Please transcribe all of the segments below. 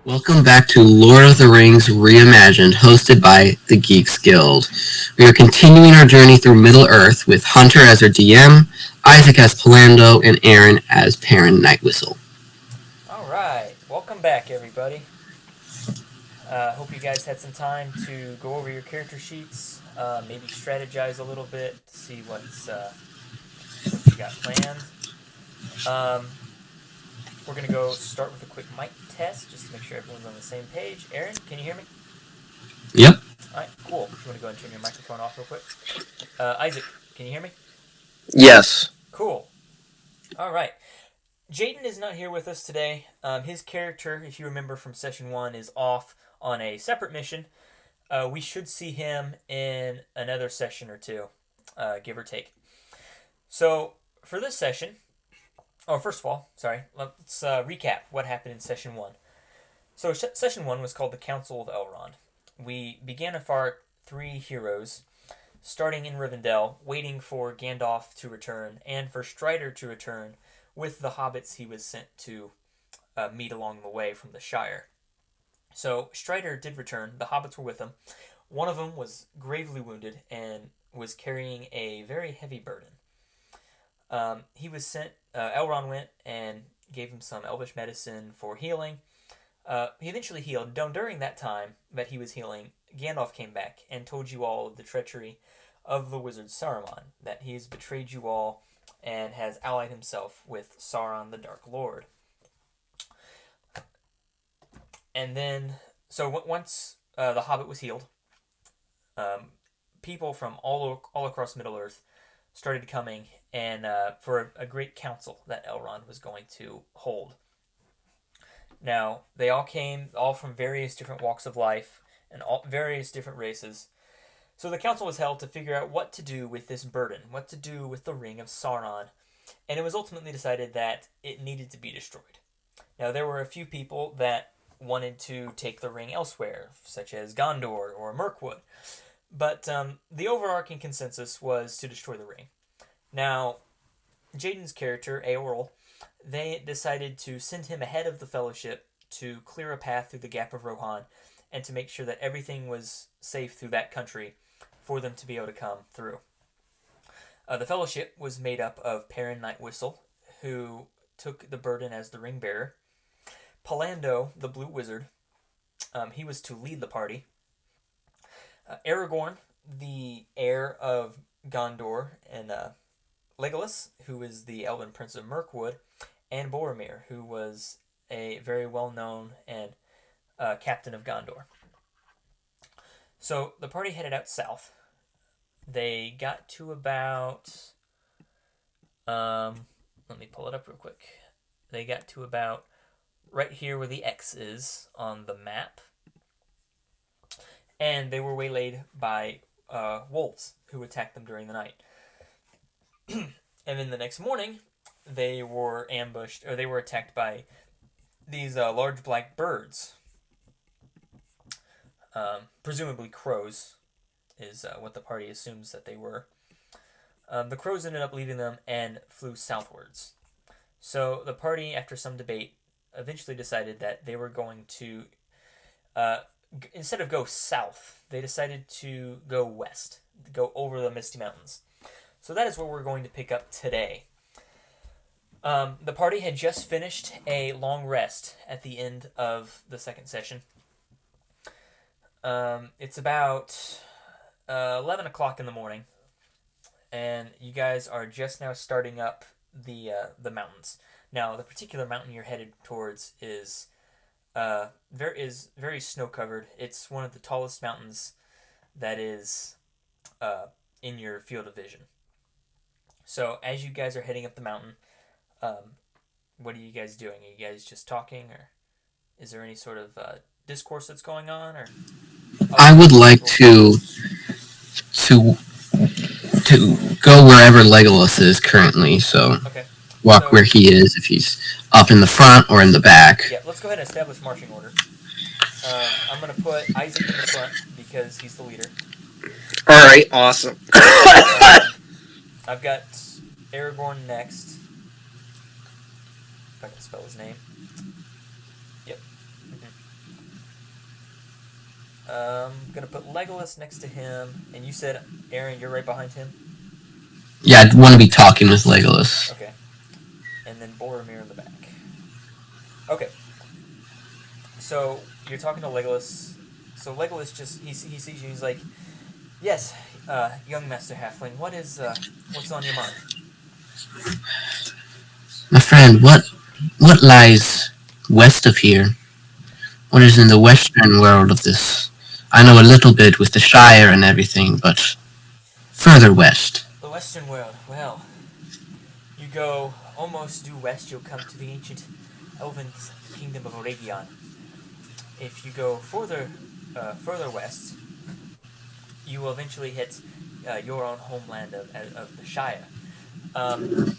Welcome back to Lord of the Rings Reimagined, hosted by the Geeks Guild. We are continuing our journey through Middle-earth with Hunter as our DM, Isaac as Polando, and Aaron as Perrin Nightwhistle. All right, welcome back, everybody. Hope you guys had some time to go over your character sheets, maybe strategize a little bit to see what you got planned. Um, we're gonna go start with a quick mic test just to make sure everyone's on the same page. Aaron, can you hear me? Yep. All right, cool. You want to go and turn your microphone off real quick? Isaac, can you hear me? Yes. Cool. All right. Jaden is not here with us today. His character, if you remember from session one, is off on a separate mission. We should see him in another session or two, give or take. So, for this session, first of all, sorry, let's recap what happened in session one. So, session one was called the Council of Elrond. We began with our three heroes, starting in Rivendell, waiting for Gandalf to return and for Strider to return with the hobbits he was sent to meet along the way from the Shire. So Strider did return. The hobbits were with him. One of them was gravely wounded and was carrying a very heavy burden. He was sent. Elrond went and gave him some elvish medicine for healing. He eventually healed. During that time that he was healing, Gandalf came back and told you all of the treachery of the wizard Saruman, that he has betrayed you all and has allied himself with Sauron the Dark Lord. And then, so once the Hobbit was healed, people from all across Middle Earth started coming and for a great council that Elrond was going to hold. Now, they all came, all from various different walks of life and various different races. So the council was held to figure out what to do with this burden, what to do with the Ring of Sauron, and it was ultimately decided that it needed to be destroyed. Now, there were a few people that wanted to take the ring elsewhere, such as Gondor or Mirkwood, but the overarching consensus was to destroy the ring. Now, Jaden's character, Eorl, they decided to send him ahead of the Fellowship to clear a path through the Gap of Rohan and to make sure that everything was safe through that country for them to be able to come through. The Fellowship was made up of Perrin Nightwhistle, who took the burden as the ring bearer. Polando, the Blue Wizard, he was to lead the party. Aragorn, the heir of Gondor, and Legolas, who is the Elven Prince of Mirkwood, and Boromir, who was a very well-known and captain of Gondor. So the party headed out south. They got to about... let me pull it up real quick. They got to about right here where the X is on the map. And they were waylaid by wolves who attacked them during the night. And then the next morning, they were ambushed, or they were attacked by these large black birds. Presumably crows is what the party assumes that they were. The crows ended up leaving them and flew southwards. So the party, after some debate, eventually decided that they were going to, instead of go south, they decided to go west, go over the Misty Mountains. So that is where we're going to pick up today. The party had just finished a long rest at the end of the second session. It's about 11 o'clock in the morning, and you guys are just now starting up the mountains. Now, the particular mountain you're headed towards is very snow covered. It's one of the tallest mountains that is in your field of vision. So, as you guys are heading up the mountain, what are you guys doing? Are you guys just talking, or is there any sort of discourse that's going on? Or I would like to go wherever Legolas is currently, so Okay. walk So where he is, if he's up in the front or in the back. yeah, let's go ahead and establish marching order. I'm gonna put Isaac in the front because he's the leader. All right. Awesome. I've got Aragorn next. If I can spell his name. Yep. Gonna put Legolas next to him, and you said, Aaron, you're right behind him? Yeah, I'd want to be talking with Legolas. Okay. And then Boromir in the back. Okay. So, you're talking to Legolas. So Legolas he sees you, he's like, yes, young Master Halfling, what's on your mind? My friend, what lies west of here? What is in the western world of this? I know a little bit with the Shire and everything, but further west. The Western world, well, you go almost due west, you'll come to the ancient elven kingdom of Reimagined. If you go further west, you will eventually hit your own homeland of the Shire. And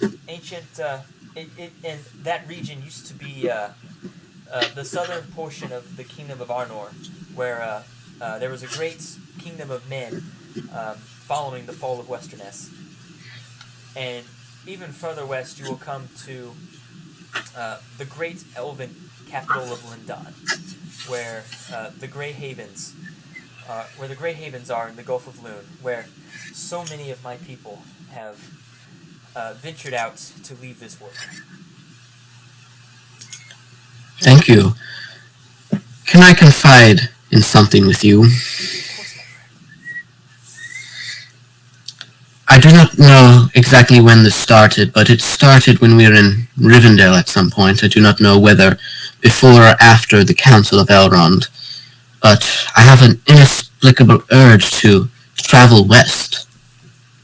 that region used to be the southern portion of the kingdom of Arnor, where there was a great kingdom of men following the fall of Westerness. And even further west, you will come to the great elven capital of Lindan, where the Grey Havens are in the Gulf of Loon, where so many of my people have ventured out to leave this world. Thank you. Can I confide in something with you? Of course, my friend. I do not know exactly when this started, but it started when we were in Rivendell at some point. I do not know whether before or after the Council of Elrond, but I have an inexplicable urge to travel west.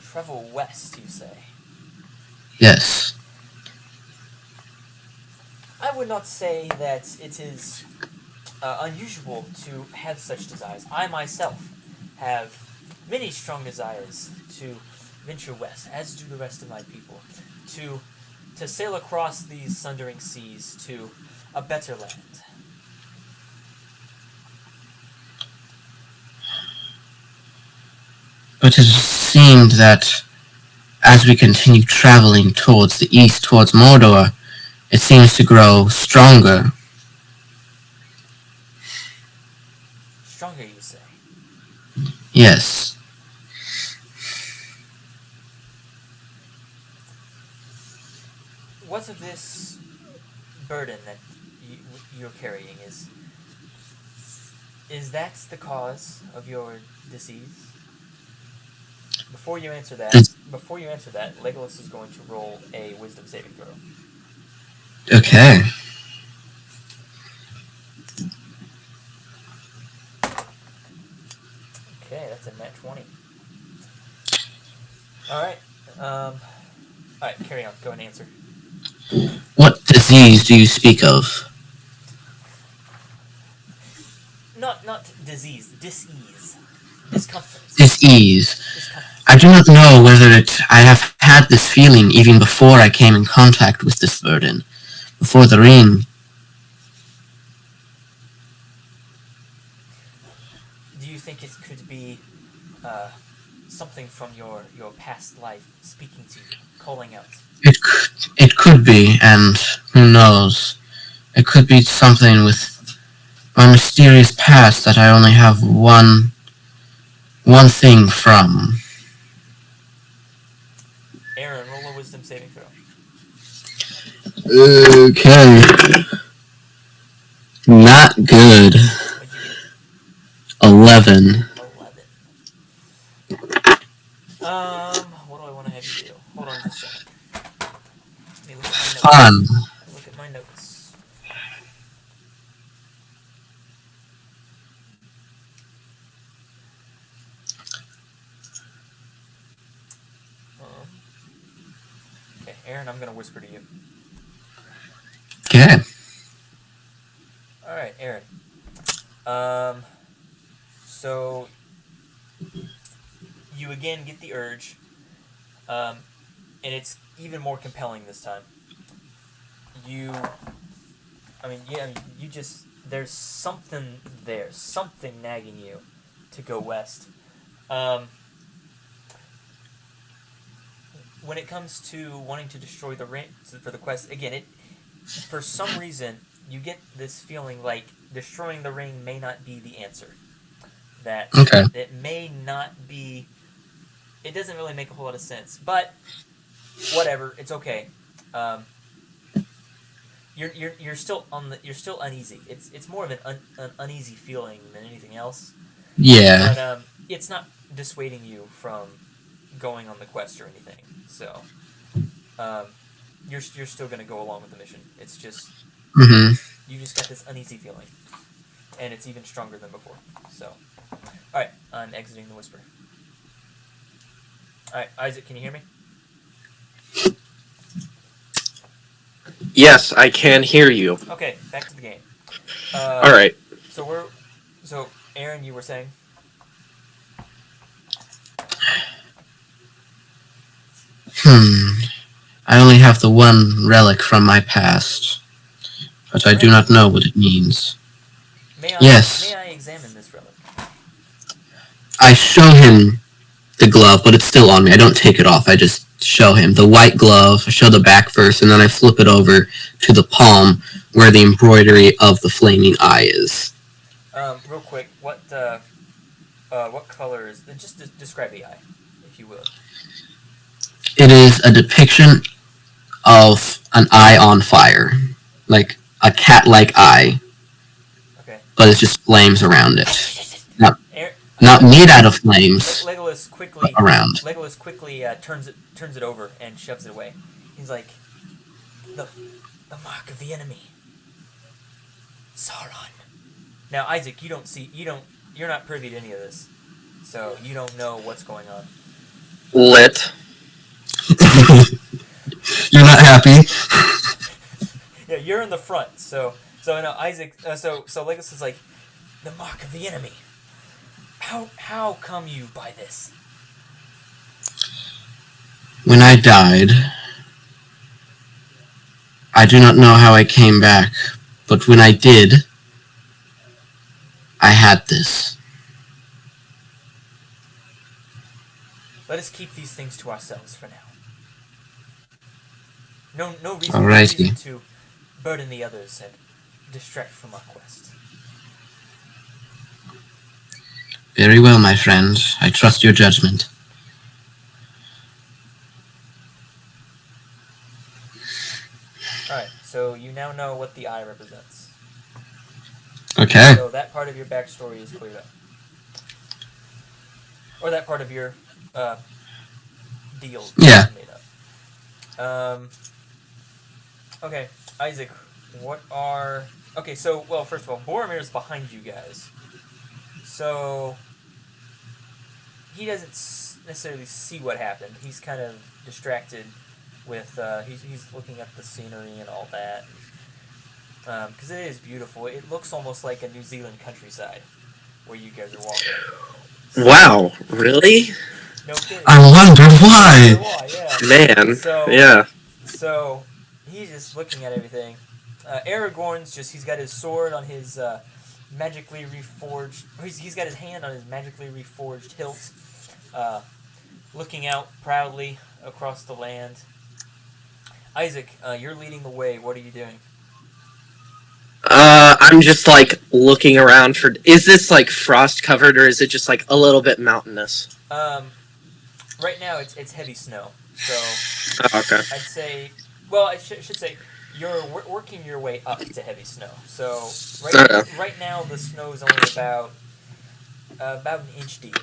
Travel west, you say? Yes. I would not say that it is unusual to have such desires. I myself have many strong desires to venture west, as do the rest of my people, to sail across these sundering seas to a better land. But it seemed that as we continue traveling towards the east, towards Mordor, it seems to grow stronger. Stronger, you say? Yes. What of this burden that you're carrying is that the cause of your disease? Before you answer that, Legolas is going to roll a Wisdom saving throw. Okay. Okay, that's a nat 20. Alright, alright, carry on. Go and answer. What disease do you speak of? Not disease, dis-ease. Discomfort. Disease. Discomfort. I do not know whether I have had this feeling even before I came in contact with this burden, before the ring. Do you think it could be something from your past life speaking to you, calling out? It could be, and who knows? It could be something with my mysterious past that I only have one thing from. Aaron, roll a Wisdom saving throw. Okay. Not good. What'd you get? 11. 11. What do I want to have you do? Hold on just a second. Let me look at my notes. Fun. Look at my notes. Okay, Aaron, I'm gonna whisper to you. Okay. Alright, Aaron. So you again get the urge, and it's even more compelling this time. There's something there, something nagging you to go west. When it comes to wanting to destroy the ring for the quest, again, for some reason, you get this feeling like destroying the ring may not be the answer. that Okay. it may not be. It doesn't really make a whole lot of sense, but whatever. It's okay. Um, you're still you're still uneasy. It's more of an uneasy feeling than anything else. Yeah. But it's not dissuading you from going on the quest or anything. So um, you're still gonna go along with the mission. It's just Mm-hmm. you just got this uneasy feeling, and it's even stronger than before. So, all right, I'm exiting the whisper. All right, Isaac, can you hear me? Yes, I can hear you. Okay, back to the game. All right. So Aaron, you were saying? I only have the one relic from my past, but I do not know what it means. Yes. May I examine this relic? I show him the glove, but it's still on me. I don't take it off. I just show him the white glove. I show the back first, and then I flip it over to the palm where the embroidery of the flaming eye is. Real quick, what color is? Just describe the eye, if you will. It is a depiction of an eye on fire, like a cat-like eye, Okay. but it's just flames around it. Aaron, Not made out of flames, Legolas but quickly around. turns it over and shoves it away. He's like, the mark of the enemy, Sauron. Now, Isaac, you're not privy to any of this, so you don't know what's going on. Lit. You're not happy? Yeah, you're in the front, so no, Isaac. So Legolas is like, the mark of the enemy. How come you by this? When I died, I do not know how I came back, but when I did, I had this. Let us keep these things to ourselves for now. No reason, Alrighty. no reason to burden the others and distract from our quest. Very well, my friend. I trust your judgment. Alright, so you now know what the eye represents. Okay. So that part of your backstory is cleared up. Or that part of your deal Yeah. is made up. Okay, Isaac, well, first of all, Boromir's behind you guys. So he doesn't necessarily see what happened. He's kind of distracted with he's looking at the scenery and all that, because it is beautiful. It looks almost like a New Zealand countryside where you guys are walking. Wow, really? No kidding. I wonder why. Yeah. Man, yeah. So he's just looking at everything. Aragorn's he's got his sword on his magically reforged. He's got his hand on his magically reforged hilt, looking out proudly across the land. Isaac, you're leading the way. What are you doing? I'm just like looking around for. Is this like frost covered or is it just like a little bit mountainous? Right now it's heavy snow. So Oh, okay. I'd say, well, I should say you're working your way up to heavy snow. So right now the snow is only about an inch deep,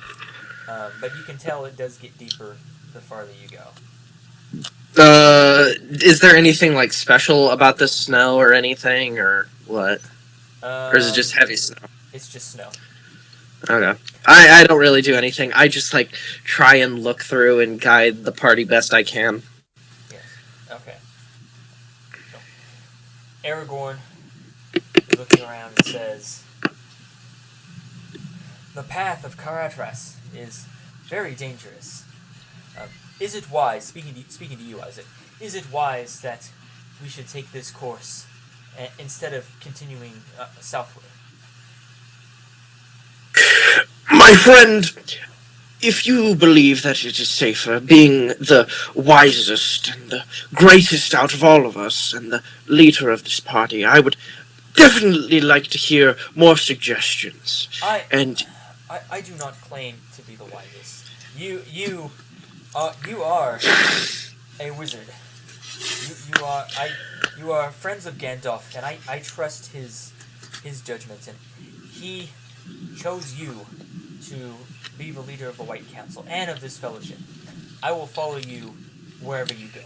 but you can tell it does get deeper the farther you go. Is there anything like special about the snow or anything or what? Or is it just heavy snow? It's just snow. Okay. I don't really do anything. I just like try and look through and guide the party best I can. Yes. Okay. So, Aragorn is looking around and says, "The path of Caradhras is very dangerous. Is it wise, speaking to you, Isaac, is it wise that we should take this course instead of continuing southward?" My friend, if you believe that it is safer, being the wisest and the greatest out of all of us and the leader of this party, I would definitely like to hear more suggestions. I do not claim to be the wisest. You are a wizard. You are friends of Gandalf, and I trust his judgments, and he chose you to be the leader of the White Council and of this fellowship. I will follow you wherever you go.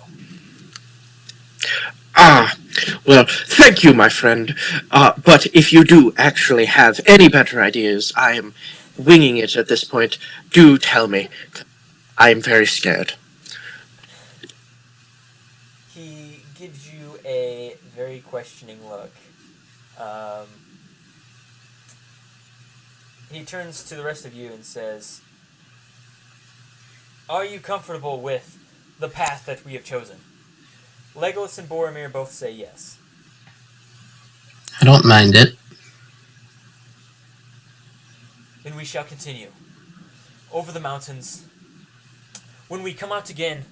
Ah, well, thank you, my friend. But if you do actually have any better ideas, I am winging it at this point. Do tell me. I am very scared. He gives you a very questioning look. Um, he turns to the rest of you and says, "Are you comfortable with the path that we have chosen?" Legolas and Boromir both say yes. I don't mind it. Then we shall continue. Over the mountains. When we come out again,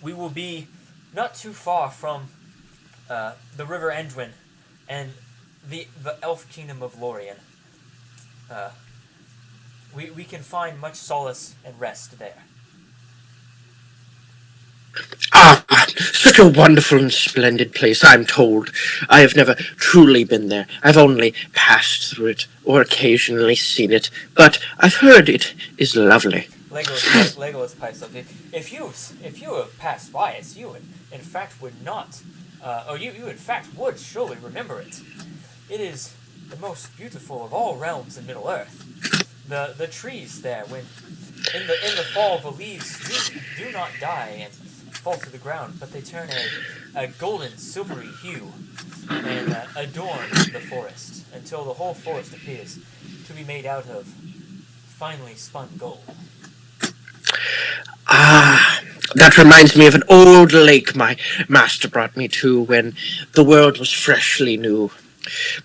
we will be not too far from the River Anduin and the elf kingdom of Lorien. We can find much solace and rest there. Ah, such a wonderful and splendid place, I'm told. I have never truly been there. I've only passed through it, or occasionally seen it, but I've heard it is lovely. Legolas pipes up. If you have passed by it, you in fact would not, you in fact would surely remember it. It is the most beautiful of all realms in Middle Earth. The trees there, when in the fall, the leaves do not die and fall to the ground, but they turn a golden, silvery hue and adorn the forest until the whole forest appears to be made out of finely spun gold. Ah, that reminds me of an old lake my master brought me to when the world was freshly new.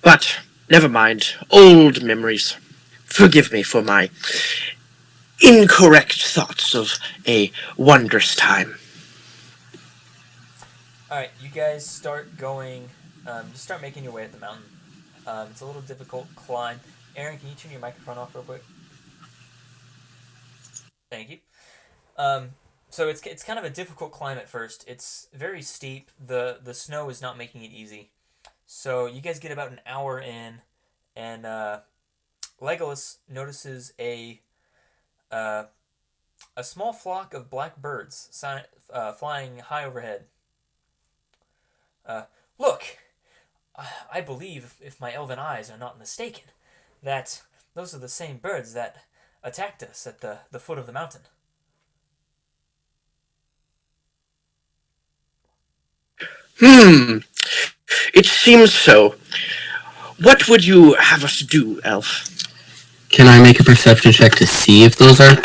But never mind, old memories. Forgive me for my incorrect thoughts of a wondrous time. Alright, you guys start going, just start making your way up the mountain. It's a little difficult climb. Aaron, can you turn your microphone off real quick? Thank you. So it's kind of a difficult climb at first. It's very steep. The snow is not making it easy. So you guys get about an hour in, and Legolas notices a small flock of black birds flying high overhead. Look, I believe, if my elven eyes are not mistaken, that those are the same birds that attacked us at the foot of the mountain. It seems so. What would you have us do, Elf? Can I make a perception check to see if those are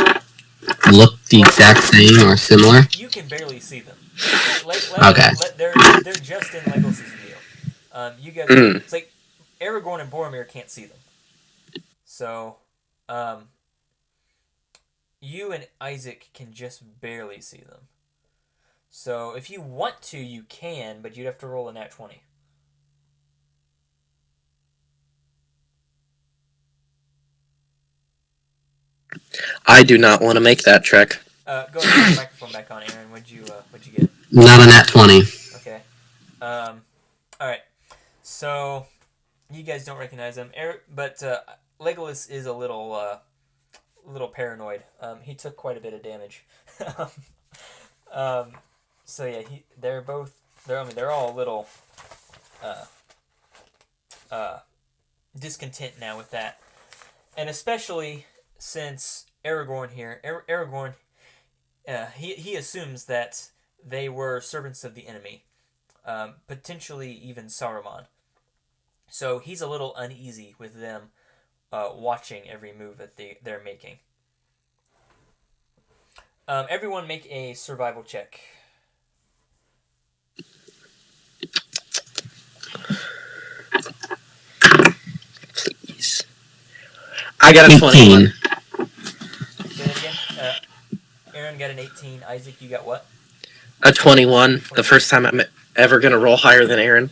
look the exact same or similar? You can barely see them. Okay. They're just in Legolas' view. You guys, it's like Aragorn and Boromir can't see them. So, you and Isaac can just barely see them. So, if you want to, you can, but you'd have to roll a nat 20. I do not want to make that trek. Go ahead and put the microphone back on, Aaron. What'd you get? Not a nat 20. Okay. Alright. So, you guys don't recognize them. But Legolas is a little paranoid. He took quite a bit of damage. So yeah, they're all a little discontent now with that. And especially since Aragorn here, Aragorn, he assumes that they were servants of the enemy, potentially even Saruman. So he's a little uneasy with them watching every move that they're making. Everyone make a survival check. Please. I got a 21. Say that again. Aaron got an 18. Isaac, you got what? A 21. The first time I'm ever going to roll higher than Aaron.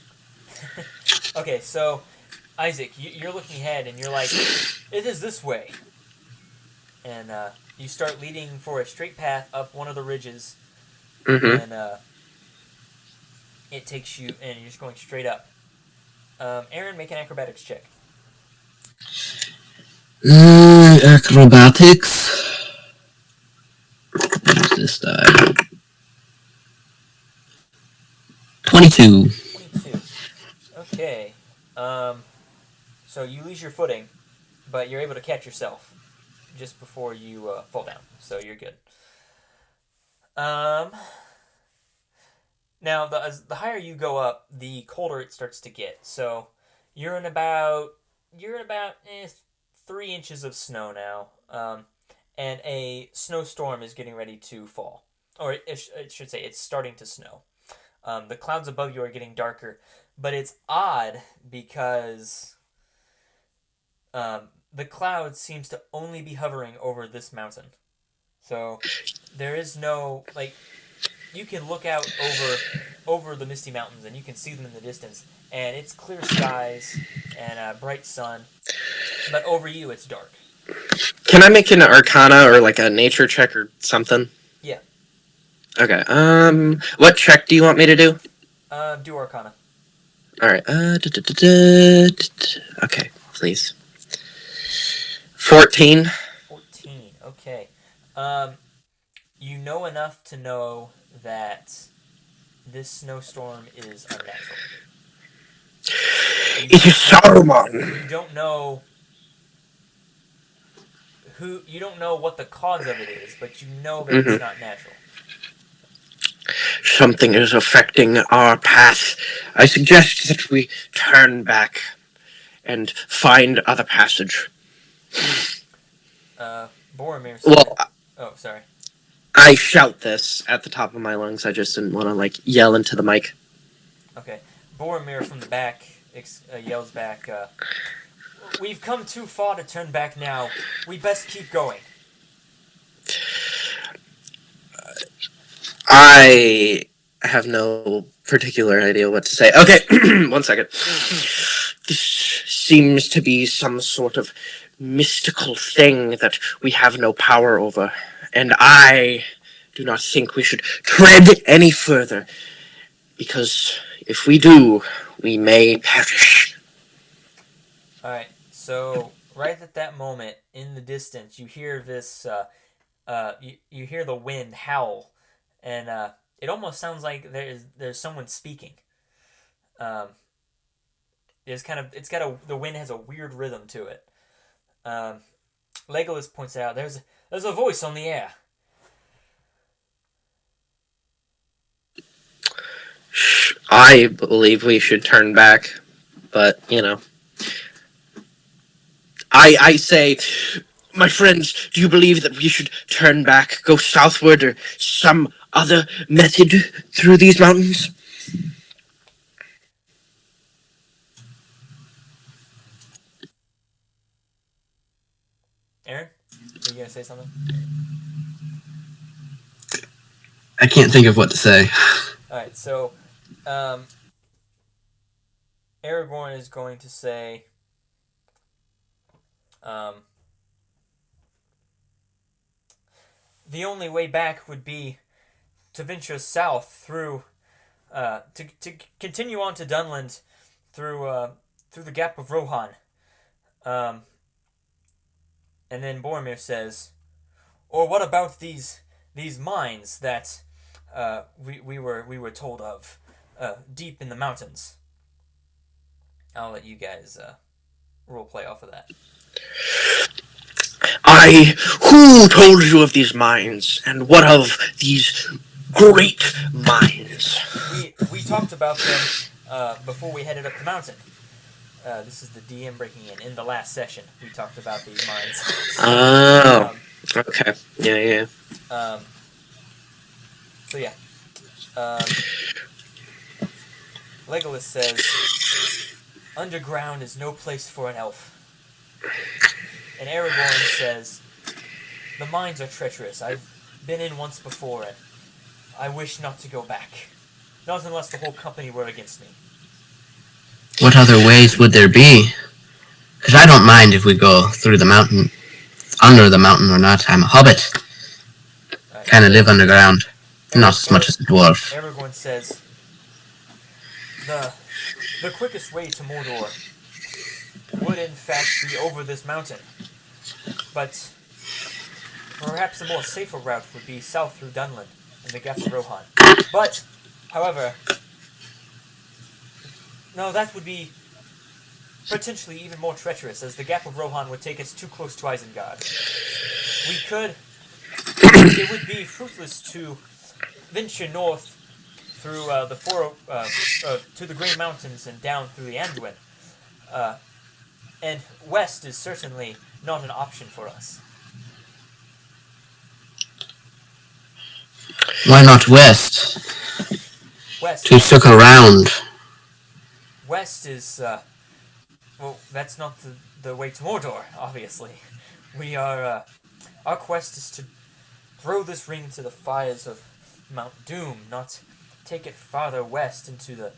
Okay, so Isaac, you're looking ahead and you're like, it is this way. and you start leading for a straight path up one of the ridges, Mm-hmm. and it takes you, and you're just going straight up. Aaron, make an acrobatics check. Acrobatics. Where's this die? 22. 22. Okay. So you lose your footing, but you're able to catch yourself just before you fall down. So you're good. Now, the higher you go up, the colder it starts to get. So you're in about 3 inches of snow now, and a snowstorm is getting ready to fall, or it should say it's starting to snow. The clouds above you are getting darker, but it's odd because the cloud seems to only be hovering over this mountain. So there is no, like, you can look out over the misty mountains and you can see them in the distance, and it's clear skies and a bright sun, but over you it's dark. Can I make an Arcana or like a nature check or something? Yeah. Okay. What check do you want me to do? Do Arcana. All right. Okay, please. 14. 14. Okay. You know enough to know that this snowstorm is unnatural. It is Saruman. You don't know you don't know what the cause of it is, but you know that it's not natural. Something is affecting our path. I suggest that we turn back and find other passage. Boromir said, Well, oh, sorry. I shout this at the top of my lungs. I just didn't want to, like, yell into the mic. Okay. Boromir from the back yells back, we've come too far to turn back now. We best keep going. I have no particular idea what to say. Okay, 1 second. This seems to be some sort of mystical thing that we have no power over, and I do not think we should tread any further, because if we do, we may perish. Alright, so right at that moment, in the distance, you hear this, you hear the wind howl, and it almost sounds like there's someone speaking. The wind has a weird rhythm to it. Legolas points out there's a voice on the air. I believe we should turn back, but, you know. I say, my friends, do you believe that we should turn back, go southward, or some other method through these mountains? Aaron, are you going to say something? I can't think of what to say. Alright, so Aragorn is going to say, the only way back would be to venture south through, to continue on to Dunland through the Gap of Rohan. And then Boromir says, or what about these mines that we were told of deep in the mountains? I'll let you guys role play off of that. Who told you of these mines, and what of these great mines? We talked about them before we headed up the mountain. This is the DM breaking in the last session. We talked about these mines. Oh, okay. Yeah. So yeah. Legolas says, underground is no place for an elf. And Aragorn says, the mines are treacherous. I've been in once before, and I wish not to go back. Not unless the whole company were against me. What other ways would there be? Because I don't mind if we go through the mountain. under the mountain or not. I'm a hobbit. Kind of live underground. Not as much as a dwarf. Aragorn says, the quickest way to Mordor would in fact be over this mountain. But perhaps the more safer route would be south through Dunland and the Gap of Rohan. But, however, no, that would be potentially even more treacherous, as the Gap of Rohan would take us too close to Isengard. It would be fruitless to venture north through to the Grey Mountains and down through the Anduin. And west is certainly not an option for us. Why not west? West. To circle around. West is, well, that's not the way to Mordor, obviously. We are, our quest is to throw this ring into the fires of Mount Doom, not take it farther west into the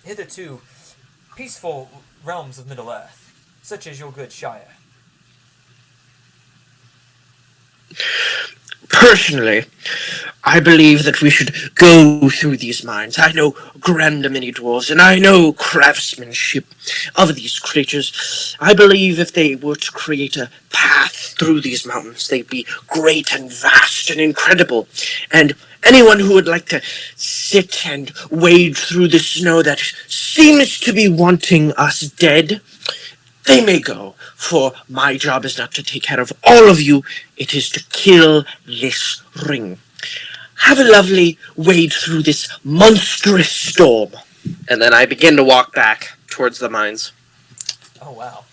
hitherto peaceful realms of Middle-earth, such as your good Shire. Personally, I believe that we should go through these mines. I know grander many dwarves, and I know craftsmanship of these creatures. I believe if they were to create a path through these mountains, they'd be great and vast and incredible. And anyone who would like to sit and wade through the snow that seems to be wanting us dead, they may go, for my job is not to take care of all of you, it is to kill this ring. Have a lovely wade through this monstrous storm. And then I begin to walk back towards the mines. Oh, wow.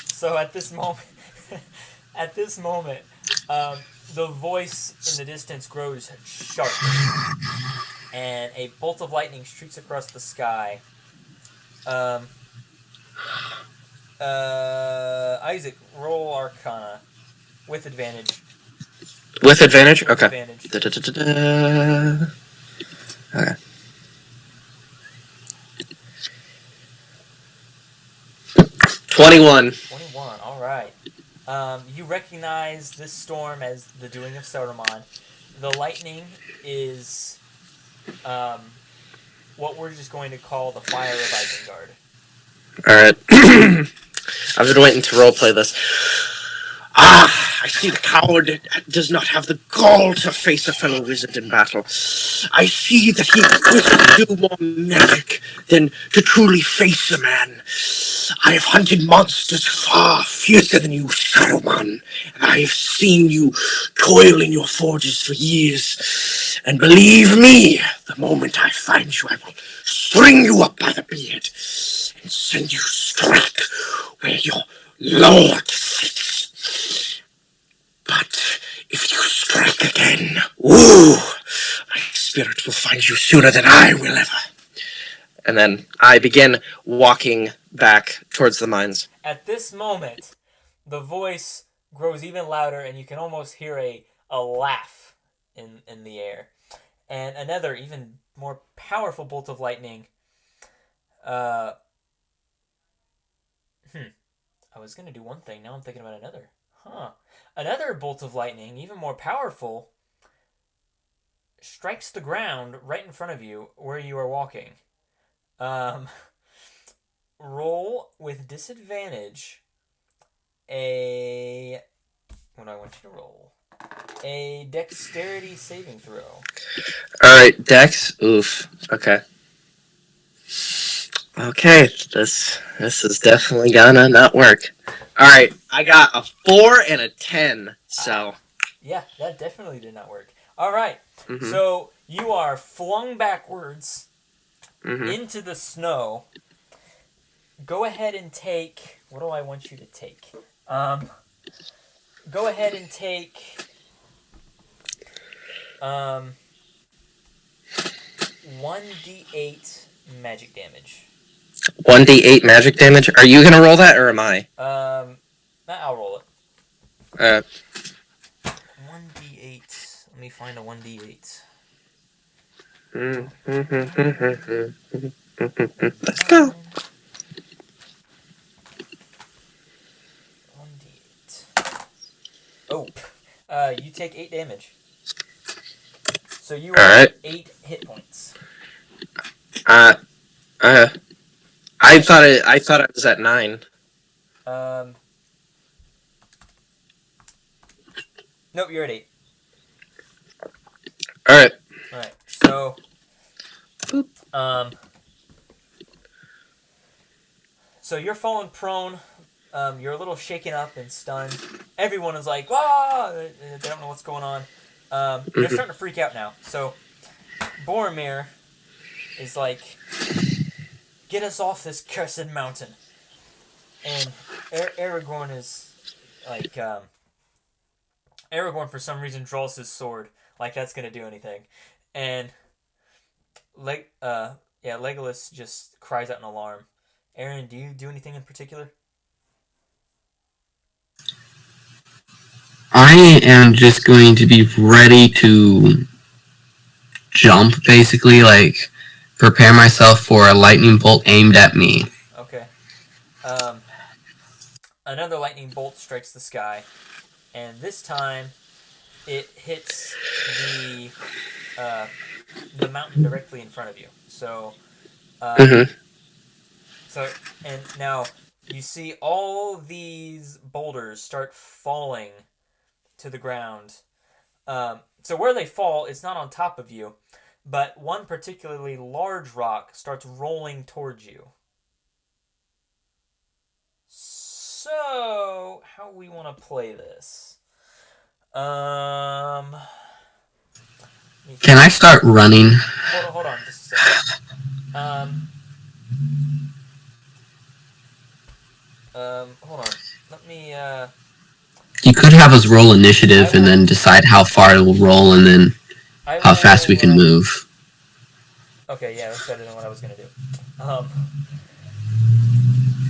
So at this moment, the voice in the distance grows sharp, and a bolt of lightning streaks across the sky. Isaac, roll Arcana with advantage. With advantage? Okay. Advantage. Okay. 21. 21, alright. You recognize this storm as the doing of Saruman. The lightning is what we're just going to call the fire of Isengard. Alright. I've been waiting to roleplay this. I see the coward does not have the gall to face a fellow wizard in battle. I see that he wishes to do more magic than to truly face a man. I have hunted monsters far fiercer than you, Saruman, and I have seen you toil in your forges for years. And believe me, the moment I find you, I will string you up by the beard and send you straight where your lord sits. But if you strike again, my spirit will find you sooner than I will ever. And then I begin walking back towards the mines. At this moment, the voice grows even louder, and you can almost hear a laugh in the air. And another, even more powerful bolt of lightning. I was going to do one thing, now I'm thinking about another. Another bolt of lightning, even more powerful, strikes the ground right in front of you where you are walking. Roll with disadvantage what do I want you to roll? A dexterity saving throw. Alright, dex? Oof. Okay. Okay, this is definitely gonna not work. Alright, I got a 4 and a 10, so... Yeah, that definitely did not work. Alright, Mm-hmm. So you are flung backwards into the snow. Go ahead and take... What do I want you to take? Go ahead and take... 1d8 magic damage. 1d8 magic damage? Are you gonna roll that, or am I? I'll roll it. 1d8. Let me find a 1d8. Let's go. You take 8 damage. So you All are right. 8 hit points. I thought I was at 9. Nope, you're at 8. All right. Alright, so... So you're falling prone. You're a little shaken up and stunned. Everyone is like, "Ah!" They don't know what's going on. They're starting to freak out now. So Boromir is like, "Get us off this cursed mountain." And Aragorn is like, Aragorn for some reason draws his sword, like that's gonna do anything, and Legolas just cries out in alarm. Aaron, do you do anything in particular? I am just going to be ready to jump, basically, like prepare myself for a lightning bolt aimed at me. Okay. Another lightning bolt strikes the sky, and this time it hits the mountain directly in front of you. So, and now you see all these boulders start falling to the ground. So where they fall, it's not on top of you, but one particularly large rock starts rolling towards you. So, how we want to play this? Can I start running? Hold on, just a second. Hold on. Let me, You could have us roll initiative and then decide how far it will roll and then how fast we can move. Okay, yeah, that's better than what I was going to do.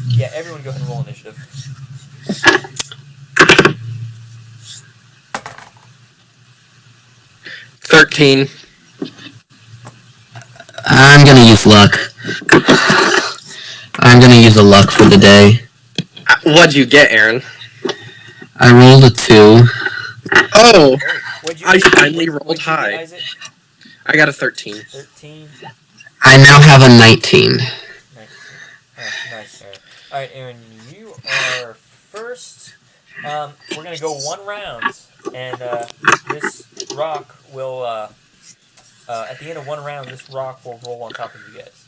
Yeah, everyone go ahead and roll initiative. 13. I'm gonna use luck. I'm gonna use a luck for the day. What'd you get, Aaron? I rolled a 2. Oh! I What'd finally you rolled get, high. Isaac? I got a 13. 13. I now have a 19. Nice. Nice, Aaron. Alright, Aaron, you are first. We're going to go one round, and this rock will, at the end of one round, this rock will roll on top of you guys.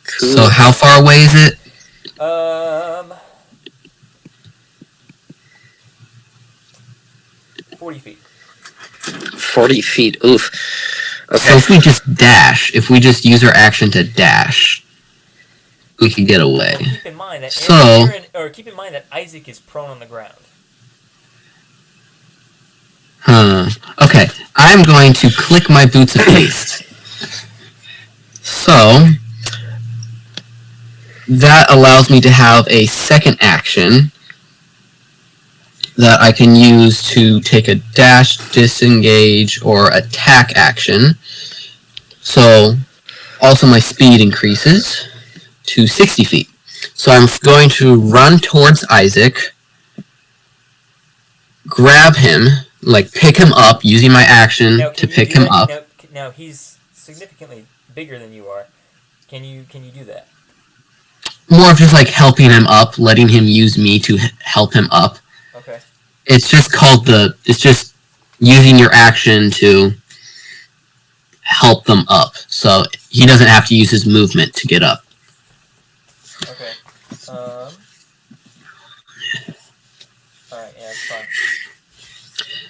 Cool. So how far away is it? 40 feet. 40 feet, oof. Okay. So if we just dash, if we just use our action to dash, we can get away. Well, keep in mind that keep in mind that Isaac is prone on the ground. Okay, I'm going to click my boots of haste. So that allows me to have a second action that I can use to take a dash, disengage, or attack action. So also my speed increases to 60 feet. So I'm going to run towards Isaac, grab him, like pick him up using my action to pick him up. Now he's significantly bigger than you are. Can you do that? More of just like helping him up, letting him use me to help him up. Okay. It's just using your action to help them up. So he doesn't have to use his movement to get up. Okay. Alright, yeah, it's fine.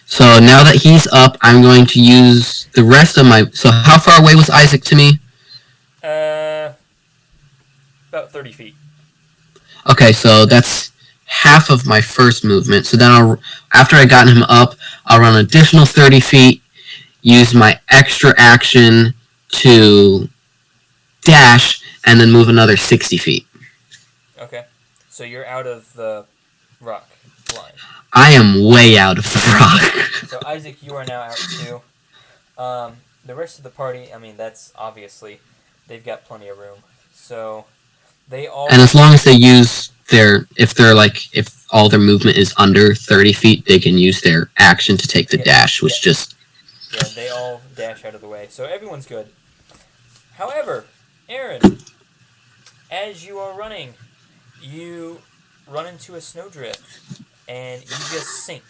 So now that he's up, I'm going to use the rest of my... So how far away was Isaac to me? About 30 feet. Okay, so that's half of my first movement. So then after I got him up, I'll run an additional 30 feet, use my extra action to dash, and then move another 60 feet. Okay. So you're out of the rock line. I am way out of the rock. So Isaac, you are now out too. The rest of the party, I mean, that's obviously, they've got plenty of room. So they all... And as long as they use if all their movement is under 30 feet, they can use their action to take the dash, which just... Yeah, they all dash out of the way, so everyone's good. However, Aaron, as you are running, you run into a snowdrift, and you just sink.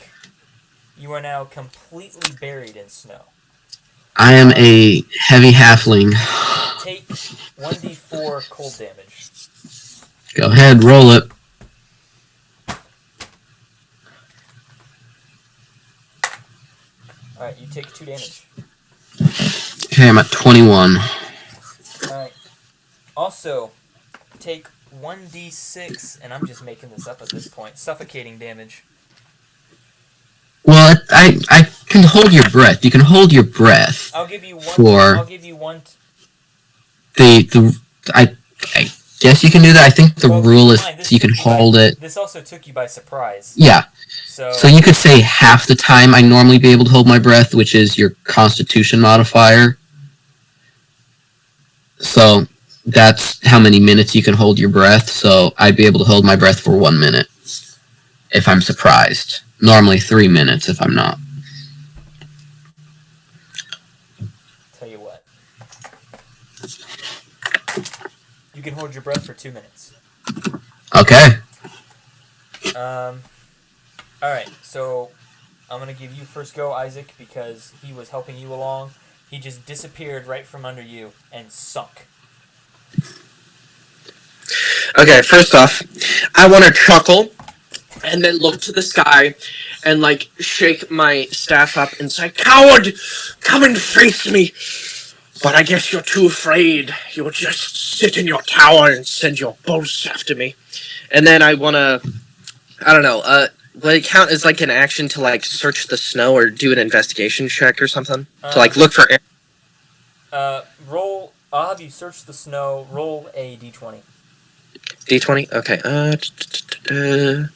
You are now completely buried in snow. I am a heavy halfling. Take 1d4 cold damage. Go ahead, roll it. Alright, you take 2 damage. Okay, I'm at 21. Alright. Also, take 1d6, and I'm just making this up at this point, suffocating damage. Well, I can hold your breath. You can hold your breath. I'll give you one. For the I guess you can do that. I think the rule is you can hold it. This also took you by surprise. Yeah. So you could say half the time I normally be able to hold my breath, which is your Constitution modifier. So that's how many minutes you can hold your breath. So I'd be able to hold my breath for 1 minute if I'm surprised. Normally 3 minutes if I'm not. Tell you what. You can hold your breath for 2 minutes. Okay. Alright, so I'm going to give you first go, Isaac, because he was helping you along. He just disappeared right from under you and sunk. Okay, first off, I want to chuckle and then look to the sky and, like, shake my staff up and say, "Coward! Come and face me! But I guess you're too afraid. You'll just sit in your tower and send your boasts after me." And then I want to, I don't know, would it count as, like, an action to, like, search the snow or do an investigation check or something? To, like, look for... Roll, I'll have you search the snow, roll a d20. D20? Okay, and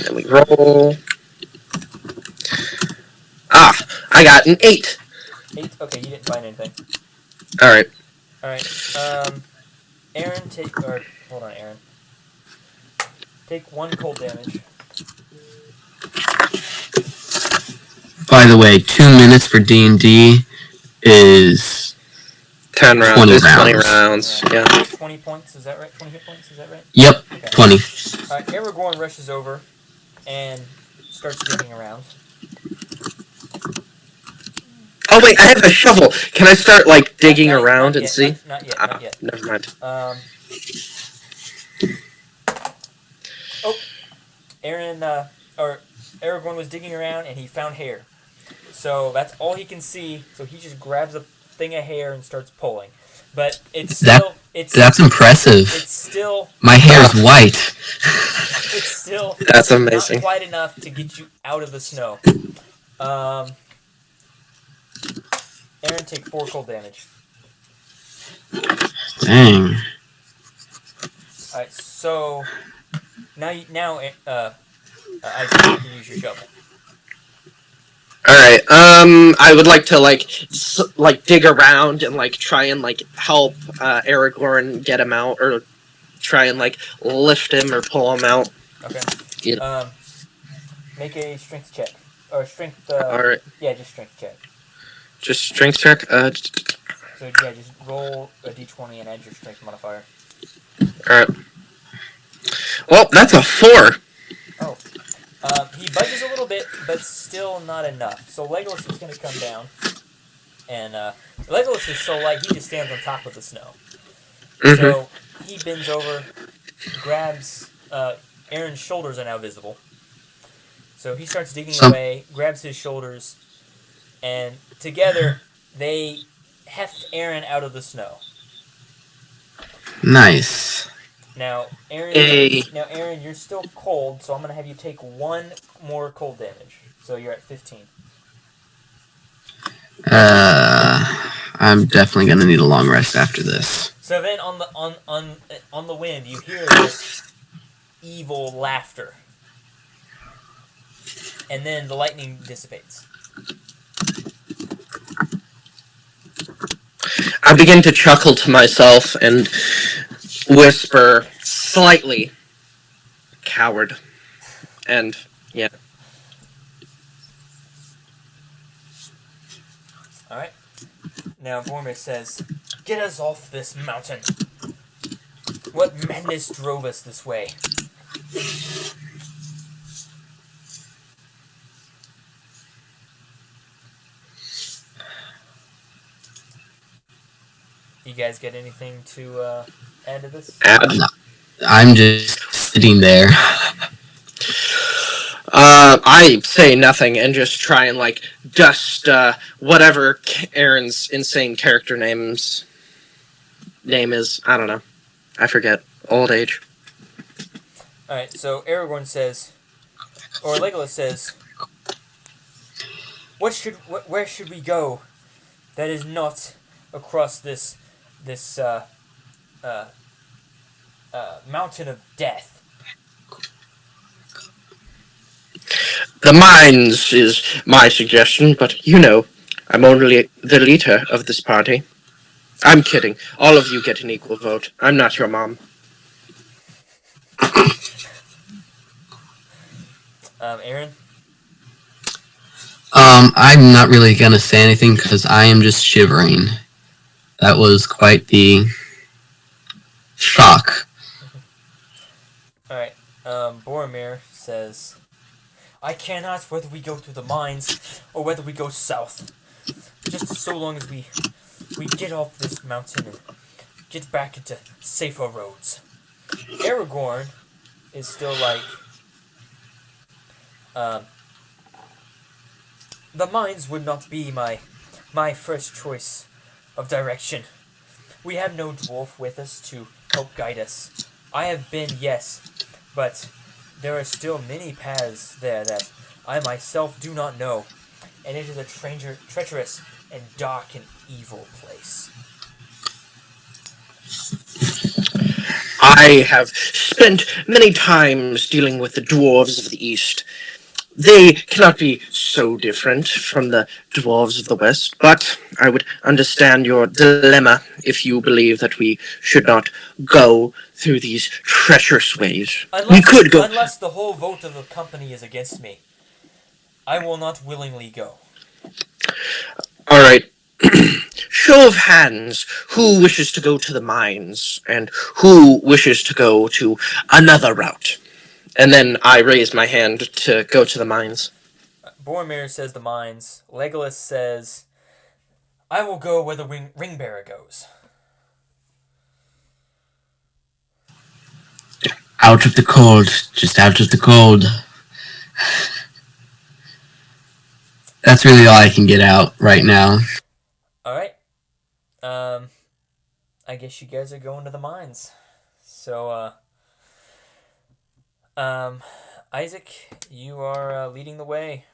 then we roll... Ah, I got an 8! 8? Okay, you didn't find anything. Alright. Alright, Aaron, hold on, Aaron. Take 1 cold damage. By the way, 2 minutes for D&D is 10 rounds. 20 20 rounds. rounds. Yeah. 20 points, is that right? 20 hit points, is that right? Yep, Okay. 20. Alright, Aragorn rushes over and starts digging around. Oh wait, I have a shovel. Can I start, like, digging around and yet, see? Not yet. Never mind. Aragorn was digging around and he found hair. So that's all he can see. So he just grabs a thing of hair and starts pulling. But it's still... That's impressive. It's still... My hair's white. It's still... That's amazing. Not quite enough to get you out of the snow. Aaron, take 4 cold damage. Dang. Alright, so... I think you can use your shovel. Alright, I would like to, dig around and, try and, help, Aragorn get him out, or try and, lift him or pull him out. Okay. Yeah. Make a strength check. Or strength, Alright. Yeah, just strength check. Just strength check? So, yeah, just roll a d20 and add your strength modifier. Alright. Well, that's a 4! Oh. He budges a little bit, but still not enough. So Legolas is going to come down. And Legolas is so light, he just stands on top of the snow. Mm-hmm. So he bends over, grabs... Aaron's shoulders are now visible. So he starts digging away, grabs his shoulders, and together they heft Aaron out of the snow. Nice. Now, Aaron, you're still cold, so I'm going to have you take 1 more cold damage. So you're at 15. I'm definitely going to need a long rest after this. So then on the wind, you hear this evil laughter. And then the lightning dissipates. I begin to chuckle to myself and whisper slightly, "Coward." And yeah. All right. Now Boromir says, "Get us off this mountain. What madness drove us this way?" You guys get anything to add to this? I'm just sitting there. I say nothing and just try and like dust whatever Aaron's insane character name is. I don't know. I forget. Old age. All right. So Aragorn says, or Legolas says, Where should we go? That is not across this uh, mountain of death." The mines is my suggestion, but I'm only the leader of this party. I'm kidding. All of you get an equal vote. I'm not your mom. Aaron. I'm not really gonna say anything because I am just shivering. That was quite the shock. All right. Boromir says, "I care not whether we go through the mines or whether we go south. Just so long as we get off this mountain and get back into safer roads." Aragorn is still like, "The mines would not be my first choice of direction. We have no dwarf with us to help guide us. I have been, yes, but there are still many paths there that I myself do not know, and it is a treacherous and dark and evil place." I have spent many times dealing with the dwarves of the East. They cannot be so different from the dwarves of the West, but I would understand your dilemma if you believe that we should not go through these treacherous ways. We could go. Unless the whole vote of the company is against me, I will not willingly go. All right. Show of hands. Who wishes to go to the mines, and who wishes to go to another route? And then I raise my hand to go to the mines. Boromir says the mines. Legolas says, "I will go where the ringbearer goes." Out of the cold, just out of the cold. That's really all I can get out right now. All right. I guess you guys are going to the mines. So, Isaac, you are leading the way.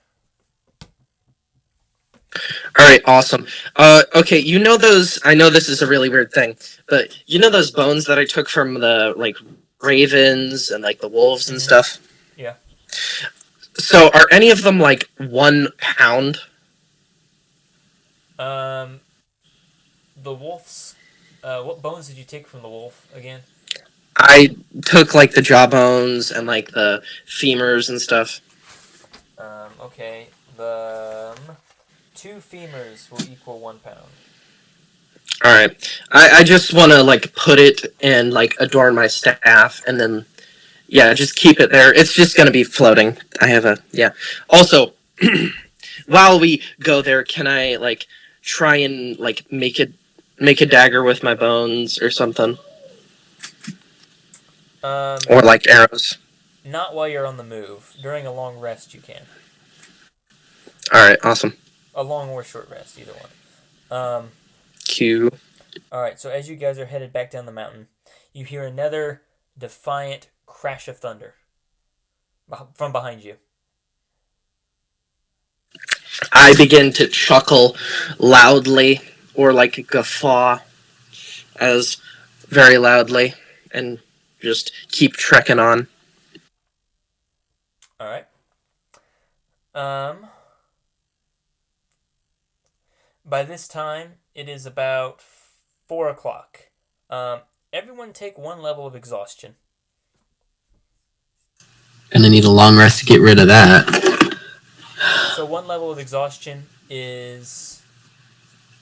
All right, awesome. Okay, those. I know this is a really weird thing, but those bones that I took from the ravens and the wolves and stuff. Yeah. So are any of them 1 pound? The wolves. What bones did you take from the wolf again? I took the jawbones and the femurs and stuff. Okay. The 2 femurs will equal 1 pound. All right. I just want to put it and adorn my staff, and then just keep it there. It's just gonna be floating. I have Also, while we go there, can I try and make a dagger with my bones or something, or arrows? Not while you're on the move. During a long rest, you can. All right, awesome. A long or short rest, either one. Q. All right. So as you guys are headed back down the mountain, you hear another defiant crash of thunder from behind you. I begin to chuckle loudly, or guffaw as very loudly, and just keep trekking on. All right. By this time, it is about 4 o'clock. Everyone take 1 level of exhaustion. Gonna need a long rest to get rid of that. So 1 level of exhaustion is...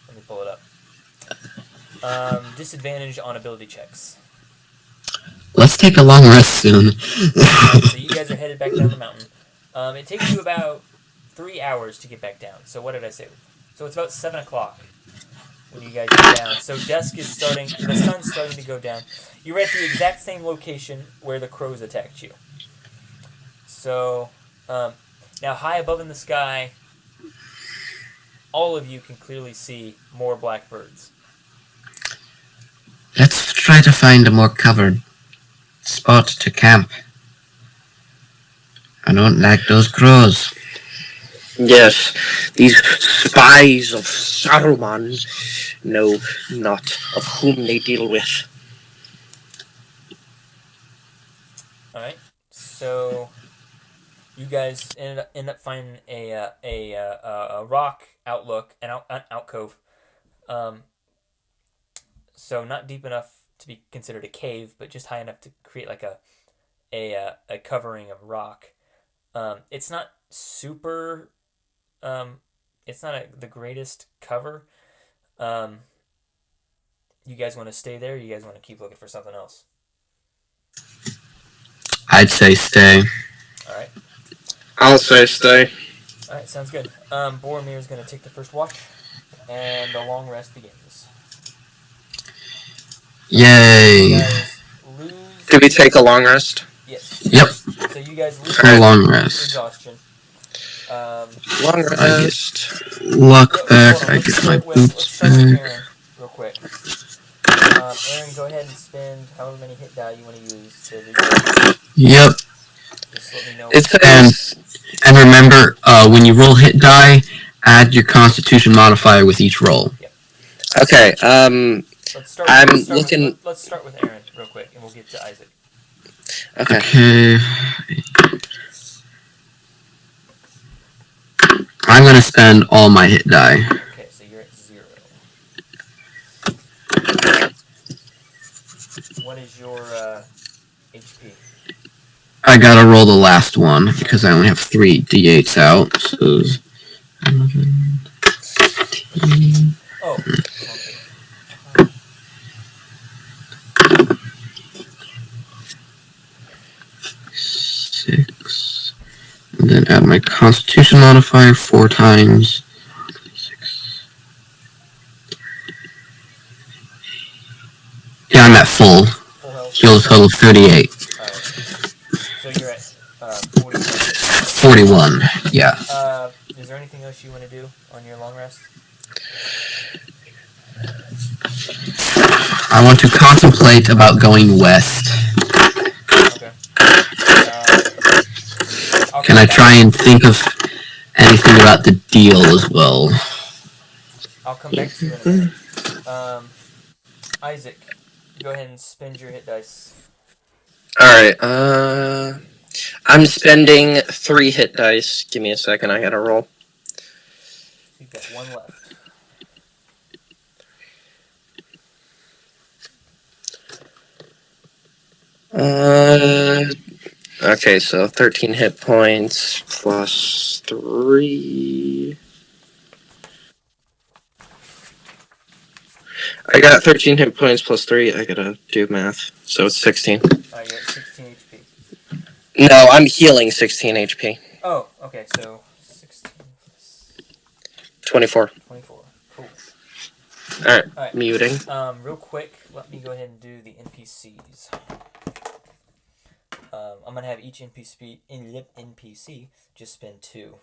Let me pull it up. Disadvantage on ability checks. Let's take a long rest soon. So you guys are headed back down the mountain. It takes you about 3 hours to get back down. So what did I say? So it's about 7 o'clock when you guys get down. So dusk is starting, the sun's starting to go down. You're at the exact same location where the crows attacked you. So, now high above in the sky, all of you can clearly see more blackbirds. Let's try to find a more covered spot to camp. I don't like those crows. Yes, these spies of Saruman know not of whom they deal with. Alright, so you guys end up finding a rock outlook, an alcove. So not deep enough to be considered a cave, but just high enough to create like a covering of rock. It's not super. It's not the greatest cover. You guys want to stay there? Or you guys want to keep looking for something else? I'd say stay. All right. I'll say stay. All right, sounds good. Boromir is going to take the first watch, and the long rest begins. Yay! You guys lose. Did we take a long rest? Yes. Yep. So you guys lose For a long rest. exhaustion. Long rest. Luck back. Well, I let's get my start with boots Aaron back. real quick. Aaron, go ahead and spend however many hit die you want to use to reroll. Yep. Just let me know. It says. And remember, when you roll hit die, add your Constitution modifier with each roll. Yep. Okay. Let's start with Aaron real quick, and we'll get to Isaac. Okay. I'm gonna spend all my hit die. Okay, so you're at 0. What is your HP? I gotta roll the last one because I only have 3 d8s out. So 11, 15. Oh, okay. 6. And then add my Constitution modifier 4 times. 6. Yeah, I'm at full. Full health. Heal a total of 38. Alright. So you're at 40. 41. Yeah. Is there anything else you want to do on your long rest? I want to contemplate about going west. Okay. Can I try and think of anything about the deal as well? I'll come back to you in a minute. Isaac, go ahead and spend your hit dice. Alright, I'm spending 3 hit dice. Give me a second, I gotta roll. You've got 1 left. Okay, so 13 hit points plus 3. I got 13 hit points plus 3. I gotta do math. So it's 16. You're at 16 HP. No, I'm healing 16 HP. Oh, okay, so 16 plus 24. 24. Cool. Alright, muting. Real quick, let me go ahead and do the NPCs. I'm gonna have each NPC just spend 2.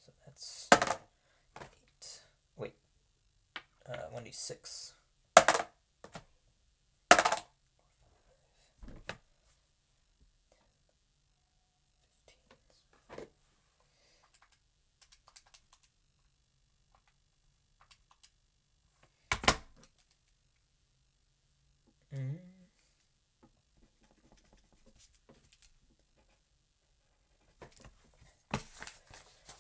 So that's 8. Wait. 1d6.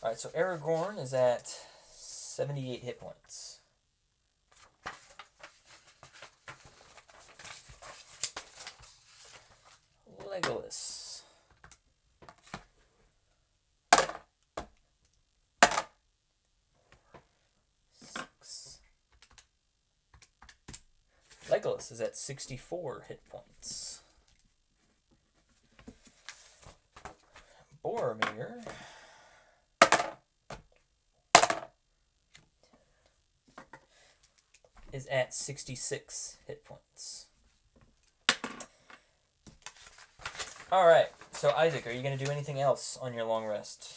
Alright, so Aragorn is at 78 hit points. Legolas is at 64 hit points. Boromir is at 66 hit points. Alright, so Isaac, are you going to do anything else on your long rest?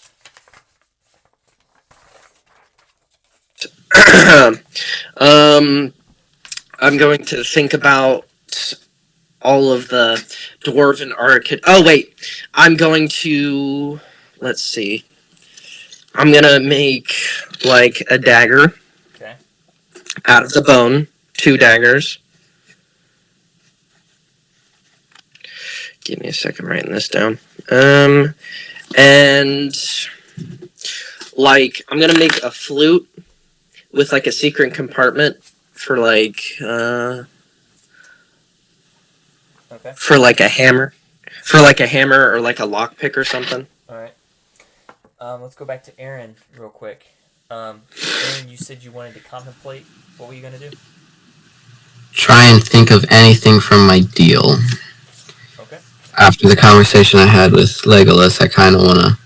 I'm going to think about all of the dwarven arcade. Oh, wait. I'm going to... Let's see. I'm going to make, like, a dagger. Okay. Out of the bone. 2 daggers. Give me a second writing this down. And... Like, I'm going to make a flute with, like, a secret compartment for, like, Okay. For, like, a hammer. For, like, a hammer or, like, a lockpick or something. Alright. Let's go back to Aaron real quick. Aaron, you said you wanted to contemplate. What were you going to do? Try and think of anything from my deal. Okay. After the conversation I had with Legolas, I kind of want to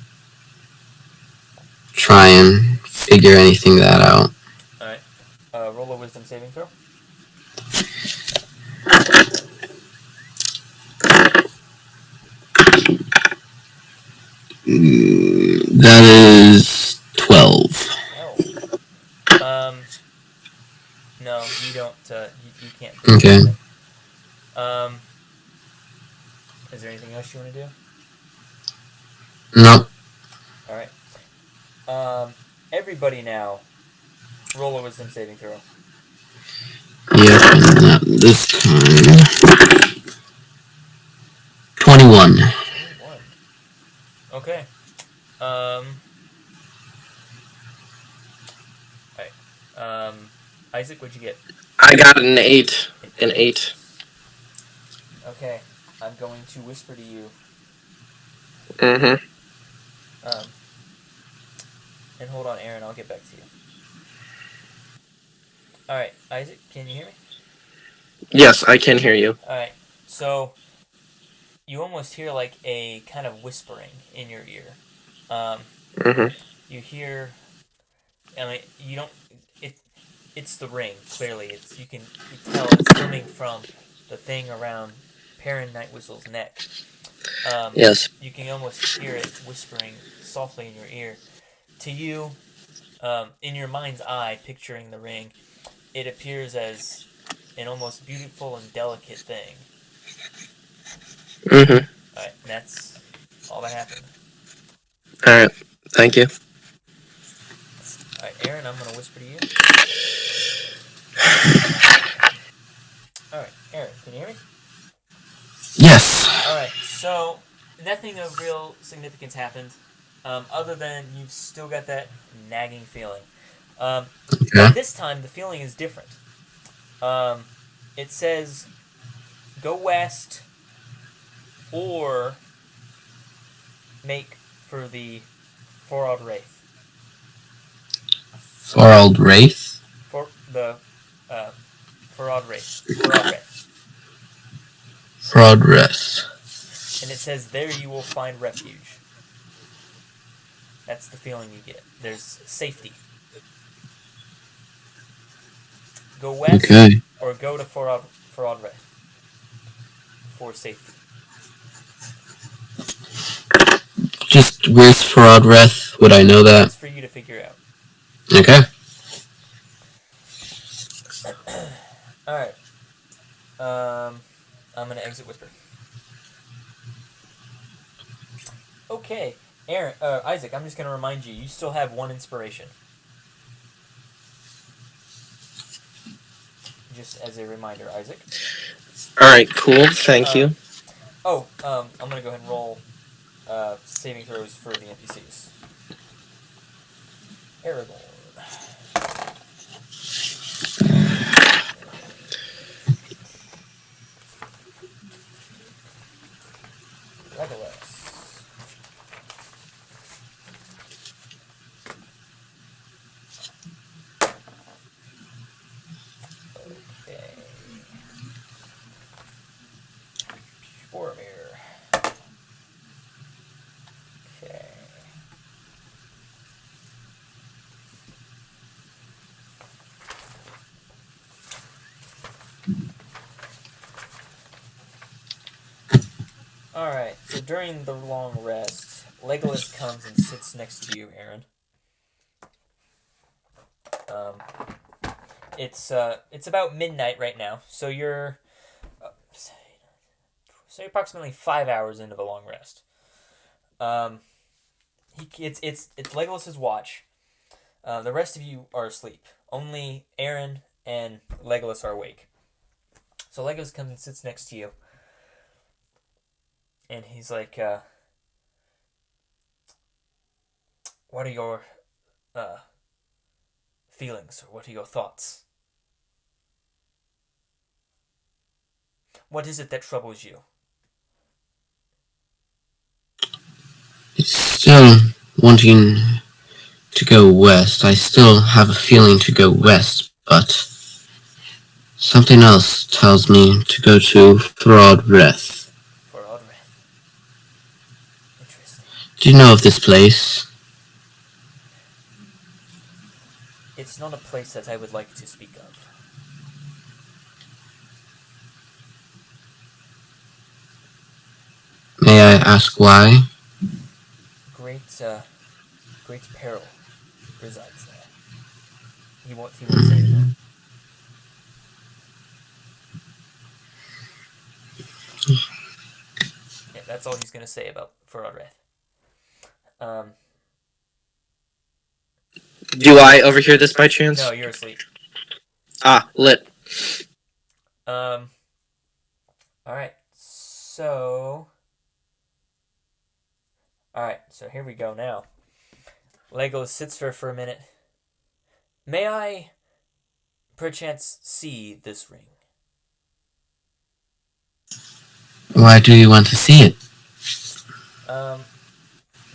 try and figure anything that out. Alright. Roll a wisdom saving throw. That is 12. Oh. No, you don't, you can't. Okay. Is there anything else you want to do? Nope. Alright. Everybody now, roll a wisdom saving throw. Yep, not this time. 21. 21. Okay. Alright. Isaac, what'd you get? I got an 8. An 8. Okay. I'm going to whisper to you. Mm-hmm. And hold on, Aaron, I'll get back to you. Alright, Isaac, can you hear me? Yes, I can hear you. Alright, so you almost hear like a kind of whispering in your ear. Mm-hmm. You hear, I mean, you don't, it's the ring, clearly. You can tell it's coming from the thing around Perrin Nightwhistle's neck. Yes. You can almost hear it whispering softly in your ear. To you, in your mind's eye, picturing the ring, it appears as an almost beautiful and delicate thing. Mm-hmm. Alright, and that's all that happened. Alright, thank you. Alright, Aaron, I'm going to whisper to you. Alright, Aaron, can you hear me? Yes. Alright, so nothing of real significance happened, other than you've still got that nagging feeling. Okay. But this time, the feeling is different. It says, go west, or make for the Forald Wraith. Forald Wraith? For the Forald Wraith. Forald Wraith. Forald Wraith. And it says, there you will find refuge. That's the feeling you get. There's safety. Go west, Okay. or go to Forald Wraith for safety. Just where's Forald Wraith? Would I know that? That's for you to figure out. Okay. Alright. I'm going to exit Whisper. Okay. Isaac, I'm just going to remind you, you still have 1 inspiration. Just as a reminder, Isaac. Alright, cool, thank you. I'm going to go ahead and roll saving throws for the NPCs. Aragorn. Legolas. Okay. Alright, so during the long rest, Legolas comes and sits next to you, Aaron. It's about midnight right now, so you're approximately 5 hours into the long rest. It's Legolas's watch. The rest of you are asleep. Only Aaron and Legolas are awake. So Legolas comes and sits next to you, and he's like, "What are your feelings, or what are your thoughts? What is it that troubles you?" Still wanting to go west. I still have a feeling to go west, but something else tells me to go to Throdreth. Interesting. Do you know of this place? It's not a place that I would like to speak of. May I ask why? Great peril resides there. He won't say that. Yeah, that's all he's gonna say about Ferodreth. Do I overhear this by chance? No, you're asleep. Ah, lit. Alright, so here we go now. Legolas sits there for a minute. May I, perchance, see this ring? Why do you want to see it?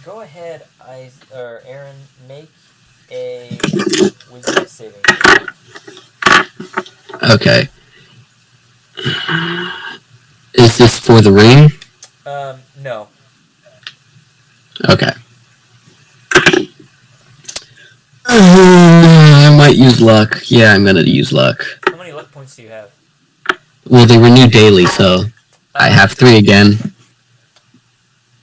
Go ahead, Aaron, make a wisdom saving. Okay. Is this for the ring? No. Okay. I might use luck. Yeah, I'm gonna use luck. How many luck points do you have? Well, they renew daily, so I have 3 again.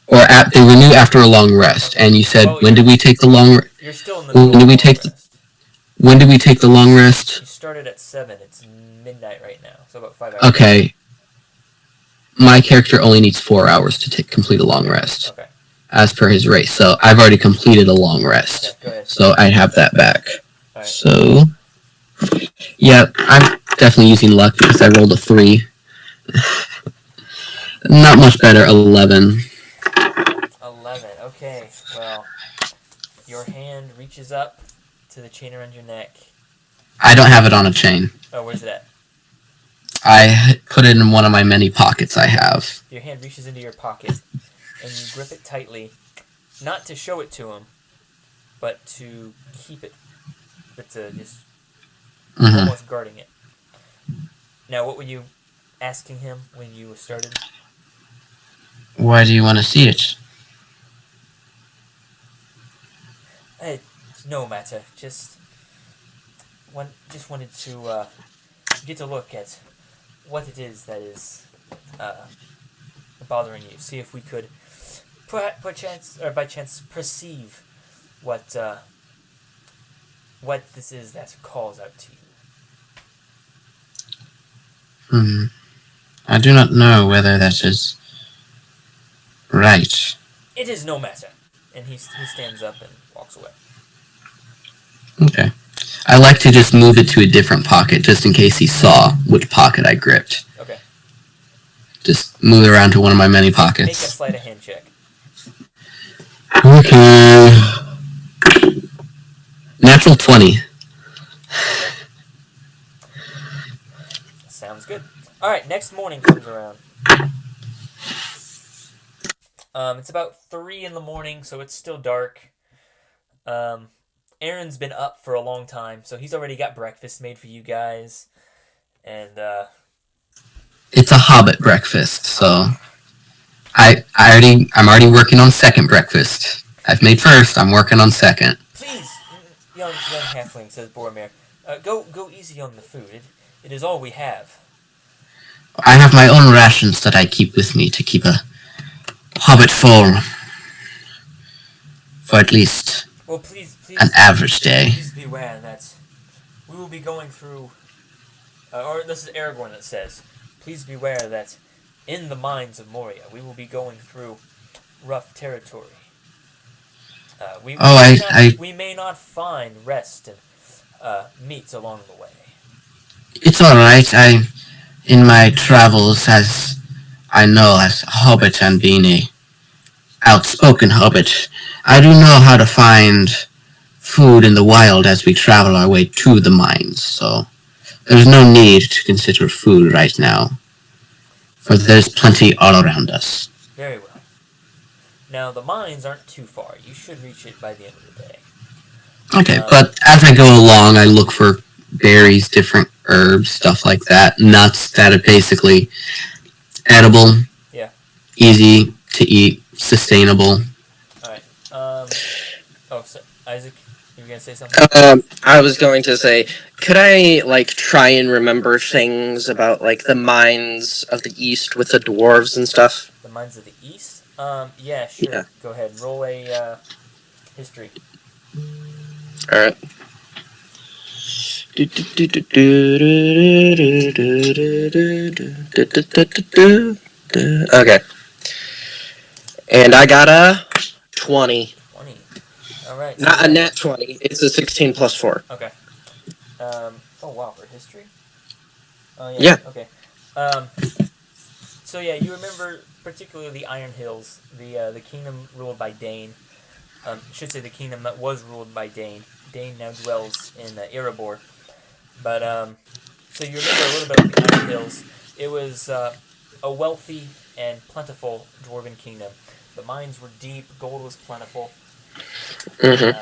Or they renew after a long rest. And you said, when did we take the long rest? You're still in the middle of the rest. When did we take the long rest? You started at 7. It's midnight right now, so about 5 hours. Okay. My character only needs 4 hours to complete a long rest. Okay. As per his race. So I've already completed a long rest. Okay, go ahead. So I have that back. Right. So, yeah, I'm definitely using luck because I rolled a 3. Not much better, 11. 11, okay. Well, your hand reaches up to the chain around your neck. I don't have it on a chain. Oh, where's it at? I put it in one of my many pockets I have. Your hand reaches into your pocket, and you grip it tightly, not to show it to him, but to keep it, but to just almost guarding it. Now, what were you asking him when you started? Why do you want to see it? It's no matter. Just wanted to get a look at what it is that is bothering you. See if we could, by chance, perceive what this is that calls out to you. I do not know whether that is right. It is no matter. And he stands up and walks away. Okay. I like to just move it to a different pocket just in case he saw which pocket I gripped. Okay. Just move it around to one of my many Make a pockets. sleight of hand check. Okay. Natural 20. Sounds good. Alright, next morning comes around. It's about 3 in the morning, so it's still dark. Aaron's been up for a long time, so he's already got breakfast made for you guys. And, It's a hobbit breakfast, so I'm already working on second breakfast. I've made first, I'm working on second. Please, young halfling, says Boromir, go easy on the food. It is all we have. I have my own rations that I keep with me to keep a hobbit for at least Well, please, an average day. please beware that we will be going through. Or this is Aragorn that says, "Please beware that in the mines of Moria we will be going through rough territory. We may not find rest and meat along the way." It's all right. In my travels, as I know, as a hobbit and being a outspoken hobbit, I do know how to find food in the wild as we travel our way to the mines. So there's no need to consider food right now, for there's plenty all around us. Very well. Now the mines aren't too far. You should reach it by the end of the day. Okay, but as I go along, I look for berries, different herbs, stuff like that, nuts that are basically edible, Yeah. easy to eat, sustainable. All right. So, Isaac, you were gonna say something? I was going to say, could I like try and remember things about like the mines of the east with the dwarves and stuff? The mines of the east. Yeah, sure. Yeah. Go ahead. Roll a history. All right. Okay. And I got a 20. 20. All right. Not a nat 20. It's a 16 plus 4. Okay. Oh wow, for history. Oh yeah. Yeah. Okay. So yeah, you remember particularly the Iron Hills, the kingdom ruled by Dane. I should say the kingdom that was ruled by Dane. Dane now dwells in Erebor. But so you remember a little bit of the Iron Hills. It was a wealthy and plentiful dwarven kingdom. The mines were deep, gold was plentiful. It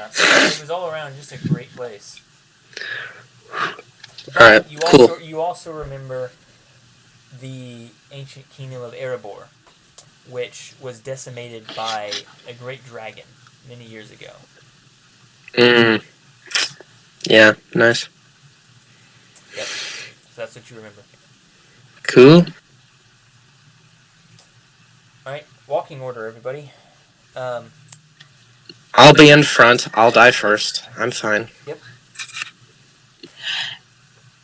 was all around just a great place. But Alright, cool. You also remember the ancient kingdom of Erebor, which was decimated by a great dragon many years ago. Yeah, nice. Yep. So that's what you remember. Cool. Alright, walking order, everybody. I'll be in front. I'll die first. I'm fine. Yep.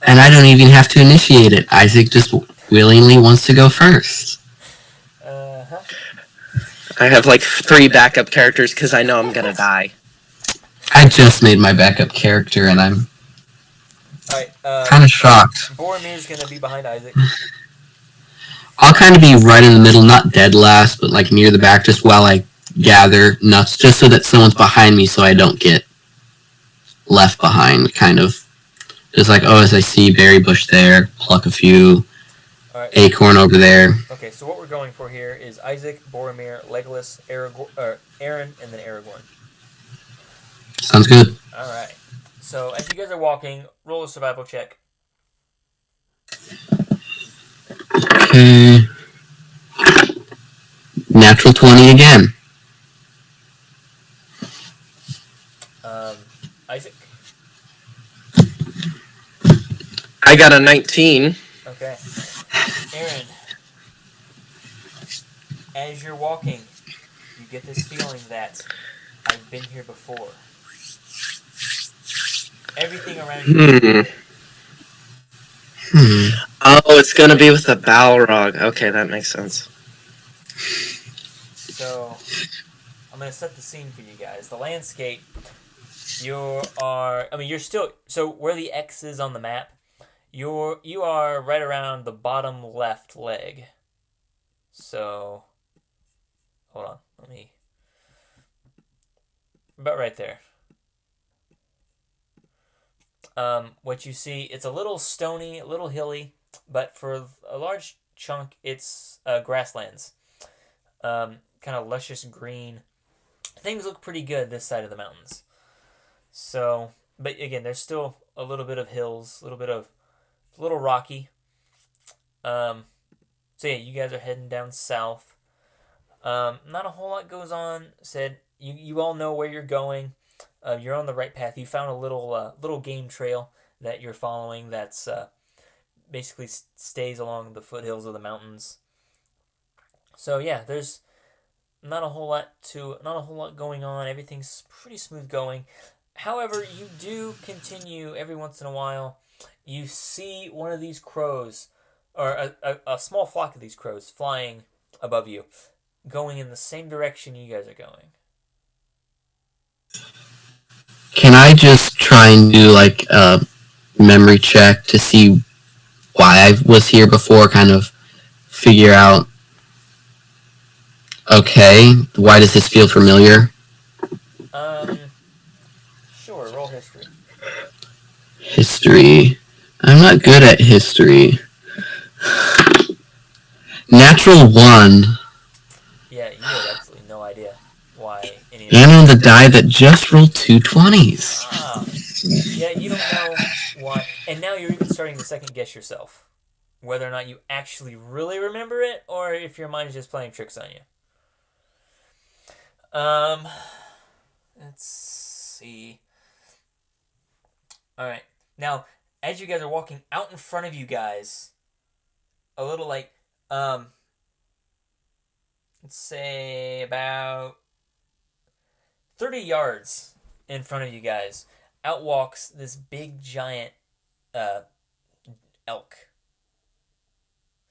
And I don't even have to initiate it. Isaac just willingly wants to go first. Uh-huh. I have like 3 backup characters because I know I'm gonna die. I just made my backup character and I'm Alright, kind of shocked. Boromir's gonna be behind Isaac. I'll kind of be right in the middle, not dead last, but like near the back, just while I gather nuts, just so that someone's behind me so I don't get left behind, kind of. Just like, oh, as I see berry bush there, pluck a few, Alright. acorn over there. Okay, so what we're going for here is Isaac, Boromir, Legolas, Aaron, and then Aragorn. Sounds good. Alright. So as you guys are walking, roll a survival check. Okay. Natural 20 again. Isaac. I got a 19. Okay. Aaron. As you're walking, you get this feeling that I've been here before. Everything around you. Oh, it's gonna be with the Balrog. Okay, that makes sense. So, I'm going to set the scene for you guys. The landscape, you're still, so where the X is on the map, you are right around the bottom left leg. So, hold on, about right there. What you see, it's a little stony, a little hilly, but for a large chunk, it's grasslands. Kind of luscious green. Things look pretty good this side of the mountains. So, but again, there's still a little bit of hills, a little rocky. So yeah, you guys are heading down south. Not a whole lot goes on. You all know where you're going. You're on the right path. You found a little game trail that you're following that's basically stays along the foothills of the mountains. So yeah, there's not a whole lot going on. Everything's pretty smooth going. However, you do continue every once in a while. You see one of these crows, or a small flock of these crows, flying above you, going in the same direction you guys are going. Can I just try and do like a memory check to see why I was here before? Kind of figure out. Okay, why does this feel familiar? Sure. Roll history. History. I'm not good at history. Natural 1. Yeah, you have absolutely no idea why any of And on the die that just rolled 2 20s. Yeah, you don't know why. And now you're even starting to second guess yourself. Whether or not you actually really remember it, or if your mind is just playing tricks on you. Let's see. Alright. Now, as you guys are walking out in front of you guys, a little like, let's say about 30 yards in front of you guys, out walks this big giant elk.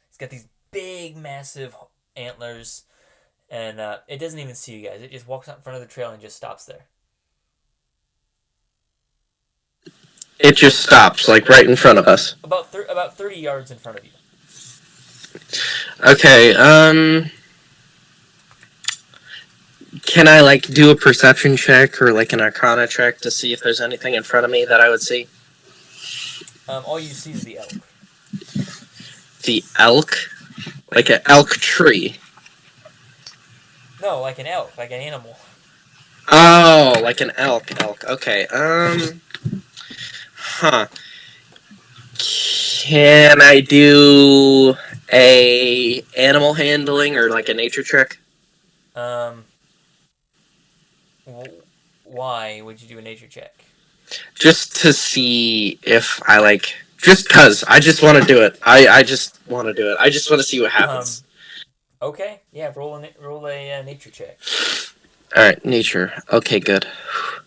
It's got these big, massive antlers, and it doesn't even see you guys. It just walks out in front of the trail and just stops there. It just stops, like right in front of us. About 30 yards in front of you. Okay, can I, like, do a perception check or, like, an arcana check to see if there's anything in front of me that I would see? All you see is the elk. The elk? Like an elk tree? No, like an elk, like an animal. Oh, like an elk. Okay, Huh. Can I do a animal handling or, like, a nature check? Why would you do a nature check? Just to see if I, like... Just cause. I just want to do it. I just want to do it. I just want to see what happens. Okay. Yeah, roll a nature check. Alright, nature. Okay, good. Are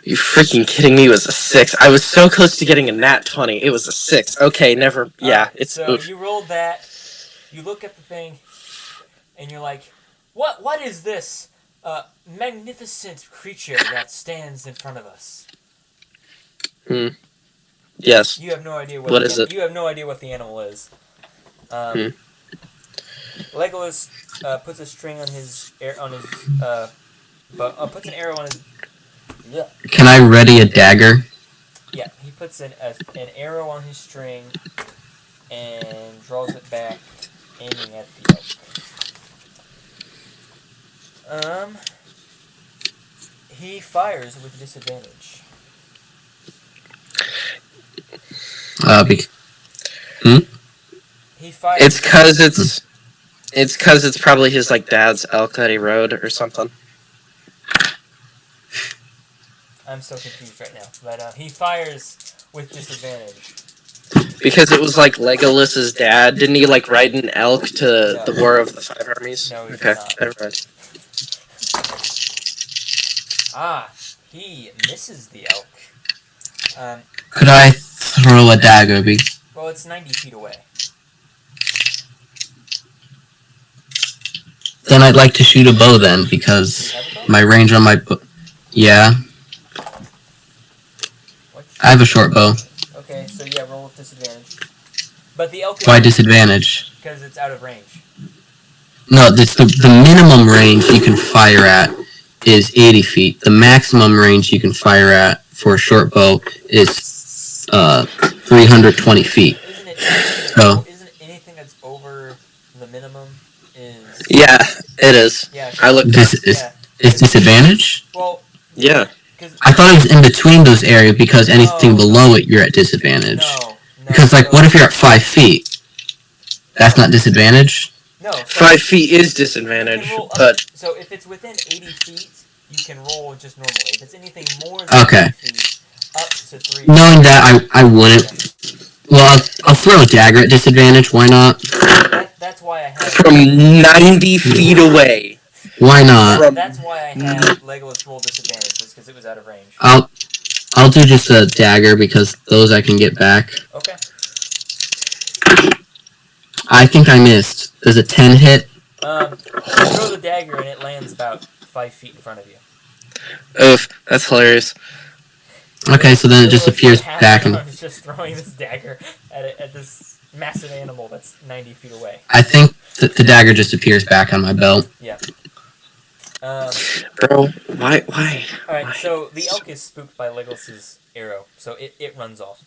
you freaking kidding me? It was a 6. I was so close to getting a nat 20. It was a 6. Okay, never... Yeah, it's... So you rolled that. You look at the thing, and you're like, What is this magnificent creature that stands in front of us? Yes. You have no idea what is it. You have no idea what the animal is. Legolas puts a string on his puts an arrow on his. Yeah. Can I ready a dagger? Yeah, he puts an arrow on his string and draws it back, aiming at the elk. He fires with disadvantage. He fires. It's cause it's probably his, like, dad's elk that he rode or something. I'm so confused right now, but he fires with disadvantage. Because it was, like, Legolas's dad. Didn't he, like, ride an elk to the War of the Five Armies? No, he okay, did not. never mind. He misses the elk. Could I throw a dagger? Well, it's 90 feet away. Then I'd like to shoot a bow then, because my range on my bow... Yeah. I have a short bow. Okay, so yeah, roll with disadvantage. But the elk... Why disadvantage? Because it's out of range. No, it's the minimum range you can fire at is 80 feet. The maximum range you can fire at for a short bow is 320 feet. Isn't anything that's over the minimum is... Yeah, it is. Yeah, I looked Is disadvantage? Well, yeah. I thought it was in between those areas because anything below it, you're at disadvantage. No. Because, like, what if you're at 5 feet? That's not disadvantage? No. 5 feet is disadvantage, but... So if it's within 80 feet, you can roll just normally. If it's anything more than 80 feet, up to 3... Knowing that, I wouldn't... Well, I'll throw a dagger at disadvantage, why not? That's that's why I had from 90 feet away. Why not? That's why I had Legolas roll disadvantage, was because it was out of range. I'll do just a dagger because those I can get back. Okay. I think I missed. Does a 10 hit? You throw the dagger and it lands about 5 feet in front of you. Oof, that's hilarious. Okay, so then it just appears back. And I'm just throwing this dagger at this massive animal that's 90 feet away. I think the dagger just appears back on my belt. Yeah. Bro, why? Alright, so the elk is spooked by Legolas's arrow, so it runs off.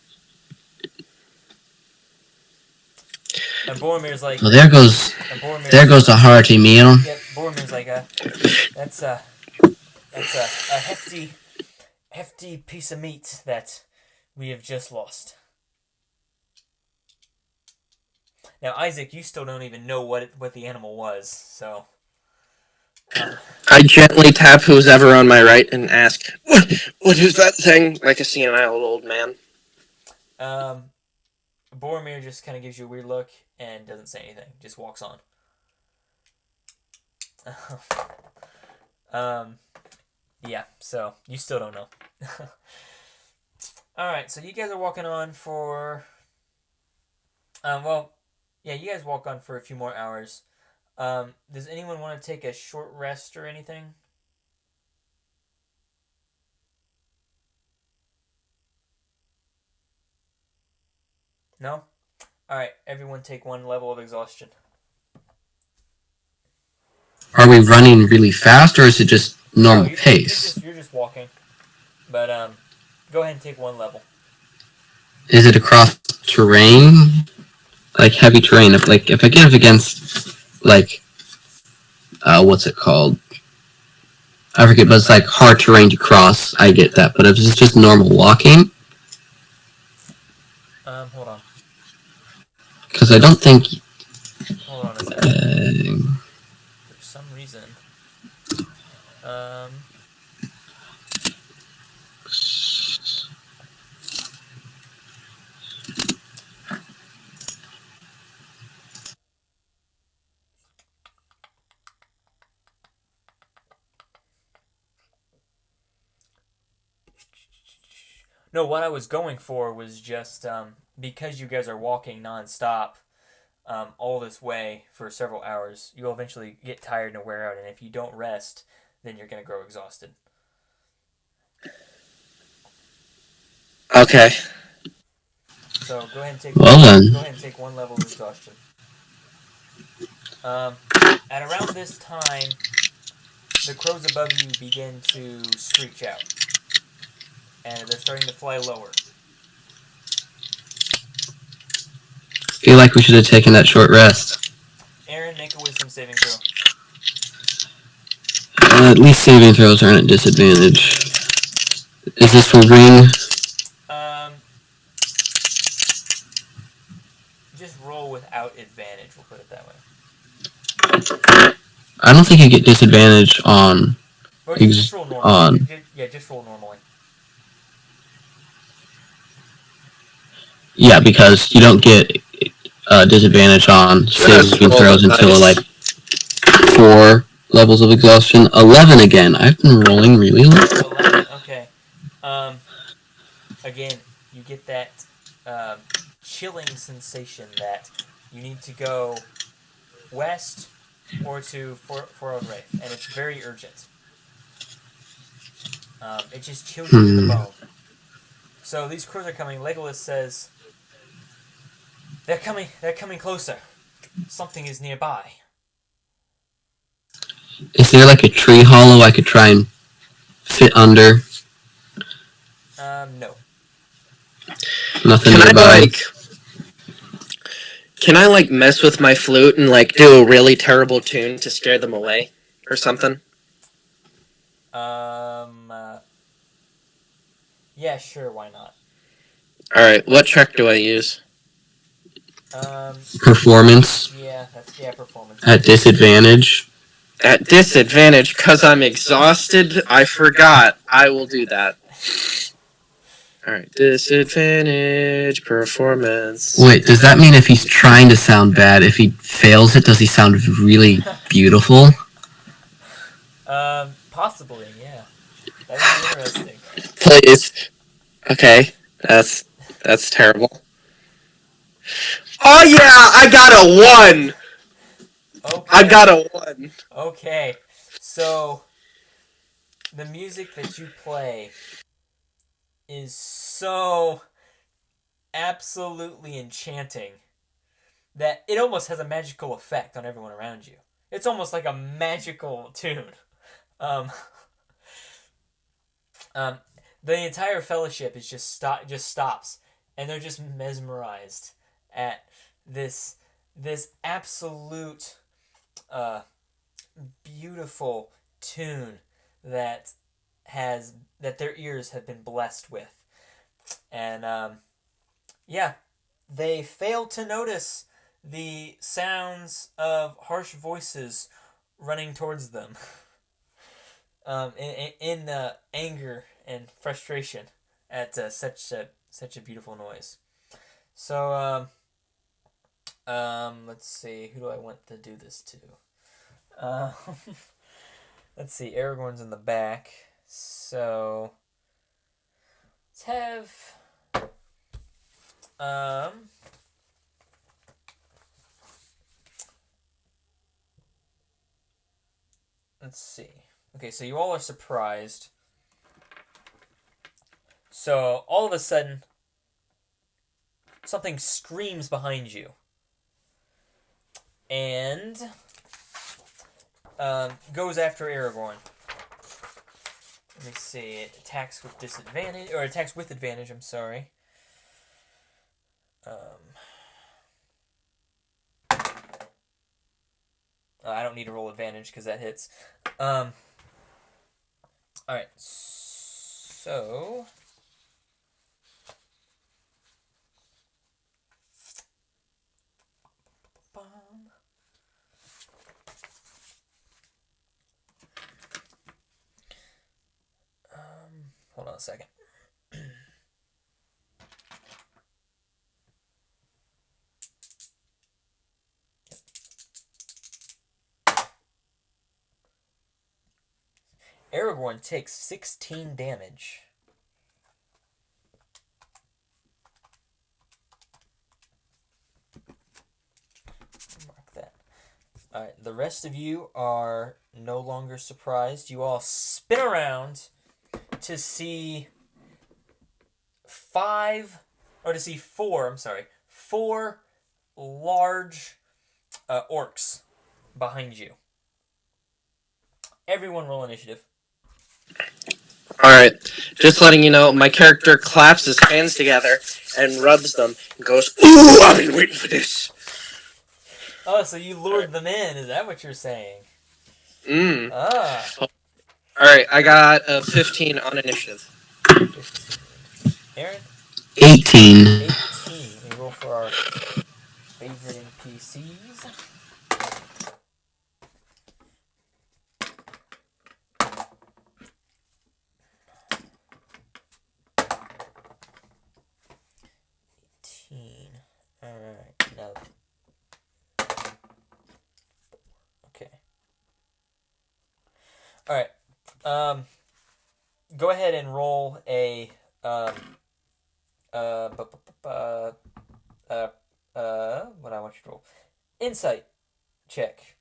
And Boromir's like... Well, there goes the hearty meal. Yeah, Boromir's like, that's a hefty piece of meat that we have just lost. Now, Isaac, you still don't even know what the animal was, so... I gently tap who's ever on my right and ask, what is that thing? Like a senile old man. Boromir just kind of gives you a weird look and doesn't say anything. Just walks on. Yeah, so you still don't know. Alright, so you guys are walking on for... you guys walk on for a few more hours. Does anyone want to take a short rest or anything? No? Alright, everyone take 1 level of exhaustion. Are we running really fast, or is it just normal pace? You're just walking. But, go ahead and take 1 level. Is it across terrain? Like heavy terrain? If I get up against, like, what's it called? I forget, but it's like hard terrain to cross. I get that, but if it's just normal walking, hold on. Because I don't think. Hold on a second. For some reason, no, what I was going for was just because you guys are walking nonstop all this way for several hours, you'll eventually get tired and wear out, and if you don't rest, then you're going to grow exhausted. Okay. So go ahead and take. Go ahead and take 1 level of exhaustion. At around this time, the crows above you begin to screech out, and they're starting to fly lower. I feel like we should have taken that short rest. Aaron, make a wisdom saving throw. At least saving throws aren't at disadvantage. Is this a ring? Just roll without advantage, we'll put it that way. I don't think you get disadvantage on. Or just roll normally. Just roll normally. Yeah, because you don't get disadvantage on saving throws until like 4 levels of exhaustion. 11 again. I've been rolling really low. 11, okay. Again, you get that chilling sensation that you need to go west or to Fort Wraith, and it's very urgent. It just chills you to the bone. So these crows are coming. Legolas says, They're coming closer. Something is nearby. Is there like a tree hollow I could try and fit under? No. Nothing nearby. Can I mess with my flute and do a really terrible tune to scare them away or something? Yeah, sure, why not? Alright, what check do I use? Performance. Yeah, performance. At disadvantage. At disadvantage, because I'm exhausted? I forgot. I will do that. All right. Disadvantage performance. Wait, does that mean if he's trying to sound bad, if he fails it, does he sound really beautiful? Possibly, yeah. That would be interesting. Please. Okay. That's terrible. Oh yeah, I got a 1. Okay. I got a 1. Okay. So the music that you play is so absolutely enchanting that it almost has a magical effect on everyone around you. It's almost like a magical tune. Um, the entire fellowship is just stops, and they're just mesmerized at this absolute beautiful tune that their ears have been blessed with, and yeah, they fail to notice the sounds of harsh voices running towards them. In anger and frustration at such a beautiful noise. So let's see, who do I want to do this to? Let's see, Aragorn's in the back, so let's have let's see. Okay, so you all are surprised. So all of a sudden, something screams behind you. And goes after Aragorn. Let me see. It attacks with disadvantage, or attacks with advantage. I'm sorry. I don't need to roll advantage because that hits. All right. So hold on a second. Aragorn takes 16 damage. Mark that. Alright, the rest of you are no longer surprised. You all spin around to see four large orcs behind you. Everyone roll initiative. Alright, just letting you know, my character claps his hands together and rubs them and goes, "Ooh, I've been waiting for this." Oh, so you lured them in, is that what you're saying? Ah. Alright, I got a 15 on initiative. 15. Aaron? 18. 18. We roll for our favorite NPCs. Alright, now. Okay. Alright. Go ahead and roll a what I want you to roll. Insight check.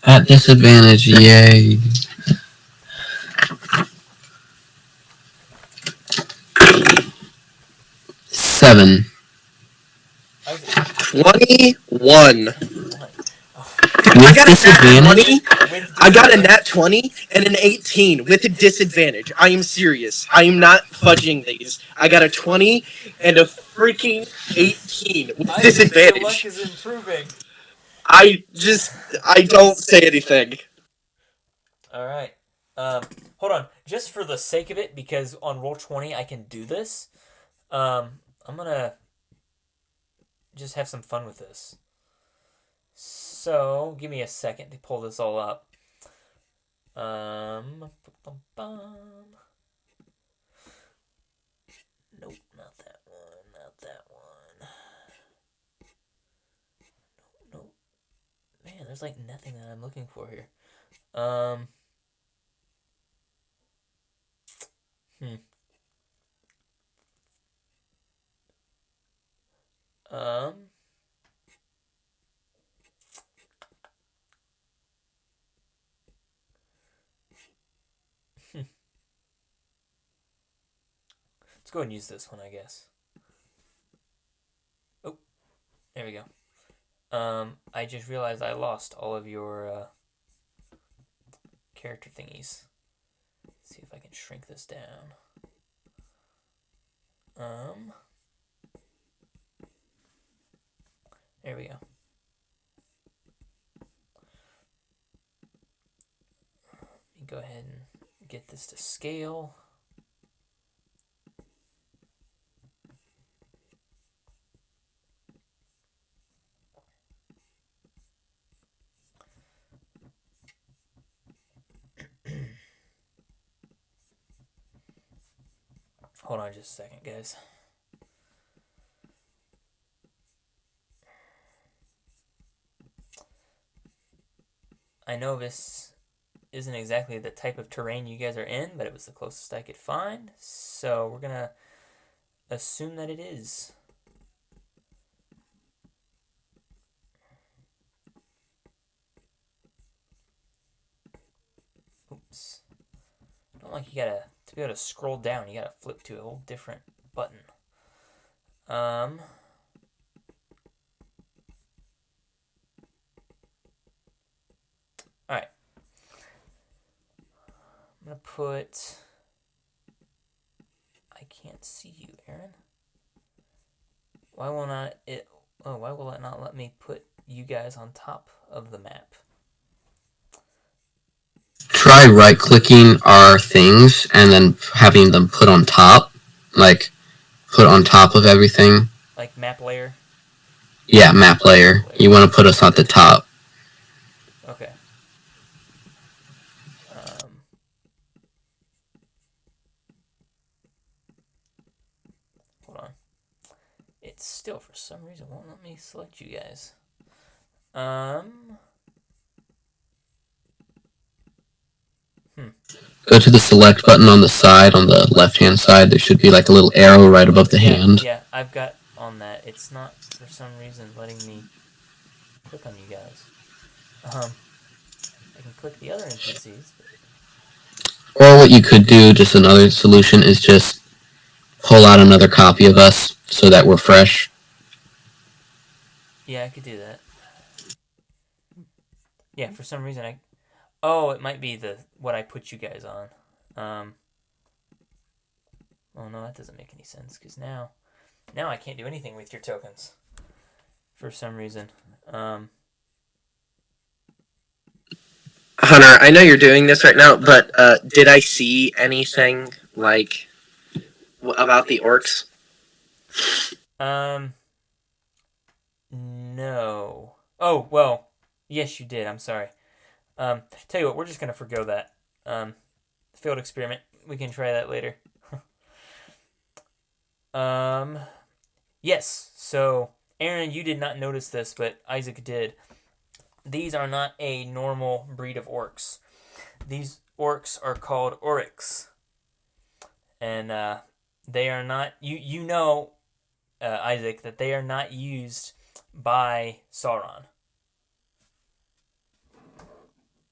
At disadvantage, yay. Seven. 21. With disadvantage? I got a nat 20 and an 18 with a disadvantage. I am serious. I am not fudging these. I got a 20 and a freaking 18 with disadvantage. Your luck is improving. I don't say anything. Alright. Hold on. Just for the sake of it, because on Roll20 I can do this, I'm gonna just have some fun with this. So, give me a second to pull this all up. there's like nothing that I'm looking for here. Let's go ahead and use this one, I guess. Oh, there we go. I just realized I lost all of your character thingies. Let's see if I can shrink this down. There we go. Let me go ahead and get this to scale. Hold on just a second, guys. I know this isn't exactly the type of terrain you guys are in, but it was the closest I could find. So we're going to assume that it is. Oops. I don't like you gotta, to be able to scroll down, you gotta flip to a whole different button. Alright. I'm gonna put, I can't see you, Aaron. Why will not it, oh, why will it not let me put you guys on top of the map? Try right-clicking our things and then having them put on top. Like, put on top of everything. Like map layer? Yeah, map layer. You want to put us at the top. Okay. Hold on. It still, for some reason, won't let me select you guys. Go to the select button on the side, on the left-hand side. There should be like a little arrow right above the hand. Yeah, I've got on that. It's not, for some reason, letting me click on you guys. I can click the other NPCs. Or what you could do, just another solution, is just pull out another copy of us so that we're fresh. Yeah, I could do that. Yeah, for some reason oh, it might be what I put you guys on. Oh no, that doesn't make any sense, because now I can't do anything with your tokens. For some reason. Hunter, I know you're doing this right now, but did I see anything like about the orcs? No. Oh, well, yes you did, I'm sorry. Tell you what, we're just gonna forgo that. Failed experiment. We can try that later. Yes, so, Aaron, you did not notice this, but Isaac did. These are not a normal breed of orcs. These orcs are called oryx. And, they are not, you know, Isaac, that they are not used by Sauron.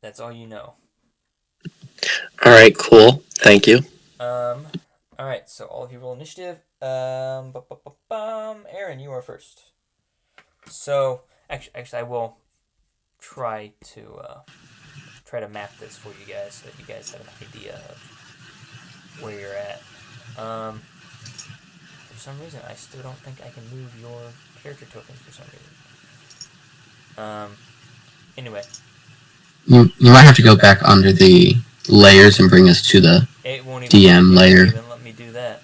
That's all you know. Alright, cool. Thank you. Alright, so all of you roll initiative. Aaron, you are first. So, actually, I will try to map this for you guys so that you guys have an idea of where you're at. For some reason, I still don't think I can move your character tokens for some reason. Anyway. You might have to go back under the layers and bring us to the DM layer. It won't even let me do that.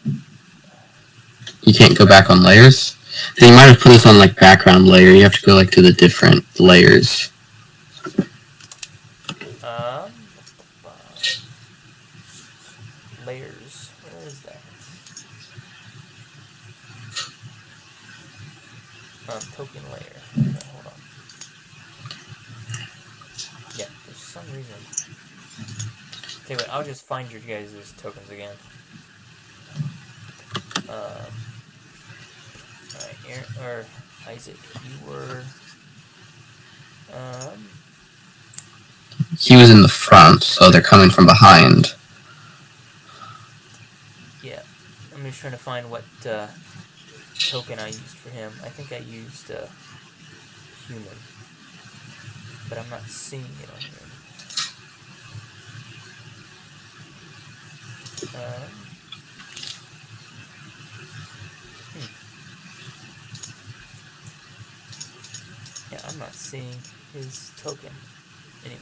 You can't go back on layers? Then you might have put us on like background layer. You have to go like to the different layers. Layers. Where is that? Token layer. Okay, hold on. some reason. Tell you what, I'll just find your guys' tokens again. Alright, Aaron, or Isaac, you were... He was in the front, so they're coming from behind. Yeah. I'm just trying to find what token I used for him. I think I used human. But I'm not seeing it on here. Yeah, I'm not seeing his token anymore.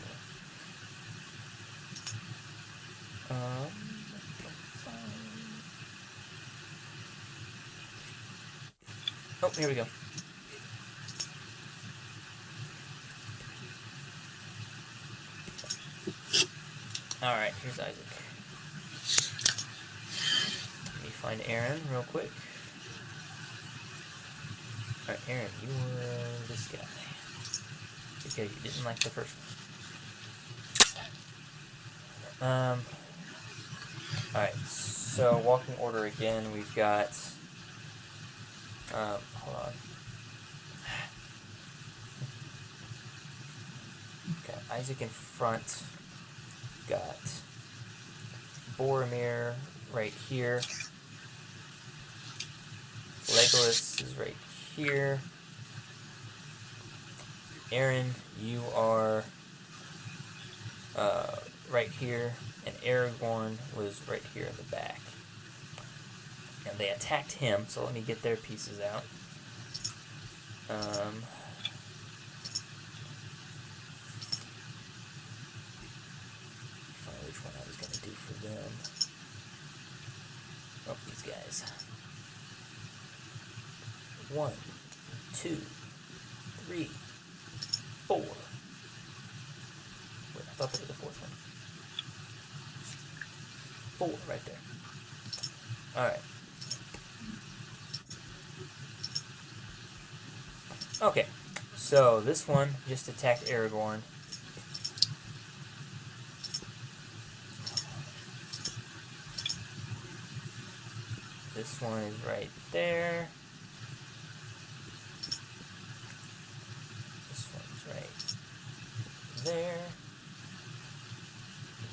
Oh, here we go. Alright, here's Isaac. Let me find Aaron real quick. Alright, Aaron, you were this guy. Because you didn't like the first one. Alright, so walking order again, we've got... hold on. Got Isaac in front. Got Boromir right here. Legolas is right here. Aaron, you are right here, and Aragorn was right here in the back. And they attacked him, so let me get their pieces out. Find which one I was going to do for them. Oh, these guys. 1, 2, 3, 4. Wait, I thought there was a fourth one. 4 right there. Alright. Okay, so this one just attacked Aragorn. This one is right there. This one's right there.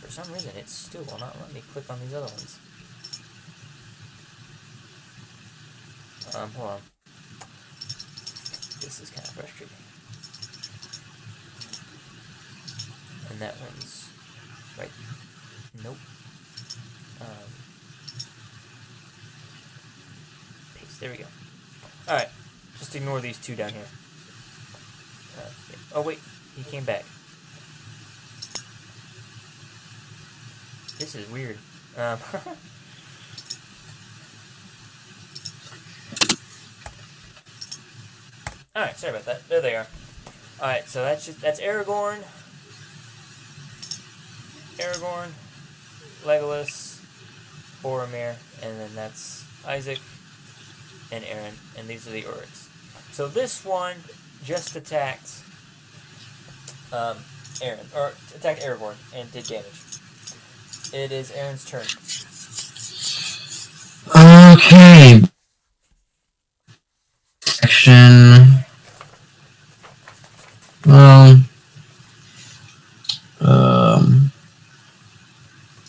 For some reason, it still will not let me click on these other ones. Hold on. This is kind of frustrating. And that one's right. Nope. Paste. There we go. Alright. Just ignore these two down here. Oh, wait. He came back. This is weird. Alright, sorry about that. There they are. Alright, so that's Aragorn. Aragorn, Legolas, Boromir, and then that's Isaac and Aaron, and these are the Uruks. So this one just attacked Aaron, or attacked Aragorn and did damage. It is Aaron's turn. Okay. Action. Well,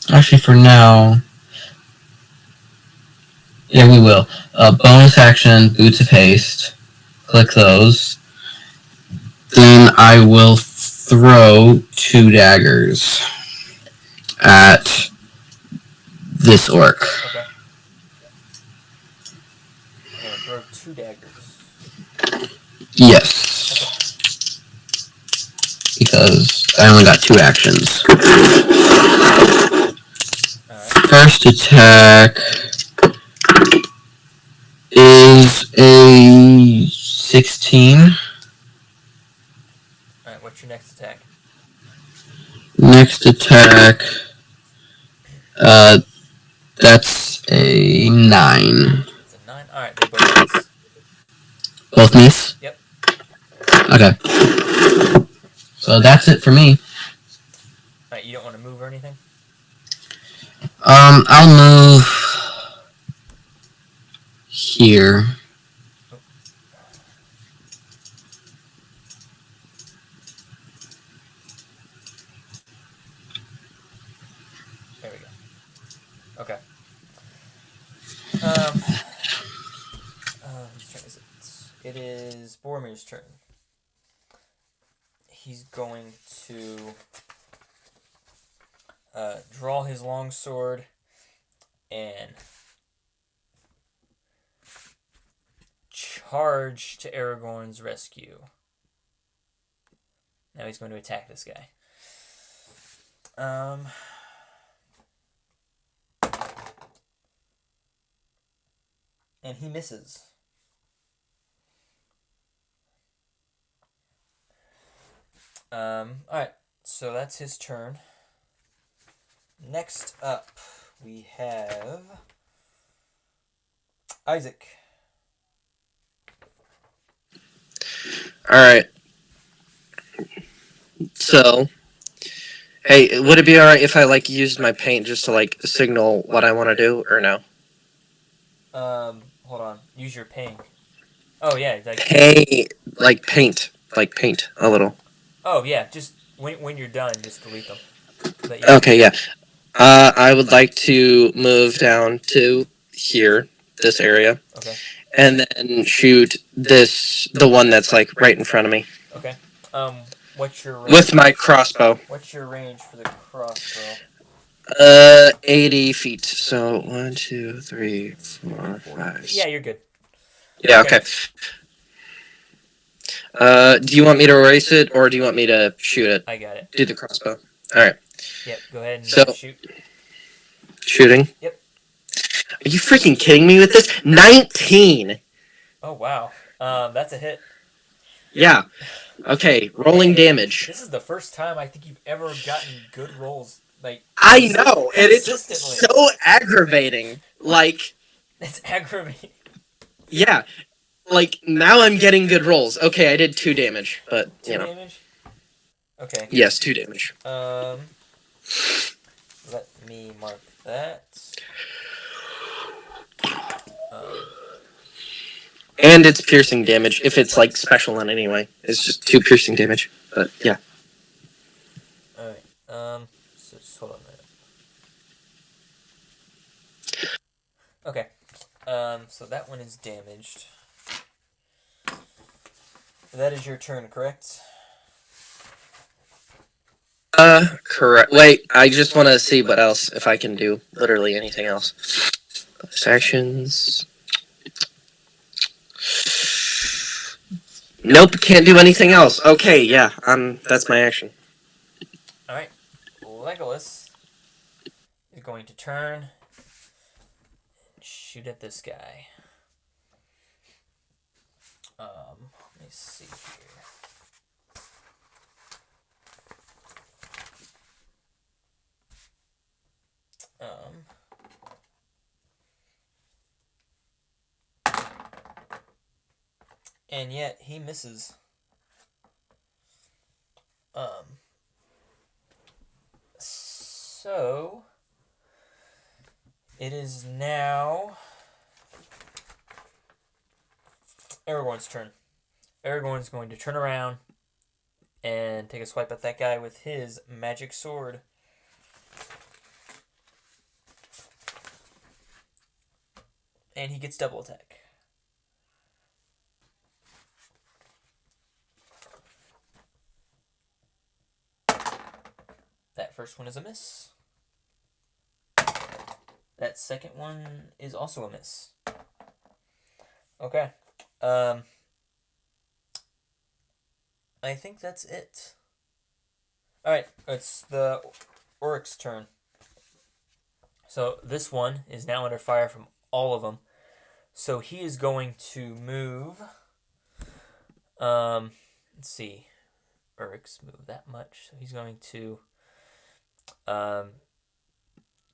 actually for now, yeah, we will. Bonus action, Boots of Haste. Click those. Then I will throw 2 daggers at this orc. Okay. I'm gonna throw 2 daggers. Yes. Because I only got 2 actions. Alright. First attack is a 16. Alright, what's your next attack? Next attack, that's a 9. It's a 9? Alright, they both miss. Both miss? Yep. Okay. So that's it for me. or anything? I'll move here. There we go. Okay. Whose turn is it? It is Boromir's turn. He's going to draw his longsword and charge to Aragorn's rescue. Now he's going to attack this guy. And he misses. Alright, so that's his turn. Next up, we have Isaac. Alright. So, hey, would it be alright if I, like, used my paint just to, like, signal what I want to do, or no? Hold on. Use your ping. Oh, yeah. Paint a little. Oh, yeah. Just when you're done, just delete them. Okay, yeah. I would like to move down to here, this area. Okay. And then shoot the one that's, like, right in front of me. Okay. What's your range? With my crossbow. What's your range for the crossbow? 80 feet. So, 1, 2, 3, 4, 5. Yeah, you're good. Yeah, okay. Do you want me to erase it, or do you want me to shoot it? I got it. Do the crossbow. Alright. Yep, go ahead and shoot. Shooting? Yep. Are you freaking kidding me with this? 19! Oh, wow. That's a hit. Yeah. Okay, rolling damage. This is the first time I think you've ever gotten good rolls. Like, I know, and it's so aggravating. Like, it's aggravating. Yeah. Like, now I'm getting good rolls. Okay, I did 2 damage, but, you know. 2 damage? Okay. Yes, 2 damage. Let me mark that. And it's piercing damage, if it's, like, special on anyway. It's just 2 piercing damage, but, yeah. Alright, so just hold on a minute. Okay, so that one is damaged. That is your turn, correct? Correct. Wait, I just want to see what else, if I can do literally anything else. Actions. Nope, can't do anything else. Okay, yeah, that's my action. Alright, Legolas is going to turn and shoot at this guy. Let me see here. And yet he misses. So it is now Aragorn's turn. Aragorn's going to turn around and take a swipe at that guy with his magic sword. And he gets double attack. That first one is a miss. That second one is also a miss. Okay. I think that's it. Alright, it's the Oryx's turn. So this one is now under fire from all of them. So he is going to move. Let's see. Oryx moved that much. So he's going to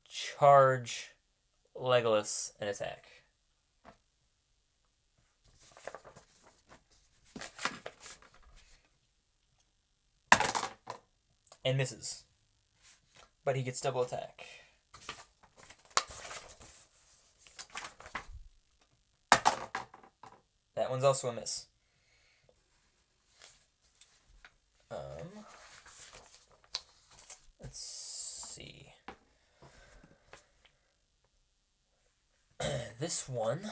charge Legolas and attack. And misses. but he gets double attack. That one's also a miss. Let's see. This one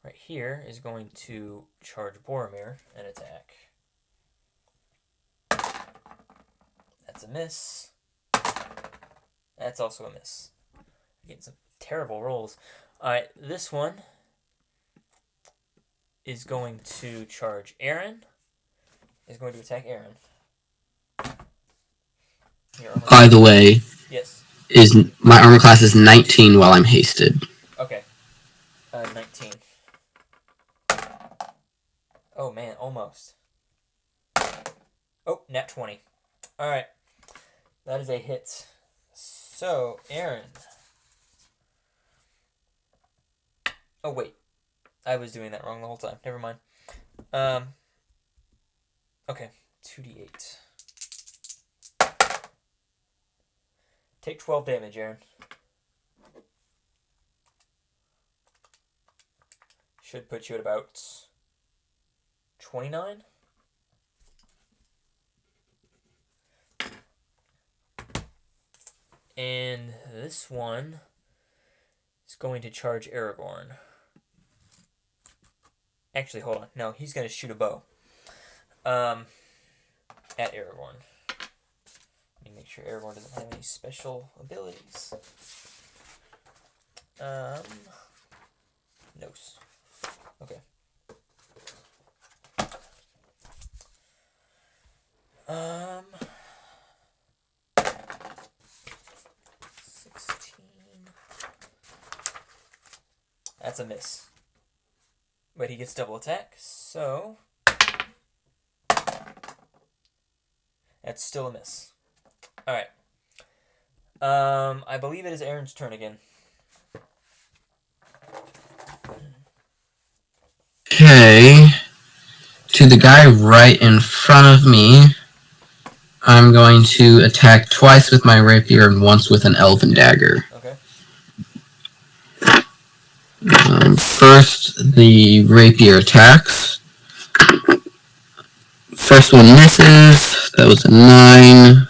right here is going to charge Boromir and attack. That's a miss. That's also a miss. Getting some terrible rolls. Alright, this one is going to charge Aaron. Is going to attack Aaron. By the way, yes. My armor class is 19 while I'm hasted. Okay. 19. Oh man, almost. Oh, nat 20. Alright. That is a hit. So, Aaron. Oh wait. I was doing that wrong the whole time. Never mind. Okay. 2d8. Take 12 damage, Aaron. Should put you at about 29. And this one is going to charge Aragorn. Actually, hold on. No, he's going to shoot a bow. At Aragorn. Let me make sure Aragorn doesn't have any special abilities. No. Okay. 16. That's a miss. But he gets double attack, so that's still a miss. Alright. I believe it is Aaron's turn again. Okay. To the guy right in front of me, I'm going to attack twice with my rapier and once with an elven dagger. Okay. First, the rapier attacks. First one misses. That was a 9.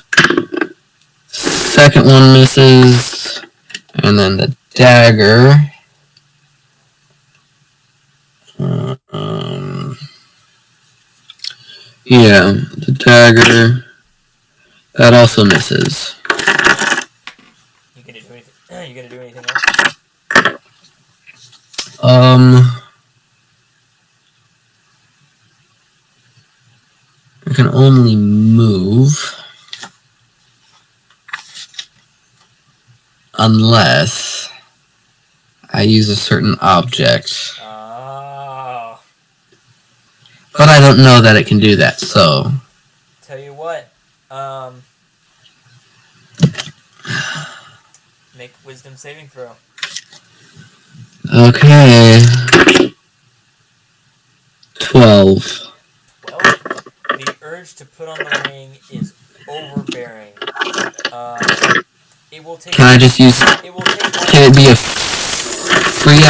Second one misses. And then the dagger. Yeah, the dagger. That also misses. You gonna do anything? You gonna do anything else? I can only move unless I use a certain object. Oh. But I don't know that it can do that, so. Tell you what. Make wisdom saving throw. Okay. 12. Well, the urge to put on the ring is overbearing. It will take. Can I just use? It will take. Can it be a free?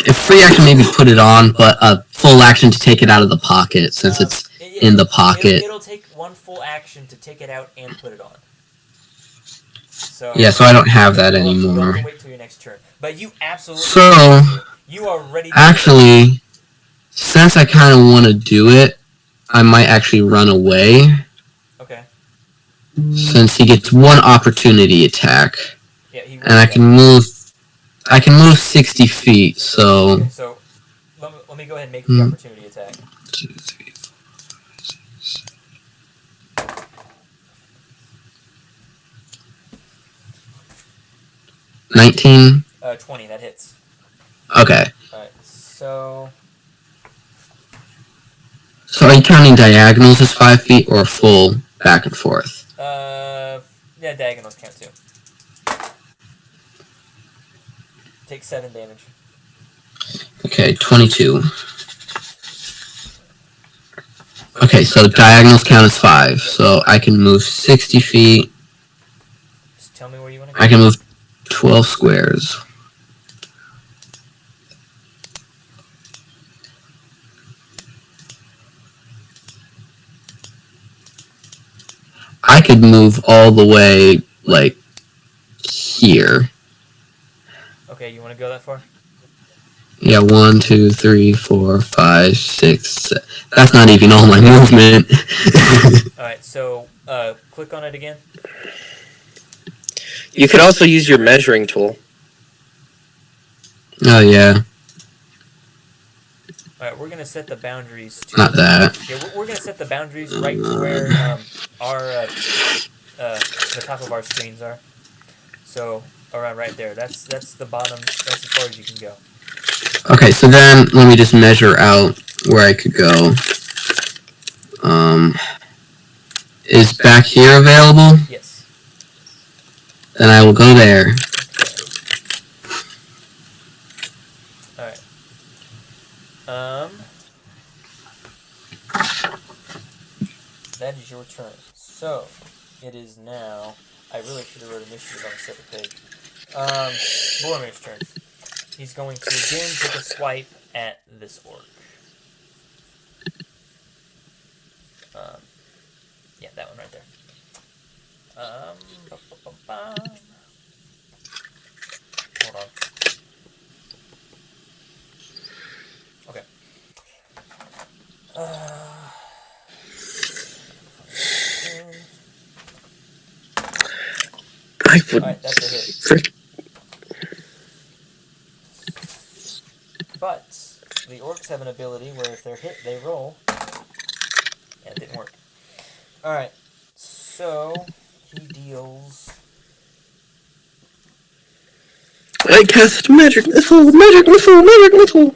A free action maybe put it on, but a full action to take it out of the pocket since it's in the pocket. It'll take one full action to take it out and put it on. So yeah, so I don't have that anymore. You'll have to wait till your next turn, but you absolutely. So you are ready. Actually, since I kind of want to do it, I might actually run away. Okay. Since he gets one opportunity attack. Yeah, he will. And I can move. I can move 60 feet. So. Okay, so let me go ahead and make the opportunity attack. 2, 3, 4, 5, 6. 19. 20. That hits. Okay. All right. So. So are you counting diagonals as 5 feet or full back and forth? Yeah, diagonals count too. Take 7 damage. Okay, 22. Okay, so diagonals count as 5. So I can move 60 feet. I can move 12 squares. I could move all the way, like, here. Okay, you want to go that far? Yeah, 1, 2, 3, 4, 5, 6, 7. That's not even all my movement. Alright, so click on it again. You could also use your measuring tool. Oh, yeah. Alright, we're going to set the boundaries to... Not that. Yeah, we're going to set the boundaries right to where our the top of our screens are. So, around right there. That's the bottom. That's as far as you can go. Okay, so then let me just measure out where I could go. Is back here available? Yes. Then I will go there. Okay. That is your turn. So, it is now... I really should have wrote initiative on a separate page. Boromir's turn. He's going to again take a swipe at this orc. Yeah, that one right there. Hold on. Okay. I would. Alright, that's a hit. But the orcs have an ability where if they're hit, they roll. Yeah, it didn't work. Alright, so he deals... I cast magic missile, magic missile, magic missile.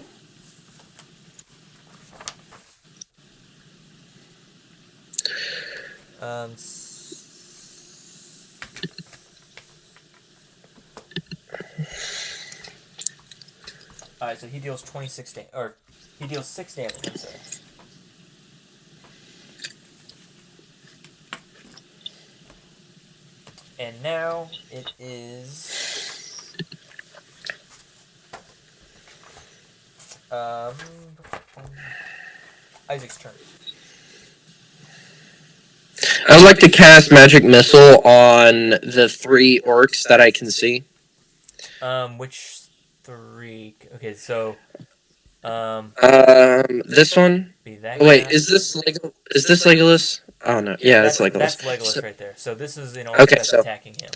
Alright, so he deals 26 damage, or he deals 6 damage, I'm sorry. And now it is... Isaac's turn. I would like to cast magic missile on the 3 orcs that I can see. Which 3? Okay, so... This one? Be that Wait, guy. is this Legolas? Oh no, yeah, that's Legolas. That's Legolas So, right there. So this is an orc okay, that's so attacking him.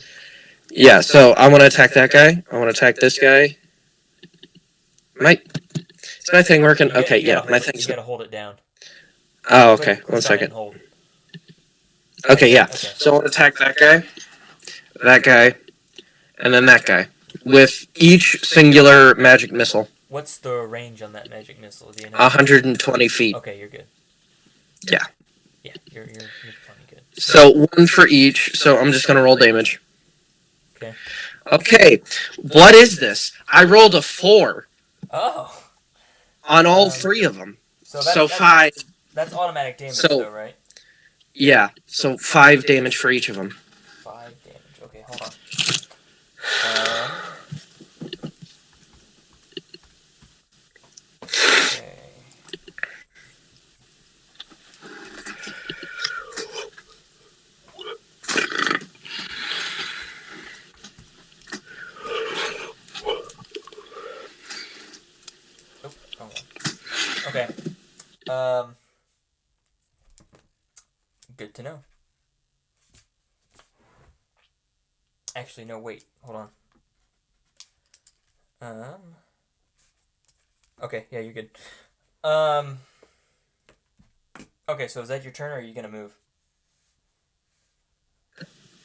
yeah, so I want to attack that guy. I want to attack this guy. Is my thing working? Okay, yeah, my thing's. You gotta hold it down. Oh, okay. Click 1 on it second. and hold. Okay, yeah. Okay. So I want to attack that guy, and then that guy with each singular magic missile. What's the range on that magic missile? Do you know? 120 feet. Okay, you're good. Yeah. Yeah, you're plenty good. So 1 for each. So I'm just gonna roll damage. Okay. Okay. What is this? I rolled a 4 Oh. on all 3 of them. So 5. That's automatic damage, So- though, right? Yeah. So 5 damage for each of them. 5 damage. Okay, hold on. Okay. Oh, wrong one. Okay. Good to know. Actually, no, wait. Hold on. Okay, yeah, you're good. Okay, so is that your turn, or are you gonna move?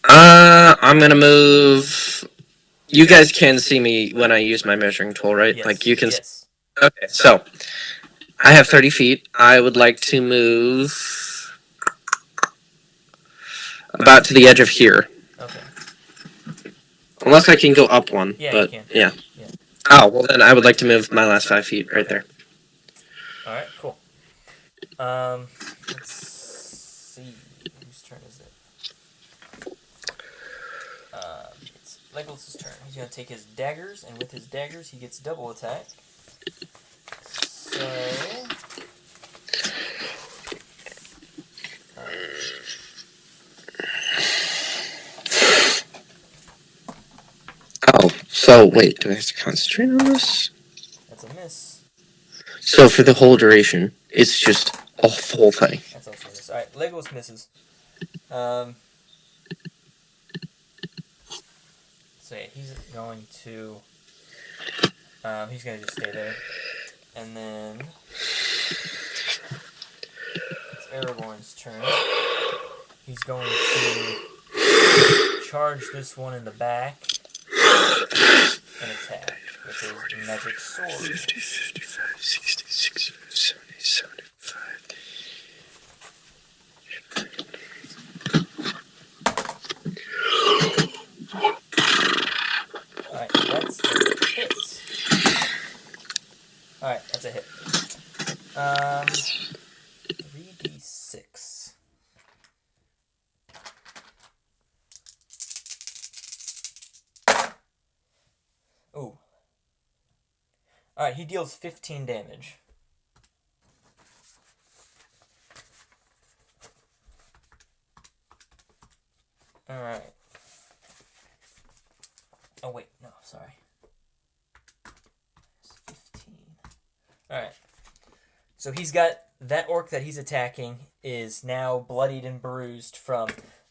I'm gonna move. You guys can see me when I use my measuring tool, right? Yes. Like you can. Yes. Okay, so I have 30 feet. I would like to move about to the edge of here. Okay. Unless I can go up 1. Yeah, but you can. Yeah. Yeah. Oh, well then I would like to move my last 5 feet right there. Alright, cool. Let's see. Whose turn is it? It's Legolas' turn. He's going to take his daggers, and with his daggers, he gets double attack. So... Oh, so wait, do I have to concentrate on this? That's a miss. So for the whole duration, it's just a whole thing. That's also a miss. Alright, Legolas misses. So yeah, he's going to just stay there. And then it's Aragorn's turn. He's going to charge this one in the back and attack with his magic sword. 50, 55, 60, 65, 70, 75. Alright, that's a hit. Alright, that's a hit. 3d6. Ooh. Alright, he deals 15 damage. Alright. Oh, wait. No, sorry. 15. Alright. So he's got... That orc that he's attacking is now bloodied and bruised from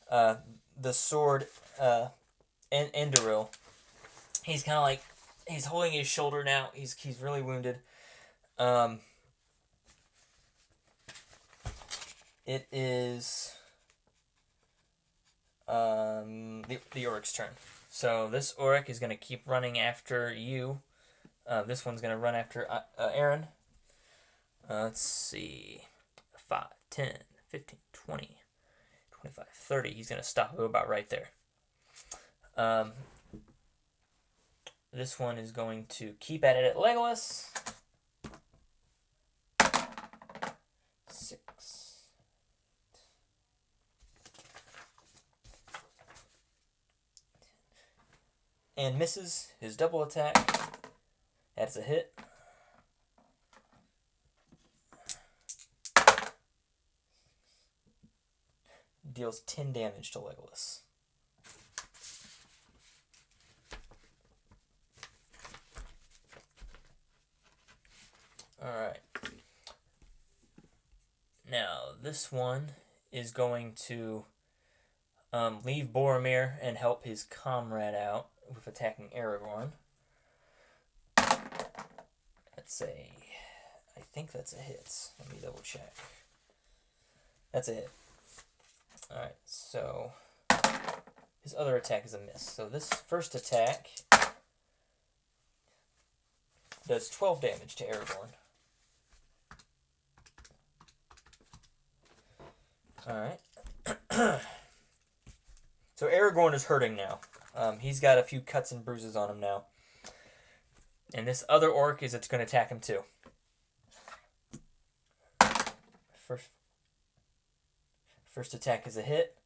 the sword Enderil. He's kind of like... He's holding his shoulder now. He's really wounded. It is... the orc's turn. So this orc is going to keep running after you. This one's going to run after Aaron. Let's see. 5, 10, 15, 20, 25, 30. He's going to stop about right there. This one is going to keep at it at Legolas. 6. And misses his double attack. That's a hit. Deals 10 damage to Legolas. Alright. Now, this one is going to leave Boromir and help his comrade out with attacking Aragorn. That's I think that's a hit. Let me double check. That's a hit. Alright, so his other attack is a miss. So this first attack does 12 damage to Aragorn. Alright. So Aragorn is hurting now. He's got a few cuts and bruises on him now. And this other orc is going to attack him too. First attack is a hit.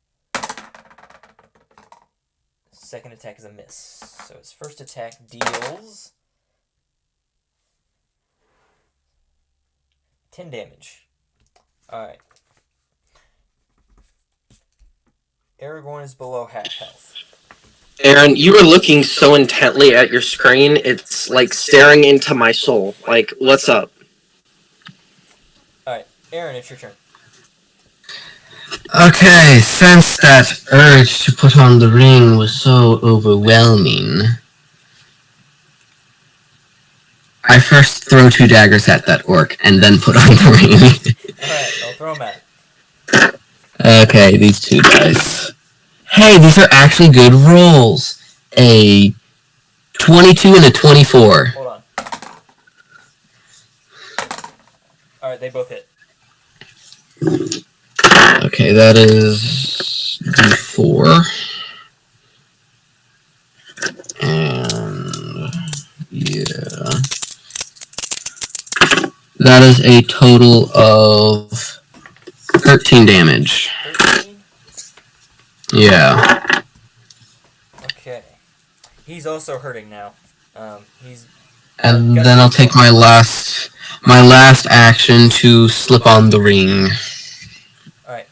Second attack is a miss. So his first attack deals 10 damage. Alright. Aragorn is below half health. Aaron, you are looking so intently at your screen, it's like staring into my soul. Like, what's up? Alright, Aaron, it's your turn. Okay, since that urge to put on the ring was so overwhelming, I first throw 2 daggers at that orc and then put on the ring. Alright, I'll throw them at it. Okay, these 2 dice. Hey, these are actually good rolls. A 22 and a 24. Hold on. Alright, they both hit. Okay, that is D4. And yeah. That is a total of 13 damage. 13? Yeah. Okay. He's also hurting now. He's And then I'll take my last action to slip on the ring. All right,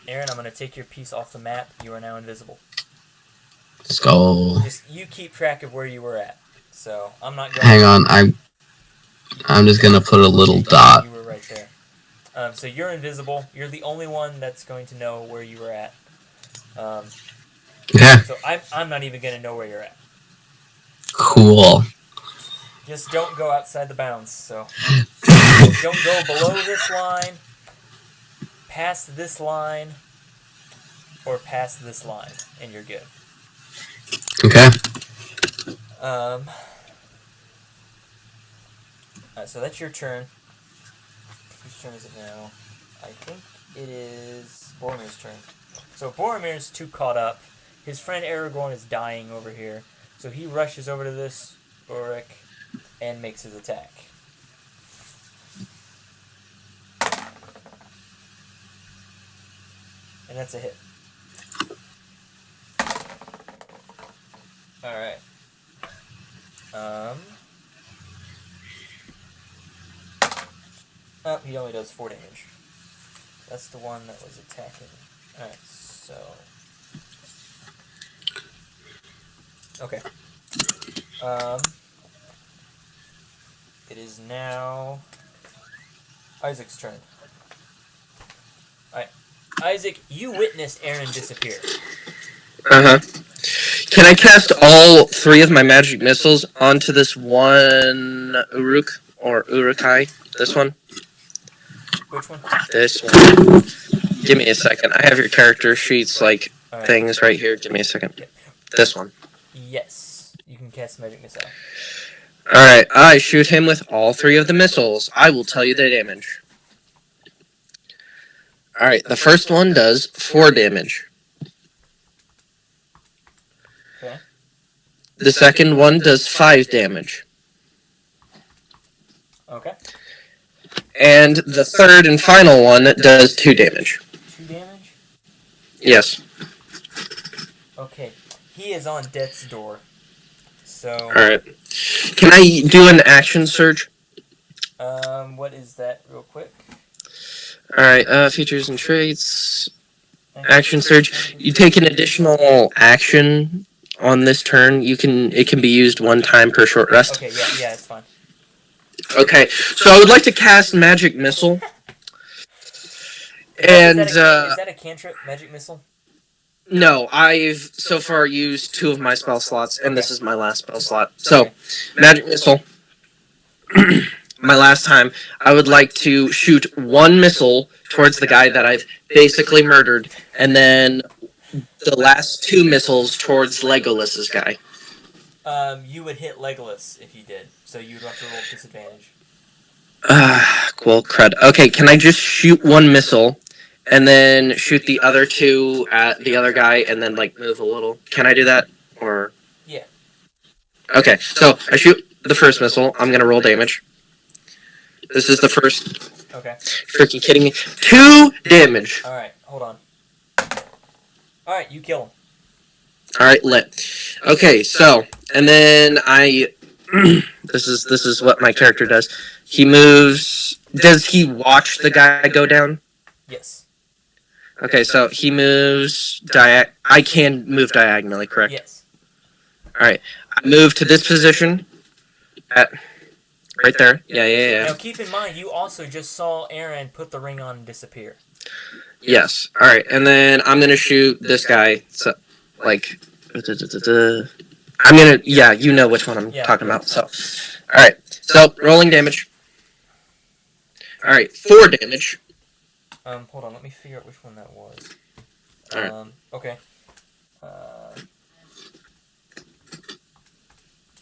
Aaron. I'm gonna take your piece off the map. You are now invisible. Let's go. Just you keep track of where you were at. So I'm not going. Hang on, I'm just gonna put a little dot. You were right there. So you're invisible. You're the only one that's going to know where you were at. Okay. So I'm not even gonna know where you're at. Cool. Just don't go outside the bounds. So don't go below this line, past this line, or past this line, and you're good. Okay. So that's your turn. Whose turn is it now? I think it is Boromir's turn. So Boromir's too caught up. His friend Aragorn is dying over here. So he rushes over to this Ulrich and makes his attack. And that's a hit. Alright. Oh, he only does 4 damage. That's the one that was attacking. Alright, so... Okay. It is now Isaac's turn. Alright. Isaac, you witnessed Aaron disappear. Uh-huh. Can I cast all 3 of my magic missiles onto this one Uruk or Urukai? This one? Which one? This one. Give me a second. I have your character sheets, like, Alright. things right here. Give me a second. This one. Yes. You can cast Magic Missile. Alright, I shoot him with all 3 of the missiles. I will tell you the damage. Alright, the first one does 4 damage. Okay. The second one does 5 damage. Okay. And the third and final one does 2 damage. 2 damage? Yes. Okay. He is on death's door. So... Alright. Can I do an action surge? What is that real quick? Alright, features and traits. Action surge. You take an additional action on this turn. It can be used 1 time per short rest. Okay, yeah, it's fine. Okay, so I would like to cast Magic Missile. And, is that a cantrip, Magic Missile? No, I've so far used 2 of my spell slots, and this is my last spell slot. So, Magic Missile. My last time, I would like to shoot 1 missile towards the guy that I've basically murdered, and then the last 2 missiles towards Legolas's guy. You would hit Legolas if you did, so you would have to roll disadvantage. Cool crud. Okay, can I just shoot 1 missile, and then shoot the other 2 at the other guy, and then, like, move a little? Can I do that? Or... Yeah. Okay, so I shoot the first missile. I'm gonna roll damage. This is the first. Okay. Freaking kidding me. 2 damage. Alright, hold on. Alright, you kill him. Alright, lit. Okay, so, and then I... this is what my character does. He moves... Does he watch the guy go down? Yes. Okay, so he moves... I can move diagonally, correct? Yes. Alright, I move to this position. Right there. Yeah. Now keep in mind, you also just saw Aaron put the ring on and disappear. Yes. Alright, and then I'm gonna shoot this guy. So, like... I'm gonna... Yeah, you know which one I'm talking about, so... Alright, so, rolling damage. Alright, 4 damage. Hold on, let me figure out which one that was. Alright. Okay.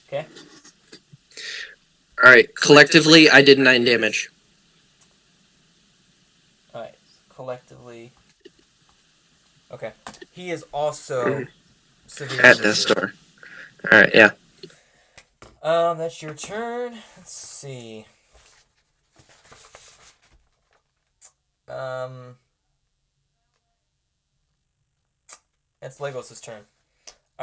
Okay. Alright, collectively, I did 9 damage. Alright, collectively... Okay. He is also severely At this injured. door. Alright, yeah. That's your turn. Let's see. It's Legolas' turn.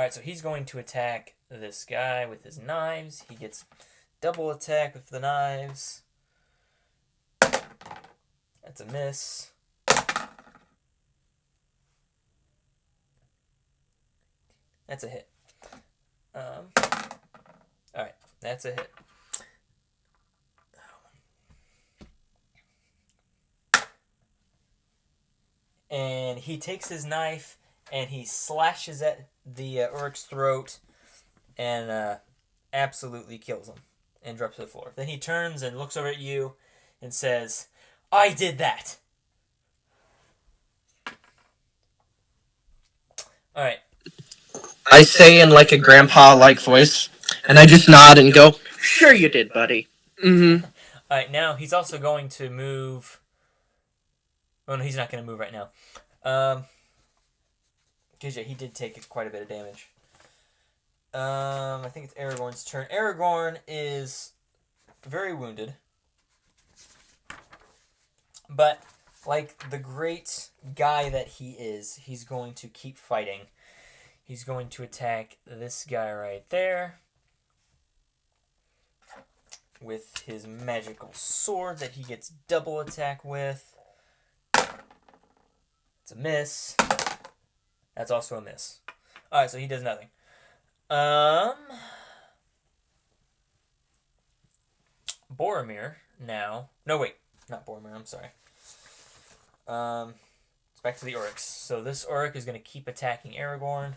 Alright, so he's going to attack this guy with his knives. He gets double attack with the knives. That's a miss. That's a hit. Alright, that's a hit. And he takes his knife and he slashes at the Uruk's throat and absolutely kills him and drops to the floor. Then he turns and looks over at you and says, "I did that." Alright. I say in like a grandpa-like voice, and I just nod and go, "Sure you did, buddy." Mm-hmm. Alright, now he's also going to move... Oh, no, he's not going to move right now. Because, yeah, he did take quite a bit of damage. I think it's Aragorn's turn. Aragorn is very wounded. But, like the great guy that he is, he's going to keep fighting. He's going to attack this guy right there with his magical sword that he gets double attack with. It's a miss. That's also a miss. Alright, so he does nothing. Boromir now. No, wait. Not Boromir, I'm sorry. It's back to the Uruks. So this Uruk is going to keep attacking Aragorn.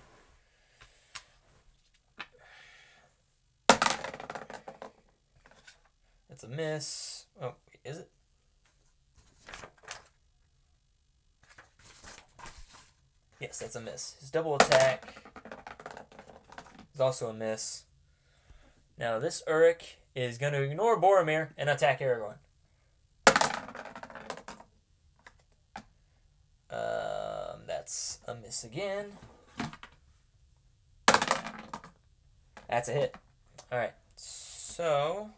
That's a miss. Oh, wait, is it? Yes, that's a miss. His double attack is also a miss. Now this Uruk is going to ignore Boromir and attack Aragorn. That's a miss again. That's a hit. Alright, so...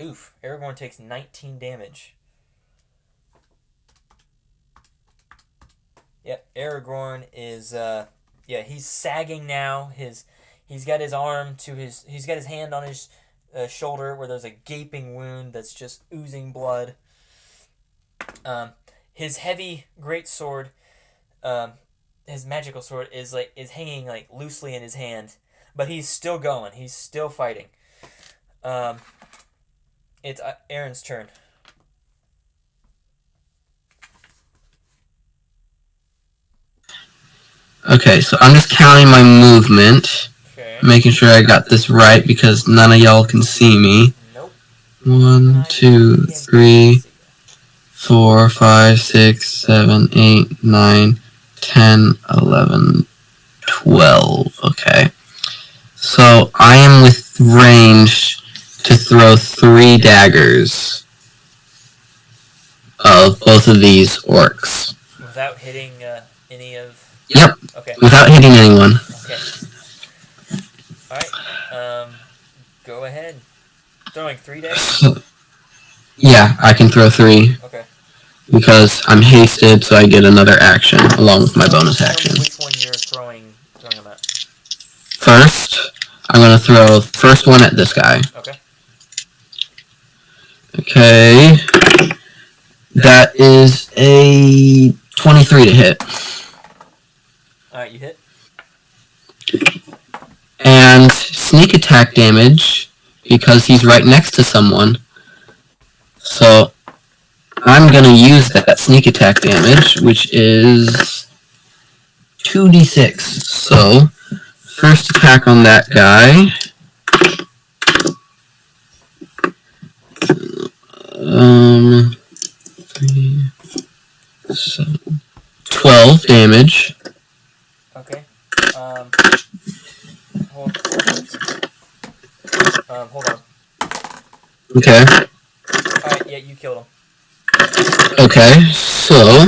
Oof, Aragorn takes 19 damage. Yep, Aragorn is, he's sagging now. He's got his arm to he's got his hand on his shoulder where there's a gaping wound that's just oozing blood. His heavy greatsword, his magical sword is hanging like loosely in his hand, but he's still going. He's still fighting. It's Aaron's turn. Okay, so I'm just counting my movement, making sure I got this right because none of y'all can see me. Nope. 1, 2, 3, 4, 5, 6, 7, 8, 9, 10, 11, 12. Okay. So I am with range to throw 3 daggers of both of these orcs. Without hitting any of... Yep. Okay. Without hitting anyone. Okay. Alright. Go ahead. Throwing 3 daggers? So, yeah, I can throw 3. Okay. Because I'm hasted, so I get another action along with my bonus action. Which one you're throwing them at? First, I'm going to throw the first one at this guy. Okay. Okay. That is a 23 to hit. Alright, you hit. And sneak attack damage, because he's right next to someone. So, I'm going to use that sneak attack damage, which is 2d6. So, first attack on that guy. 12 damage. Okay. Hold on. Okay. Alright, yeah, you killed him. Okay, so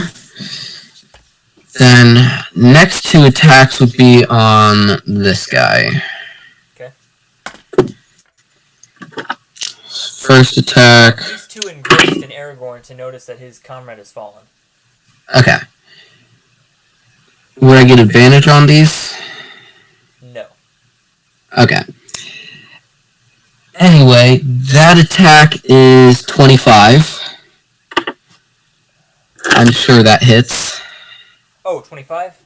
then next 2 attacks would be on this guy. Okay. First attack. These too engrossed in Aragorn to notice that his comrade has fallen. Okay. Would I get advantage on these? No. Okay. Anyway, that attack is 25. I'm sure that hits. Oh, 25?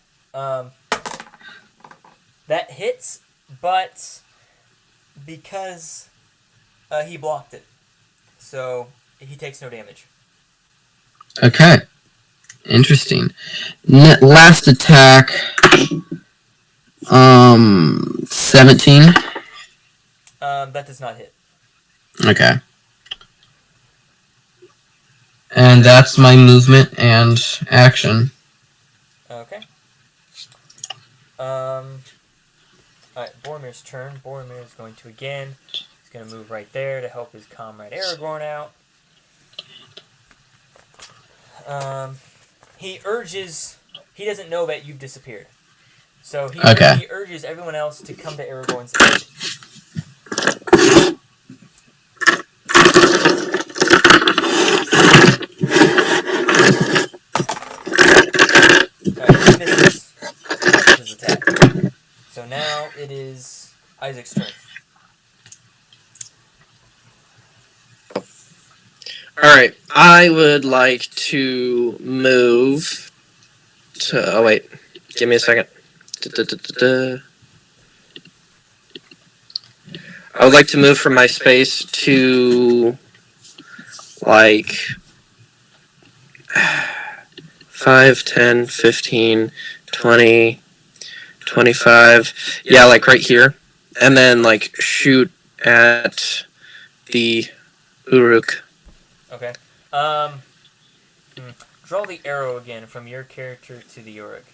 That hits, but because he blocked it. So he takes no damage. Okay. Interesting. Last attack, 17. That does not hit. Okay. And that's my movement and action. Okay. Alright, Boromir's turn. Boromir is going to again. He's going to move right there to help his comrade Aragorn out. He urges... He doesn't know that you've disappeared. So he urges everyone else to come to Aragorn's aid. Alright, he misses his attack. So now it is Isaac's turn. Alright, I would like to move to... Oh, wait. Give me a second. I would like to move from my space to... like... 5, 10, 15, 20, 25... Yeah, like right here. And then, like, shoot at the Uruk. Okay. Draw the arrow again from your character to the Uruk.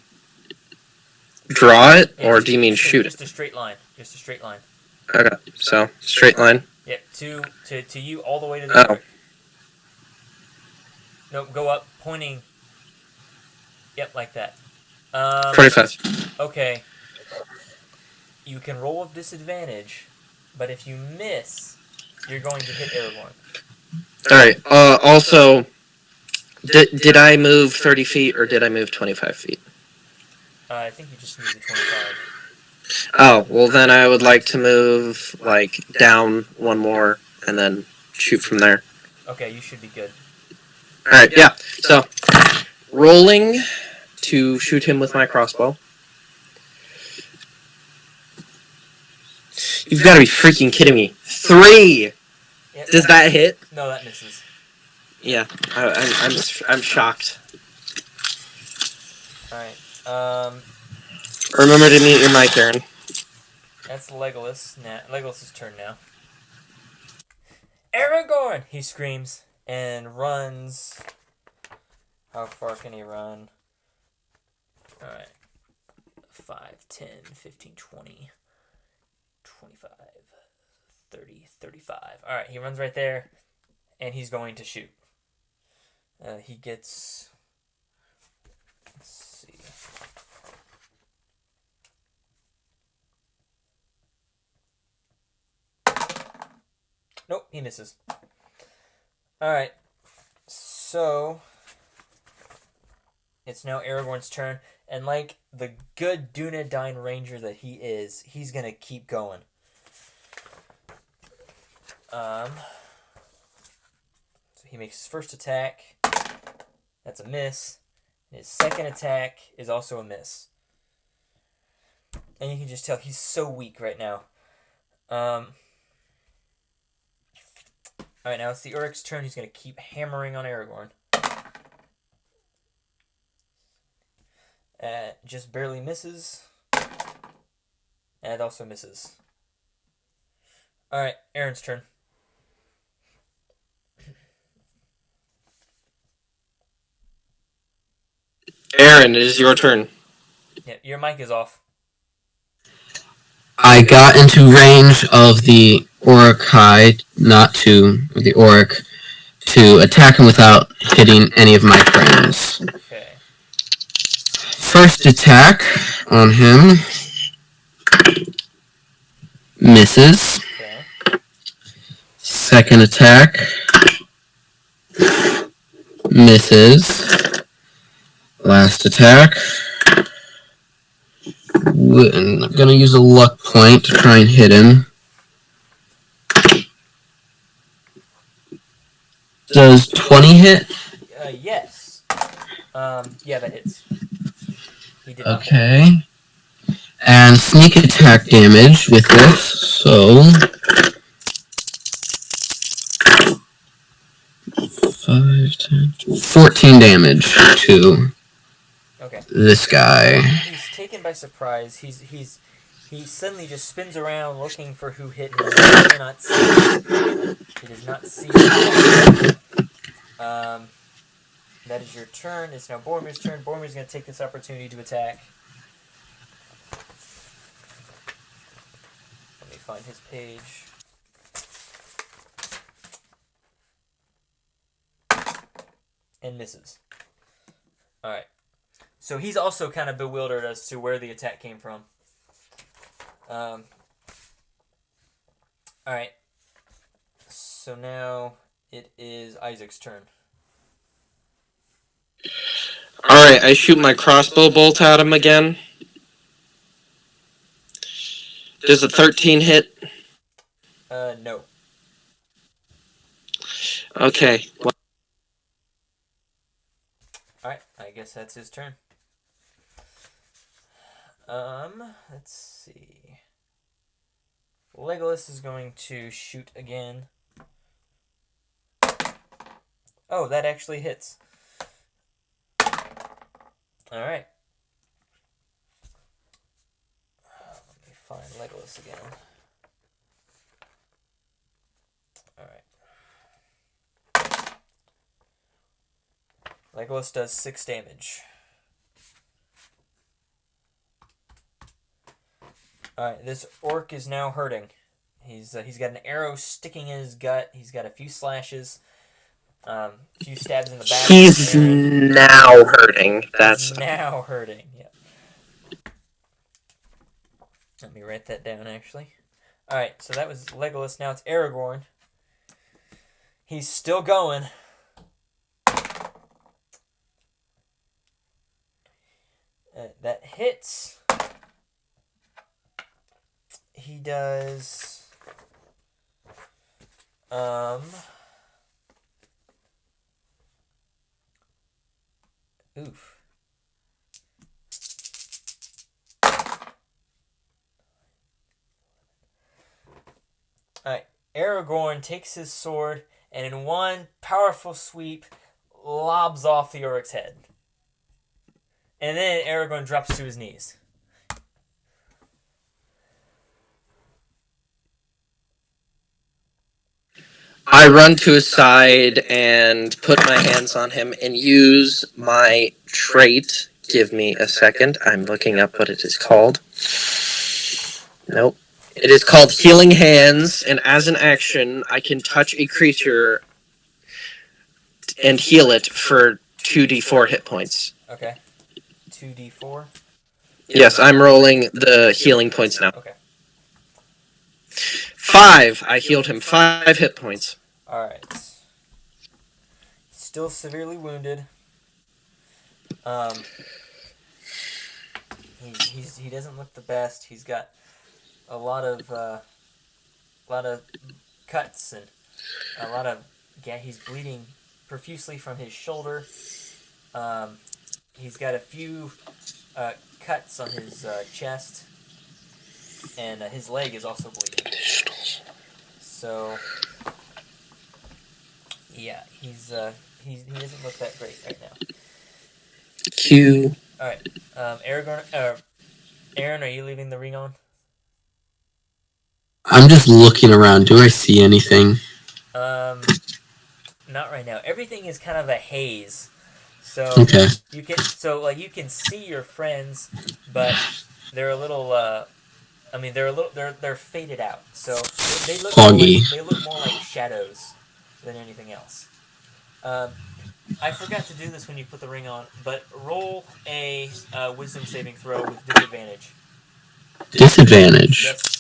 Draw it, or do you mean shoot it? Just a straight line. Just a straight line. Okay, so straight line. Yep, to you all the way to the Oh. Uruk. Nope, go up, pointing. Yep, like that. 25. Okay. You can roll with disadvantage, but if you miss, you're going to hit Aragorn. Alright, also, did I move 30 feet, or did I move 25 feet? I think you just moved the 25. Oh, well then I would like to move, like, down one more, and then shoot from there. Okay, you should be good. Alright, yeah, so, rolling to shoot him with my crossbow. You've got to be freaking kidding me. 3! Yep, Does that hit? No, that misses. Yeah, I'm shocked. Alright, Remember to mute your mic, Aaron. that's Legolas. Legolas' turn now. Aragorn! He screams and runs. How far can he run? Alright. 5, 10, 15, 20, 25, 30, 35. Alright, he runs right there, and he's going to shoot. He gets... Let's see... Nope, he misses. Alright, so... It's now Aragorn's turn, and like the good Dunedain ranger that he is, he's gonna keep going. So he makes his first attack. That's a miss. His second attack is also a miss. And you can just tell he's so weak right now. Alright, now it's the Uruk's turn. He's going to keep hammering on Aragorn. Just barely misses. And it also misses. Alright, Aaron's turn. Aaron, it is your turn. Yeah, your mic is off. I got into range of the Uruk-hai, the Uruk, to attack him without hitting any of my friends. Okay. First attack on him misses. Okay. Second attack Misses. Last attack. I'm gonna use a luck point to try and hit him. Does 20 hit? Yes. Yeah, that hits. He did not. Okay. And sneak attack damage with this, so 5, 10, 14 damage to this guy. He's taken by surprise. He suddenly just spins around looking for who hit him. He cannot see him. He does not see him. That is your turn. It's now Boromir's turn. Boromir's going to take this opportunity to attack. Let me find his page. And misses. Alright. So he's also kind of bewildered as to where the attack came from. Alright. So now it is Isaac's turn. Alright, I shoot my crossbow bolt at him again. Does a 13 hit? No. Okay. Alright, I guess that's his turn. Let's see. Legolas is going to shoot again. Oh, that actually hits. Alright. Let me find Legolas again. Alright. Legolas does 6 damage. Alright, this orc is now hurting. He's got an arrow sticking in his gut. He's got a few slashes. A few stabs in the back. He's now hurting. He's now hurting, yeah. Let me write that down, actually. Alright, so that was Legolas. Now it's Aragorn. He's still going. That hits. He does... Oof. Alright, Aragorn takes his sword and in one powerful sweep lobs off the orc's head. And then Aragorn drops to his knees. I run to his side and put my hands on him and use my trait. Give me a second. I'm looking up what it is called. Nope. It is called Healing Hands, and as an action, I can touch a creature and heal it for 2d4 hit points. Okay. 2d4? Yes, I'm rolling the healing points now. Okay. 5. I healed him 5 hit points. Alright. Still severely wounded. He doesn't look the best. He's got a lot of cuts and a lot of he's bleeding profusely from his shoulder. He's got a few cuts on his chest, and his leg is also bleeding. So yeah, he doesn't look that great right now. Q. All right, Aaron, are you leaving the ring on? I'm just looking around. Do I see anything? Not right now. Everything is kind of a haze. So Okay. you can see your friends, but they're a little they're faded out. So they look foggy. More like shadows than anything else. I forgot to do this when you put the ring on, but roll a wisdom saving throw with disadvantage. Disadvantage. Yes.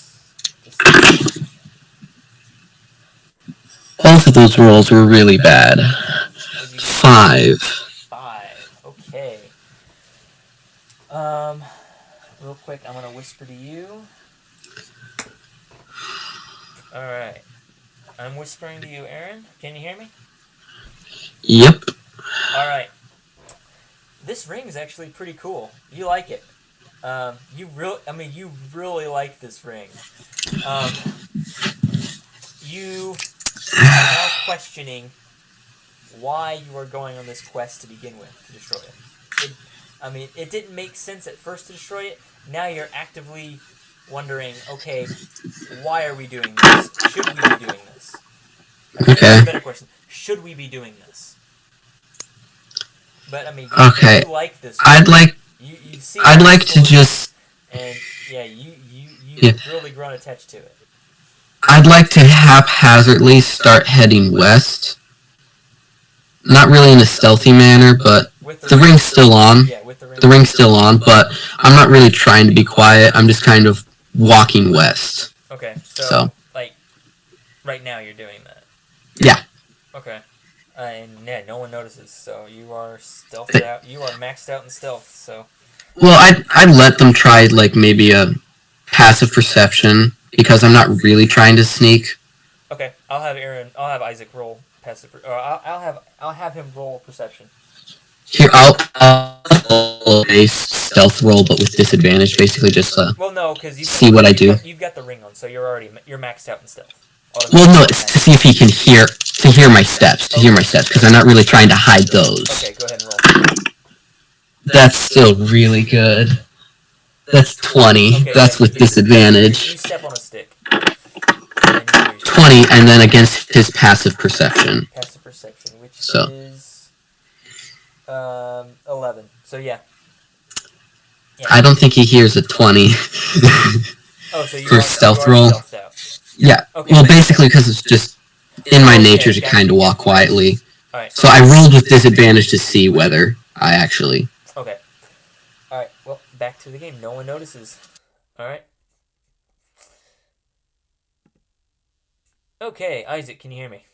Both of those rolls were really bad. 5. 5. Okay. Real quick, I'm gonna whisper to you. All right. I'm whispering to you, Aaron. Can you hear me? Yep. All right. This ring is actually pretty cool. You like it. You really like this ring. You are now questioning why you are going on this quest to begin with to destroy it. It didn't make sense at first to destroy it. Now you're actively wondering, okay, why are we doing this? Should we be doing this? That's a better question. Should we be doing this? But Okay. you like this. I'd like to just, and you've really grown attached to it. I'd like to haphazardly start heading west. Not really in a stealthy manner, but the ring's still on. Yeah, with the ring. The ring's still on, but I'm not really trying to be quiet. I'm just kind of walking west. Okay, so like, right now you're doing that. Yeah. Okay. And yeah, no one notices, so you are stealthed out. You are maxed out in stealth, so. Well, I'd let them try, like, maybe a passive perception, because I'm not really trying to sneak. Okay, I'll have Isaac roll passive, or I'll have him roll perception. Here, I'll roll a stealth roll, but with disadvantage, basically just well, no, because see what I do. You've got the ring on, so you're maxed out in stealth. Well, no, it's to see if he can hear my steps, because I'm not really trying to hide those. Okay, go ahead and roll. That's still really good. That's 20. Okay, that's with disadvantage. You step on a stick. 20, and then against his passive perception. Passive perception, which is 11. So yeah. I don't think he hears a 20 for stealth roll. Yeah. Okay, well, basically, because it's just in my nature to kind of walk quietly. Alright. So I rolled with disadvantage to see whether I actually. Okay. Alright, well, back to the game. No one notices. Alright. Okay, Isaac, can you hear me?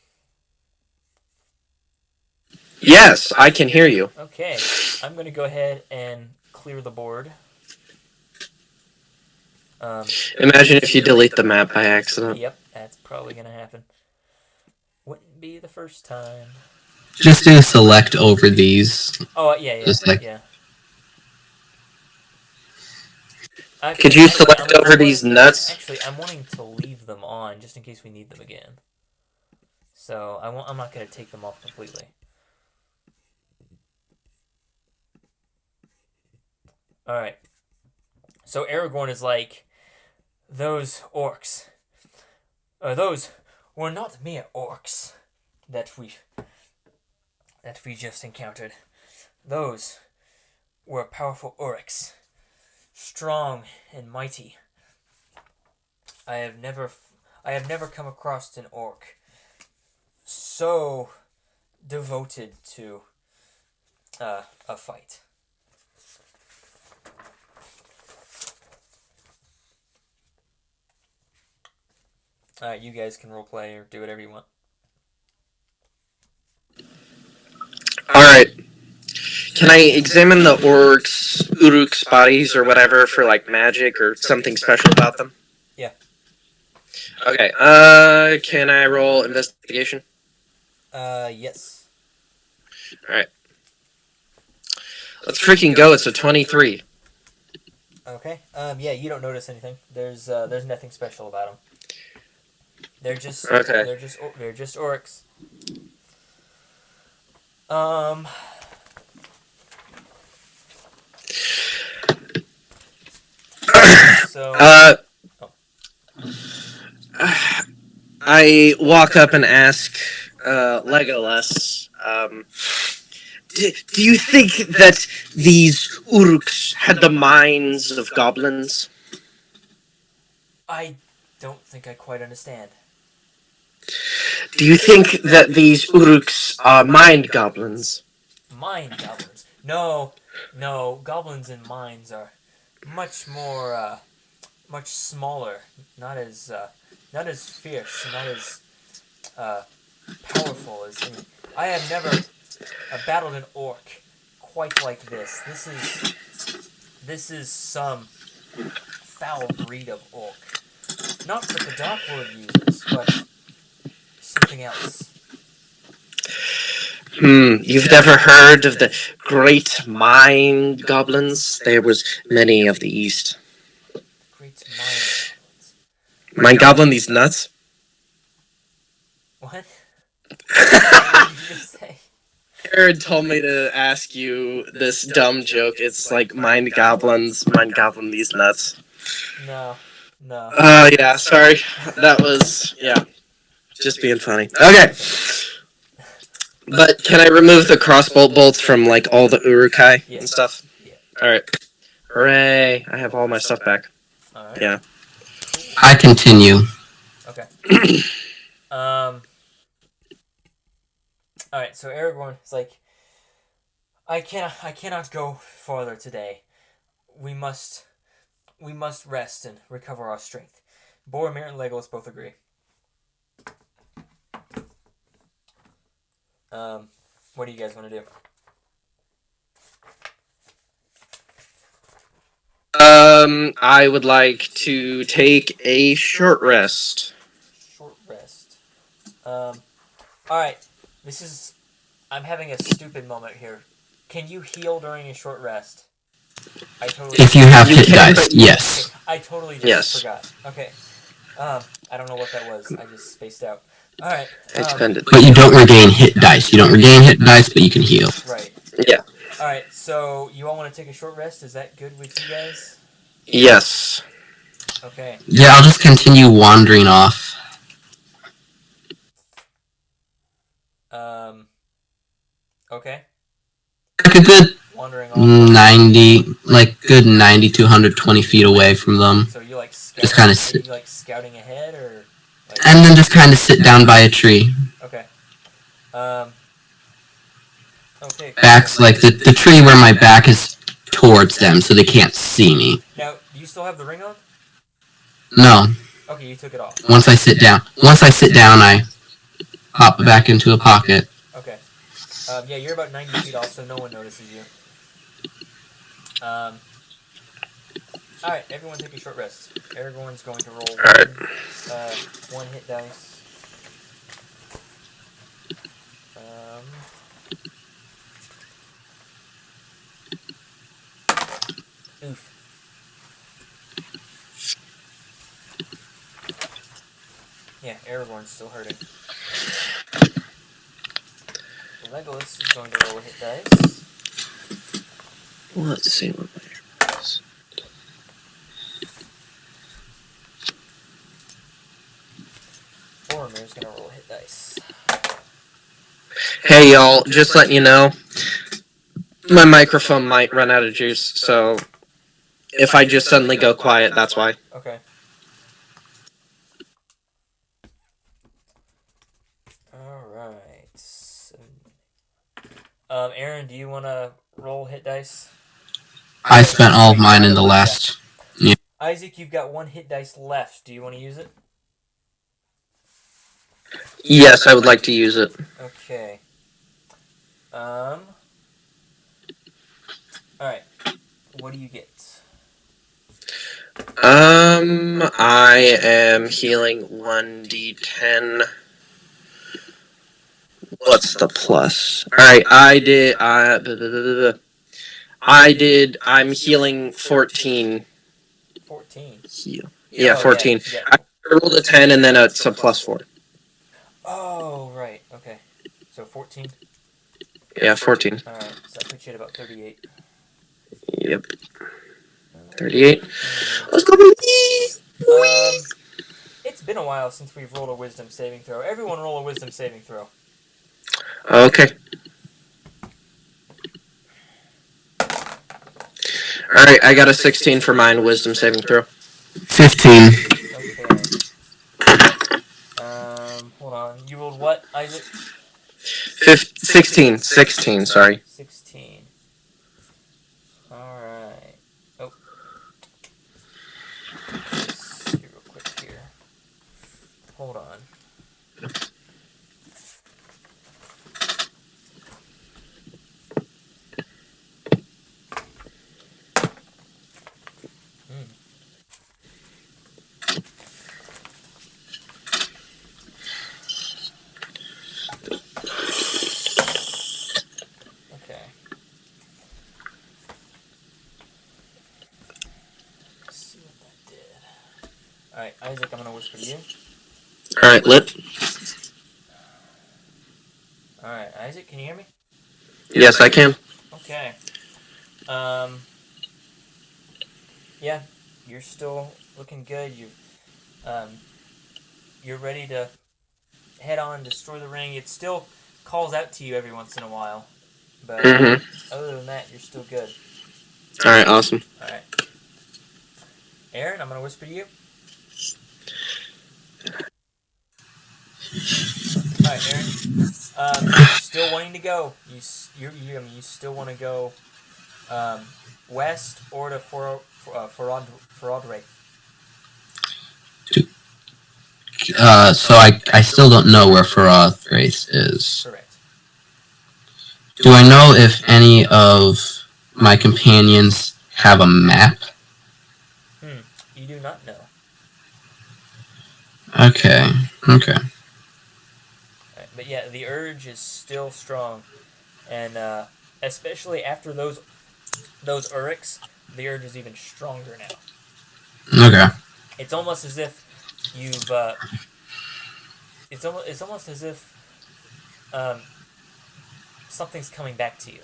Yes, I can hear you. Okay, I'm going to go ahead and clear the board. Imagine if you delete the map by accident. Yep, that's probably going to happen. Wouldn't be the first time. Just do select over these. Oh, yeah. Just like, yeah. Could you select over these nuts? Actually, I'm wanting to leave them on just in case we need them again. So I'm not going to take them off completely. All right. So Aragorn is like, those orcs. Those were not mere orcs that we just encountered. Those were powerful orcs. Strong and mighty. I have never come across an orc so devoted to a fight. Alright, you guys can roleplay or do whatever you want. Alright. Can I examine the Uruk's bodies or whatever for, like, magic or something special about them? Yeah. Okay, can I roll investigation? Yes. Alright. Let's freaking go, it's a 23. Okay, yeah, you don't notice anything. There's nothing special about them. They're just orcs. So. I walk up and ask Legolas, do you think that these Uruks had the minds of goblins? I don't think I quite understand. Do you think that these Uruks are mind goblins? Mind goblins? No. Goblins and mines are much more, much smaller. Not as fierce, not as powerful as. I have battled an orc quite like this. This is some foul breed of orc. Not what the Dark Lord uses, but something else. You've never heard of the great mind goblins? There was many of the East. Great mind goblins. Mind goblin, these nuts? What? What did you just say? Aaron told me to ask you this dumb joke. It's like mind goblins, mind goblin, these nuts. No. Yeah, sorry. That was, yeah, just being funny. Okay. But can I remove the crossbow bolts from, like, all the urukai and stuff? Yeah. Alright. Hooray. I have all my stuff back. Alright. Yeah. I continue. Okay. Alright, so Aragorn is like, I cannot go farther today. We must rest and recover our strength. Boromir and Legolas both agree. What do you guys want to do? I would like to take a short rest. Short rest. Alright. I'm having a stupid moment here. Can you heal during a short rest? If you have hit dice, yes. I totally just forgot. Okay. I don't know what that was. I just spaced out. Alright. But you don't regain hit dice. You don't regain hit dice, but you can heal. Right. Yeah. Alright, so you all want to take a short rest? Is that good with you guys? Yes. Okay. Yeah, I'll just continue wandering off. Okay. Like a good Wandering off. 90 to 120 feet away from them. So you like scouting, just kind of sit. you like scouting ahead, or like... And then just kind of sit down by a tree. Okay. Okay. Back's like the tree where my back is towards them, so they can't see me. Now, do you still have the ring on? No. Okay, you took it off. Once I sit down, I pop it back into a pocket. Okay. Yeah, you're about 90 feet off, so no one notices you. Alright, everyone take a short rest. Aragorn's going to roll one hit dice. Oof. Yeah, Aragorn's still hurting. Legolas is going to roll a hit dice. Let's see what my is. Boromir's going to roll a hit dice. Hey, y'all, just letting you know, my microphone might run out of juice, so if I just suddenly go quiet, that's why. Okay. Alright. Aaron, do you want to roll hit dice? I spent all of mine in the last. Yeah. Isaac, you've got one hit dice left. Do you want to use it? Yes, I would like to use it. Okay. Alright. What do you get? I am healing 1d10. What's the plus? Alright, I'm healing 14. 14. Heal. Yeah, 14. Yeah. I rolled a 10 and then it's a plus 4. Oh, right. Okay. So 14? Yeah, 14. Alright, so that puts you at about 38. Yep. 38. Let's go, baby! It's been a while since we've rolled a wisdom saving throw. Everyone roll a wisdom saving throw. Okay. Alright, I got a 16 for mine, wisdom saving throw. 15. Okay. Hold on. You rolled what, Isaac? 16, sorry. 16. Alright. Oh. Let's see real quick here. Hold on. Alright, Isaac, I'm gonna whisper to you. Alright, lit. Alright, Isaac, can you hear me? Yes, I can. Okay. Yeah, you're still looking good. You're ready to head on, destroy the ring. It still calls out to you every once in a while, but other than that, you're still good. Alright, awesome. Alright. Aaron, I'm gonna whisper to you. Alright, Aaron. You're still wanting to go. You still want to go west or to Forodre. So I still don't know where Faroth Race is. Correct. Do I know if any of my companions have a map? You do not know. Okay. Right, but yeah, the urge is still strong, and especially after those Uriks, the urge is even stronger now. Okay. It's almost as if you've. It's almost as if something's coming back to you.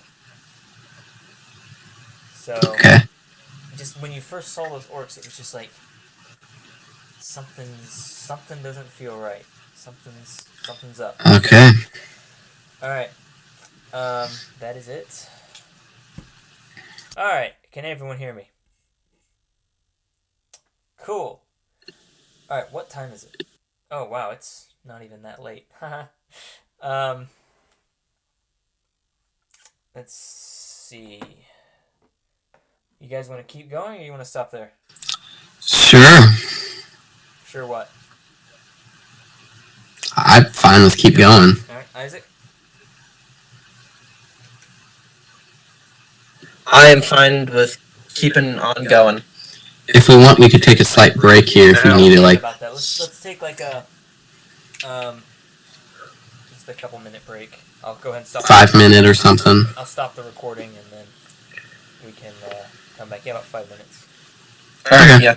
So, Okay. just when you first saw those orcs, it was just like something doesn't feel right. Something's up. Okay. All right. That is it. All right. Can everyone hear me? Cool. All right. What time is it? Oh wow, it's not even that late. Let's see. You guys want to keep going, or you want to stop there? Sure. Sure. What? I'm fine with keep going. All right, Isaac. I am fine with keeping on going. If we want, we could take a slight break here if we need it. Like, about that. Let's take like a just a couple minute break. I'll go ahead and stop. 5 minute or something. I'll stop the recording and then we can come back. Yeah, about 5 minutes. Alright, yeah.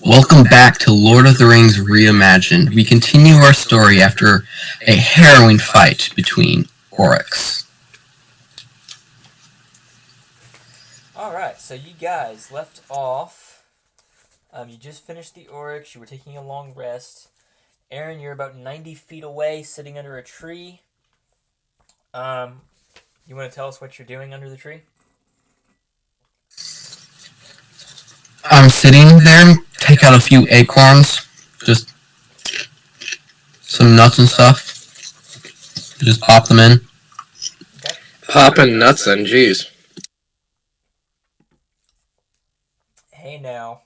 Welcome back to Lord of the Rings Reimagined. We continue our story after a harrowing fight between orcs. Alright, so you guys left off. You just finished the Oryx. You were taking a long rest. Aaron, you're about 90 feet away, sitting under a tree. You want to tell us what you're doing under the tree? I'm sitting there, take out a few acorns, just some nuts and stuff, just pop them in. Okay. Popping nuts and jeez. Hey now.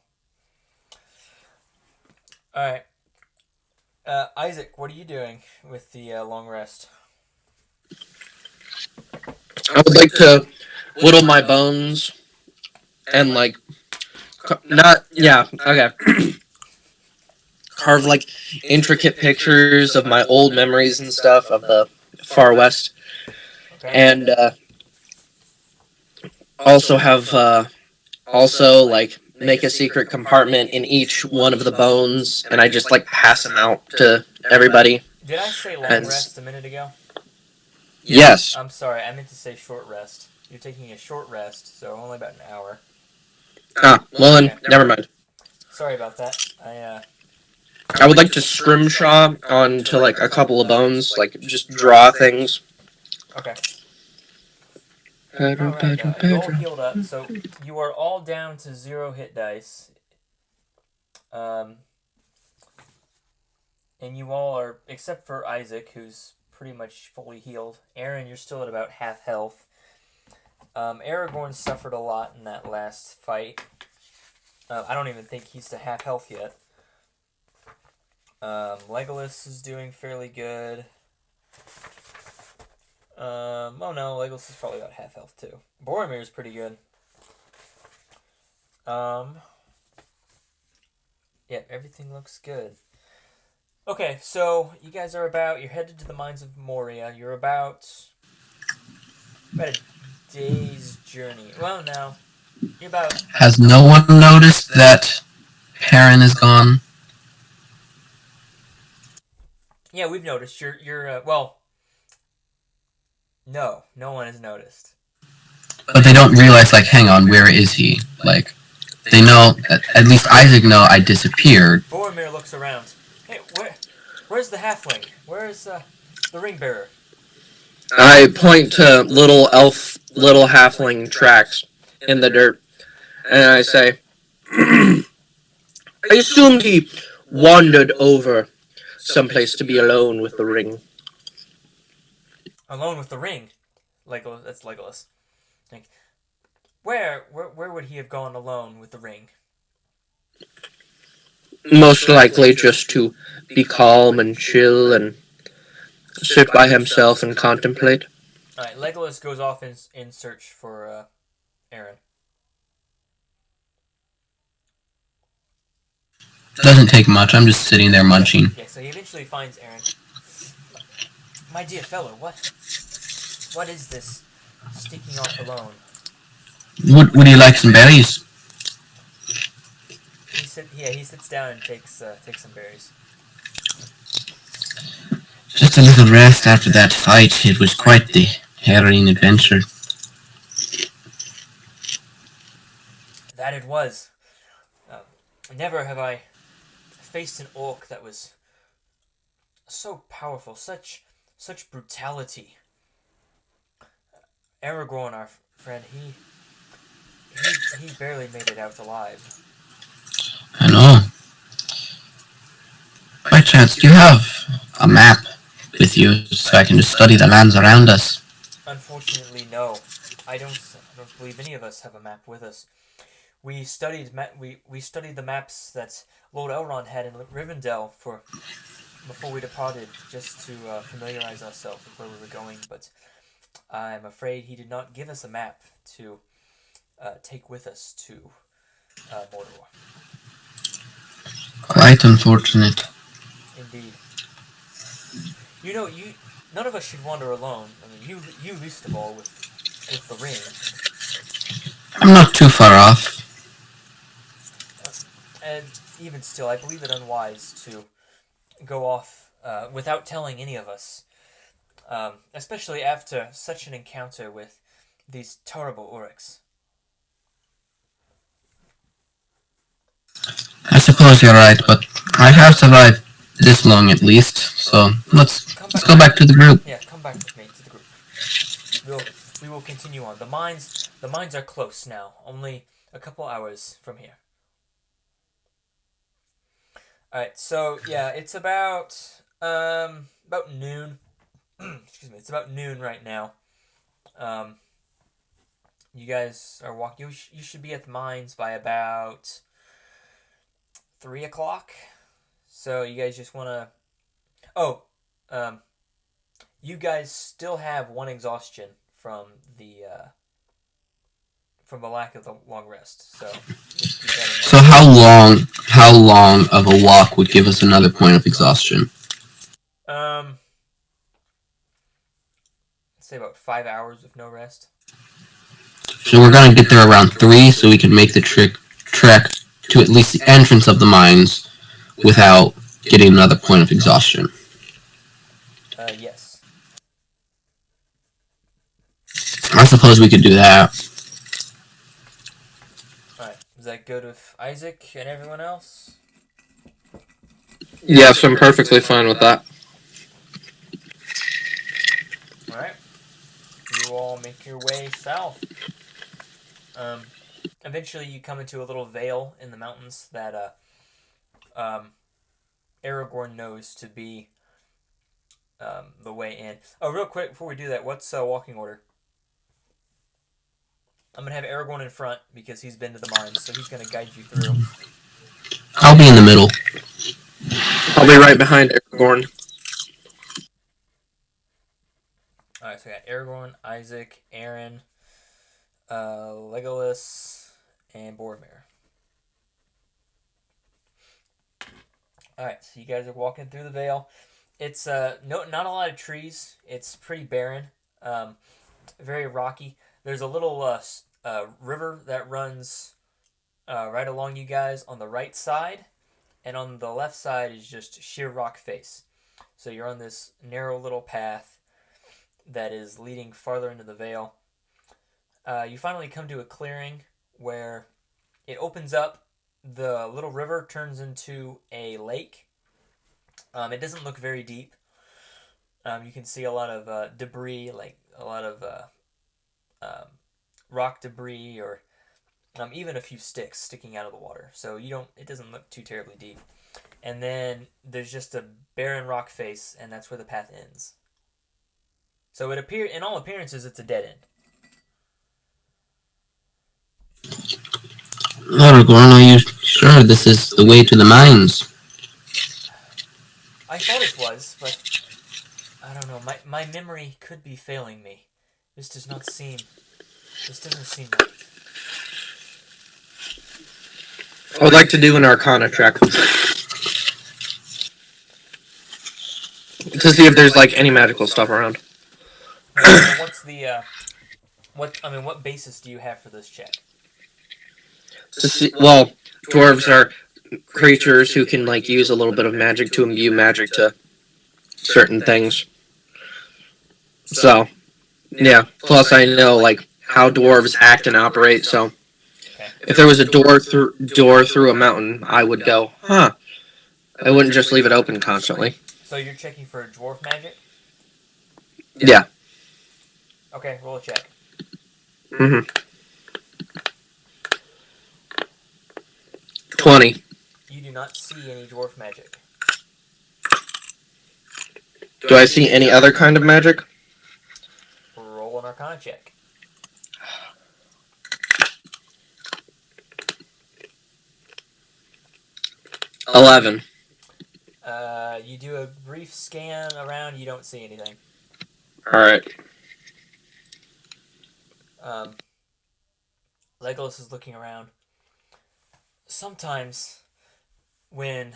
All right. Isaac, what are you doing with the long rest? I would like to whittle my bones and like not okay. Carve like intricate pictures of my old memories and stuff of the far west, Okay. and also have also like make a secret compartment in each one of the bones, and I just like pass them out to everybody. Did I say long And rest a minute ago? yes, I'm sorry, I meant to say short rest. You're taking a short rest, so only about an hour. well then, Okay. never mind. Sorry about that. I would like to scrimshaw onto like a couple of bones, like just draw things. Okay. Alright, you're all healed up, so you are all down to 0 hit dice. And you all are, except for Isaac, who's pretty much fully healed. Aaron, you're still at about half health. Aragorn suffered a lot in that last fight. I don't even think he's to half health yet. Legolas is doing fairly good. Oh no, Legolas is probably about half health too. Boromir's pretty good. Yeah, everything looks good. Okay, so you guys are you're headed to the mines of Moria. You're about a day's journey. Well, no. You're about... Has no one noticed that Perrin is gone? Yeah, we've noticed. Well... No one has noticed. But they don't realize, like, hang on, where is he? Like, they know, at least Isaac know I disappeared. Boromir looks around. Hey, where's the halfling? Where's the ring bearer? I point to little halfling tracks in the dirt, and I say, I assumed he wandered over someplace to be alone with the ring. Alone with the ring? Legolas, that's Legolas. Like, where would he have gone alone with the ring? Most likely just to be calm and chill and sit by himself and contemplate. Alright, Legolas goes off in search for Aaron. Doesn't take much, I'm just sitting there munching. Yeah, so he eventually finds Aaron. My dear fellow, what is this sneaking off alone? Would you like some berries? He sits down and takes some berries. Just a little rest after that fight. It was quite the harrowing adventure. That it was. Never have I faced an orc that was so powerful, such brutality. Aragorn, our friend, he barely made it out alive. I know. By chance, do you have a map with you so I can just study the lands around us? Unfortunately, no. I don't believe any of us have a map with us. We studied the maps that Lord Elrond had in Rivendell before we departed, just to familiarize ourselves with where we were going. But I'm afraid he did not give us a map to take with us to Mordor. Quite unfortunate. Indeed. You know, none of us should wander alone. I mean, you least of all with the ring. I'm not too far off. And even still, I believe it unwise to go off without telling any of us, especially after such an encounter with these terrible Uruks. I suppose you're right, but I have survived this long at least, so let's go back to the group. Yeah, come back with me to the group. We will continue on. The mines are close now, only a couple hours from here. All right, so yeah, it's about noon. Excuse me, it's about noon right now. Um, you guys are walking. You should be at the mines by about 3 o'clock. So you guys just want to. Oh, um, you guys still have one exhaustion from the lack of the long rest. So just keep that in mind. So how long of a walk would give us another point of exhaustion? Um, say about 5 hours with no rest. So we're gonna get there around 3, so we can make the trek to at least the entrance of the mines without getting another point of exhaustion. Yes. I suppose we could do that. All right. Does that go to Isaac and everyone else? Yes, I'm perfectly fine with that. All right. You all make your way south. Eventually, you come into a little vale in the mountains that Aragorn knows to be the way in. Oh, real quick before we do that, what's walking order? I'm gonna have Aragorn in front because he's been to the mines, so he's gonna guide you through. I'll be in the middle. I'll be right behind Aragorn. All right, so I got Aragorn, Isaac, Aaron, Legolas, and Boromir. All right, so you guys are walking through the vale. It's not a lot of trees. It's pretty barren, very rocky. There's a little river that runs right along you guys on the right side, and on the left side is just sheer rock face. So you're on this narrow little path that is leading farther into the vale. You finally come to a clearing where it opens up. The little river turns into a lake. It doesn't look very deep. You can see a lot of debris, like a lot of rock debris, or even a few sticks sticking out of the water. So it doesn't look too terribly deep. And then there's just a barren rock face, and that's where the path ends. So in all appearances, it's a dead end. Aragorn, are you sure this is the way to the mines? I thought it was, but I don't know. My memory could be failing me. This doesn't seem right. I would like to do an Arcana check to see if there's like any magical stuff around. What's the what basis do you have for this check? To see, well, dwarves are creatures who can like use a little bit of magic to imbue magic to certain things. So, yeah. Plus, I know like how dwarves act and operate. So, Okay. if there was a door through a mountain, I would go, huh. I wouldn't just leave it open constantly. So you're checking for dwarf magic? Yeah. Okay, roll a check. 20. You do not see any dwarf magic. Do I see any other kind of magic? Roll an Arcana check. 11. You do a brief scan around. You don't see anything. All right. Legolas is looking around. Sometimes, when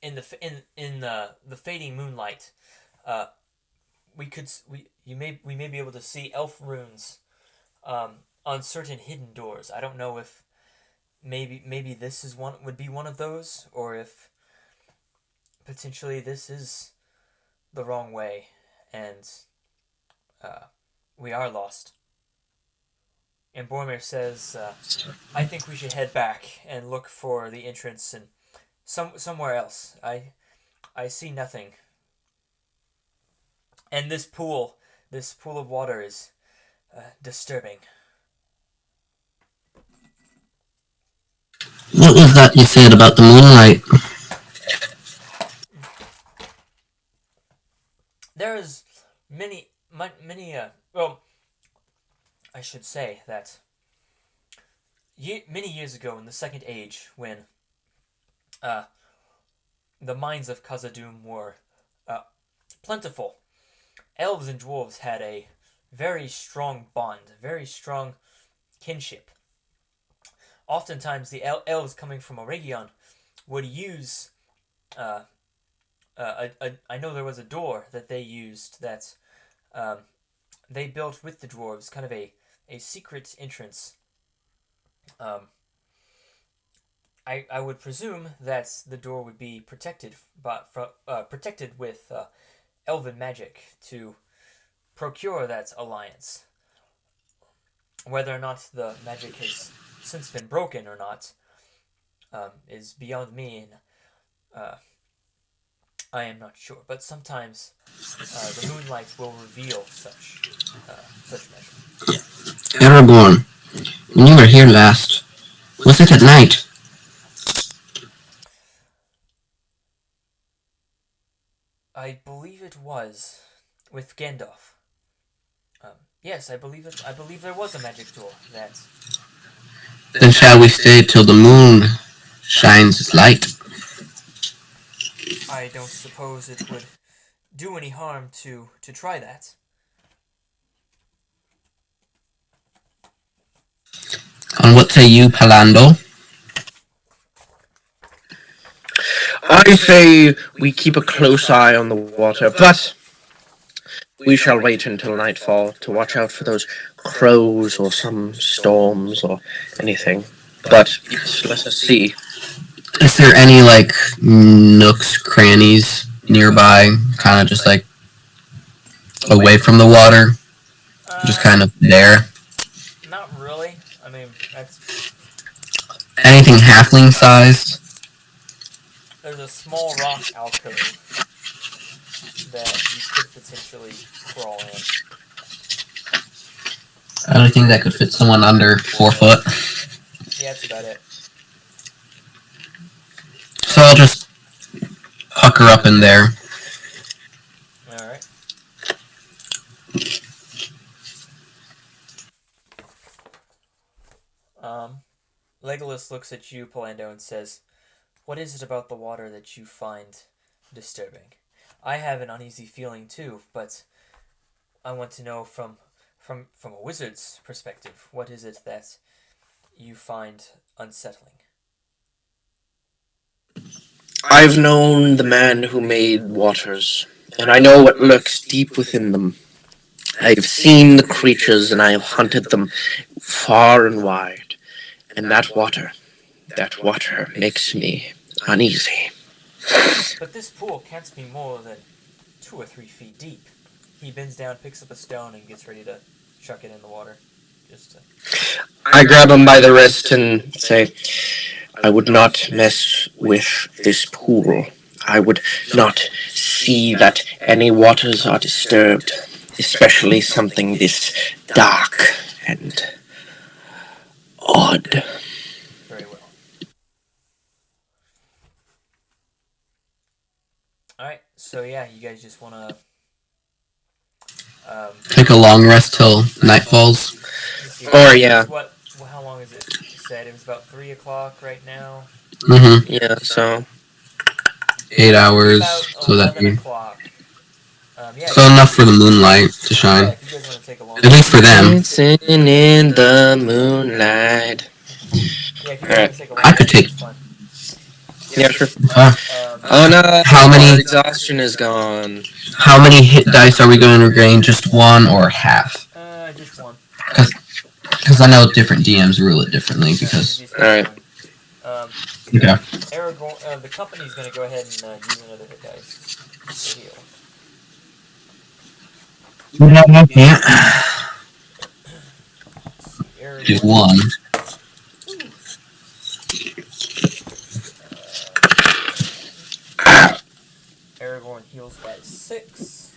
in the fading moonlight, we may be able to see elf runes on certain hidden doors. I don't know if maybe this would be one of those, or if potentially this is the wrong way, and we are lost. And Boromir says, I think we should head back and look for the entrance and somewhere else. I see nothing. And this pool of water is disturbing. What was that you said about the moonlight? There's many. Well, I should say that many years ago in the Second Age, when the mines of Khazad-dûm were plentiful, elves and dwarves had a very strong bond, very strong kinship. Oftentimes, the elves coming from Eregion would use. I know there was a door that they used that they built with the dwarves, kind of a secret entrance. I would presume that the door would be protected, protected with elven magic to procure that alliance. Whether or not the magic has since been broken or not is beyond me, and I am not sure. But sometimes the moonlight will reveal such magic. Aragorn, when you were here last, was it at night? I believe it was with Gandalf. Yes, I believe it. I believe there was a magic door that. Then shall we stay till the moon shines its light? I don't suppose it would do any harm to try that. And what say you, Palando? I say we keep a close eye on the water, but we shall wait until nightfall to watch out for those crows or some storms or anything. But yes, let us see. Is there any, like, nooks, crannies nearby? Kind of just, like, away from the water? Just kind of there? Not really. I mean, that's. Anything halfling sized? There's a small rock alcove that you could potentially crawl in. Anything that could fit someone under 4 foot? Yeah, that's about it. So I'll just pucker up in there. Alright. Legolas looks at you, Polando, and says, "What is it about the water that you find disturbing? I have an uneasy feeling too, but I want to know from a wizard's perspective, what is it that you find unsettling?" I've known the man who made waters, and I know what lurks deep within them. I've seen the creatures, and I have hunted them far and wide. And that water makes me uneasy. But this pool can't be more than 2 or 3 feet deep. He bends down, picks up a stone, and gets ready to chuck it in the water. I grab him by the wrist and say, I would not mess with this pool. I would not see that any waters are disturbed, especially something this dark and odd. Very well. Alright, so yeah, you guys just want to... take a long rest till night falls. Or, yeah. How long is it? You said it was about 3 o'clock right now? Mm-hmm. Yeah, so... 8 hours. About So 11 o'clock. So enough for the moonlight to shine. Yeah, if you guys want to take a long At least for them. Dancing in the moonlight. Yeah, if you guys want to take a long I could take... it's fine. Yeah, sure. Oh no, how many... our exhaustion is gone. How many hit dice are we going to gain? Just 1 or half? Just 1. Because I know different DMs rule it differently, because... Alright. Okay. Aragorn, the company's going to go ahead and use another hit dice to heal. Yeah. Aragorn. Just 1. Aragorn heals by 6.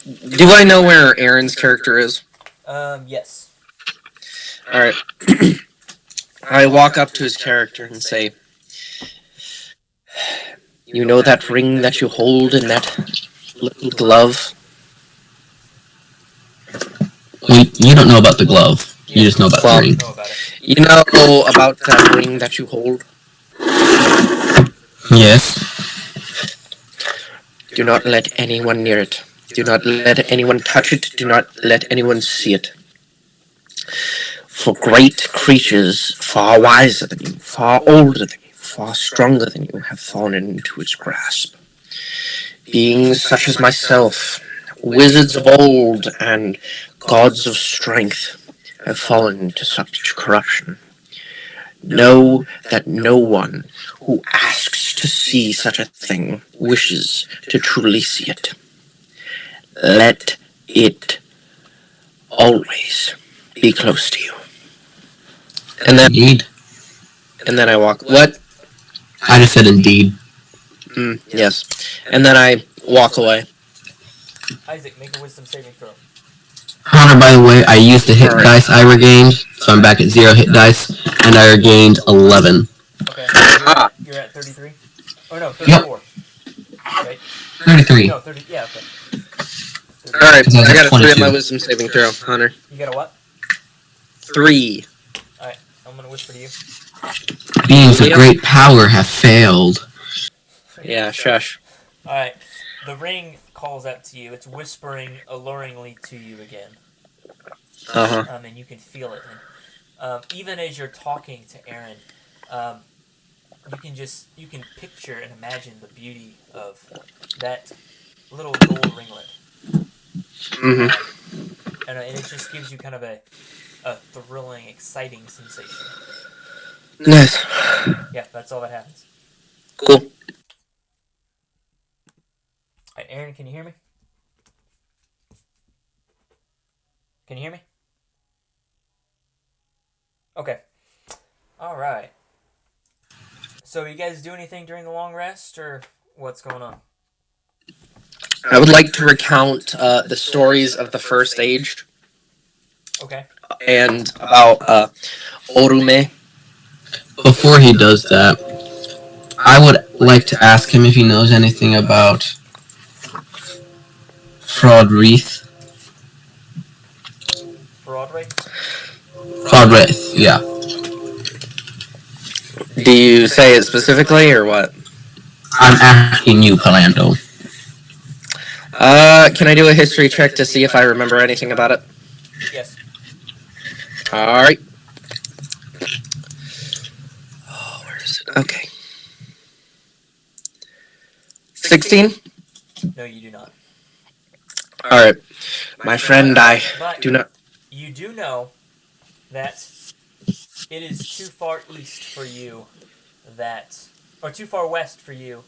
Do I know where Aaron's character is? Yes. Alright. I walk up to his character and say, "You know that ring that you hold in that little glove?" Well, you don't know about the glove. You just know about Well, the ring. Know about it. You know about that ring that you hold? Yes. Do not let anyone near it. Do not let anyone touch it. Do not let anyone see it. For great creatures far wiser than you, far older than you, far stronger than you have fallen into its grasp. Beings such as myself, wizards of old and gods of strength, have fallen into such corruption. Know that no one who asks to see such a thing wishes to truly see it. Let it always be close to you. Indeed. And then I walk. What? I just said indeed. Yes. And then I walk away. Isaac, make a wisdom saving throw. Hunter, by the way, I used the hit Alright. dice I regained, so I'm back at 0 hit dice, and I regained 11. Okay. You're at 33? Oh, no, 34. Right? 33. No, 30. Yeah, okay. 30. Alright, Because I was I at got a 3 on 22. my wisdom saving throw, Hunter. You got a what? 3. Alright, I'm gonna whisper to you. Beings of Yep. great power have failed. Yeah, shush. Alright, the ring calls out to you. It's whispering alluringly to you again. Uh-huh. And you can feel it. And even as you're talking to Aaron, you can picture and imagine the beauty of that little gold ringlet. Mm-hmm. And it just gives you kind of a thrilling, exciting sensation. Nice. Yeah, that's all that happens. Cool. Alright, Aaron, can you hear me? Can you hear me? Okay. Alright. So, you guys do anything during the long rest, or what's going on? I would like to recount the stories of the First Age Okay. and about Orume. Before he does that, I would like to ask him if he knows anything about Fraudwreath. Fraudwreath, yeah. Do you say it specifically, or what? I'm asking you, Palando. Can I do a history check to see if I remember anything about it? Yes. Alright. Oh, where is it? Okay. 16? No, you do not. Alright. My friend, I But do not... you do know that it is too far east for you that... Or too far west for you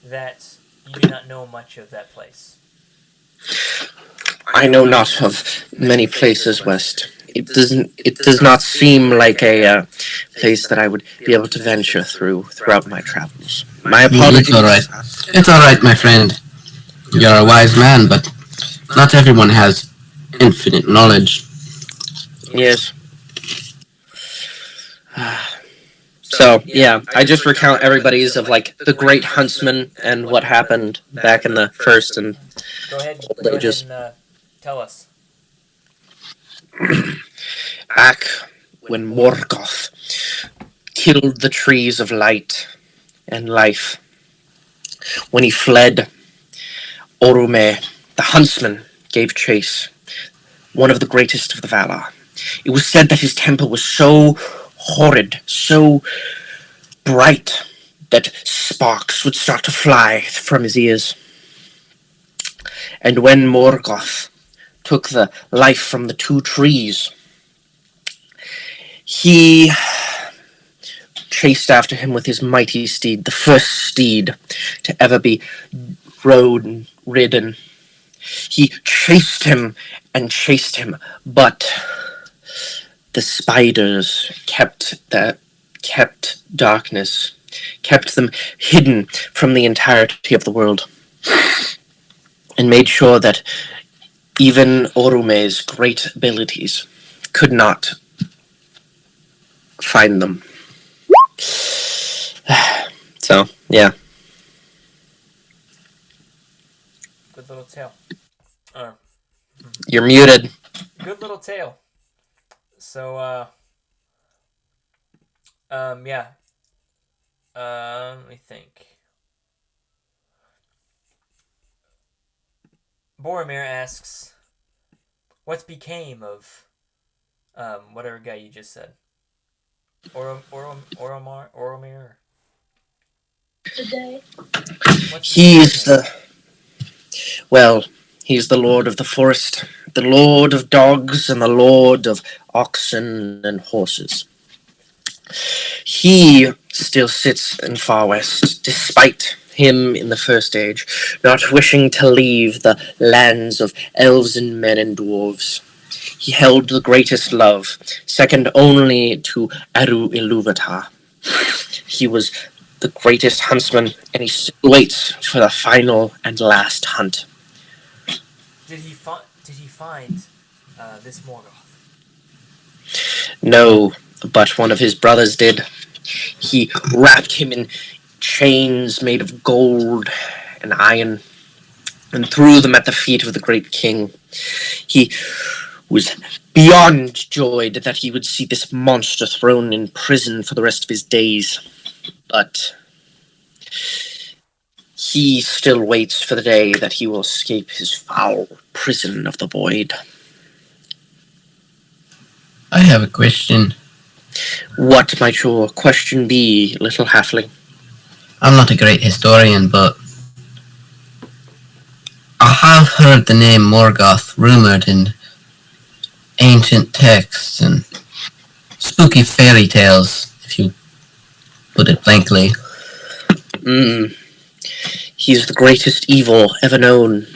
that you do not know much of that place. I know not of many places west. It does not seem like a place that I would be able to venture throughout my travels. My apologies. It's alright. It's alright, my friend. You're a wise man, but not everyone has infinite knowledge. Yes. So, yeah, I just recount everybody's of, like, the Great Huntsman and what happened back in the First and Go ahead Ages. and tell us. Back when Morgoth killed the trees of light and life, when he fled, Orume, the huntsman, gave chase, one of the greatest of the Valar. It was said that his temper was so horrid, so bright, that sparks would start to fly from his ears. And when Morgoth took the life from the two trees, he chased after him with his mighty steed, the first steed to ever be ridden. He chased him and chased him, but the spiders kept darkness, kept them hidden from the entirety of the world, and made sure that even Orume's great abilities could not find them. So, yeah. Good little tale. You're muted. Good little tale. So, yeah. Let me think. Boromir asks, what became of, whatever guy you just said? Oromir? Today. He's the Lord of the Forest, the Lord of Dogs, and the Lord of Oxen and Horses. He still sits in Far West, despite him in the First Age, not wishing to leave the lands of elves and men and dwarves. He held the greatest love, second only to Eru Ilúvatar. He was the greatest huntsman, and he still waits for the final and last hunt. Did he find this Morgoth? No, but one of his brothers did. He wrapped him in chains made of gold and iron and threw them at the feet of the great king. He was beyond joyed that he would see this monster thrown in prison for the rest of his days. But he still waits for the day that he will escape his foul prison of the void. I have a question. What might your question be, little halfling? I'm not a great historian, but I have heard the name Morgoth rumored in ancient texts and spooky fairy tales, if you put it blankly. He's the greatest evil ever known.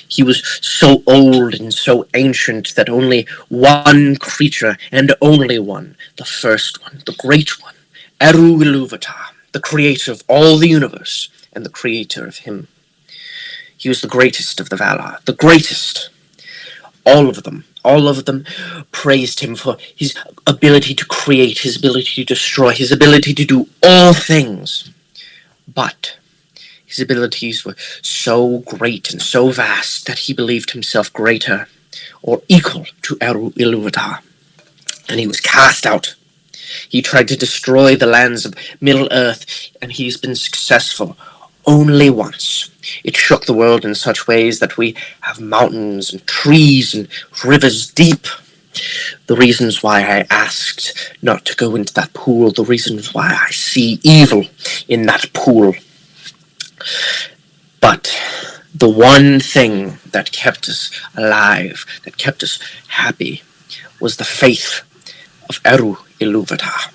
He was so old and so ancient that only one creature, and only one, the first one, the great one, Eru Ilúvatar, the creator of all the universe, and the creator of him. He was the greatest of the Valar, the greatest. All of them praised him for his ability to create, his ability to destroy, his ability to do all things. But his abilities were so great and so vast that he believed himself greater or equal to Eru Ilúvatar, and he was cast out. He tried to destroy the lands of Middle-earth, and he's been successful only once. It shook the world in such ways that we have mountains and trees and rivers deep. The reasons why I asked not to go into that pool, the reasons why I see evil in that pool. But the one thing that kept us alive, that kept us happy, was the faith of Eru Ilúvatar.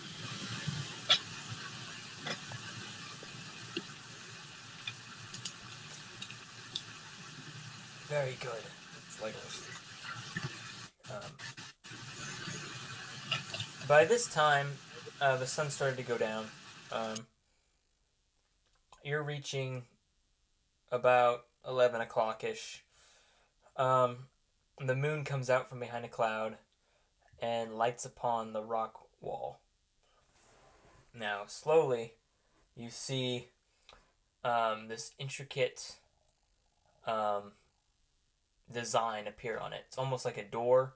Very good. It's Legolas. By this time, the sun started to go down. You're reaching about 11 o'clock-ish. The moon comes out from behind a cloud and lights upon the rock wall. Now, slowly, you see this intricate design appear on it. It's almost like a door,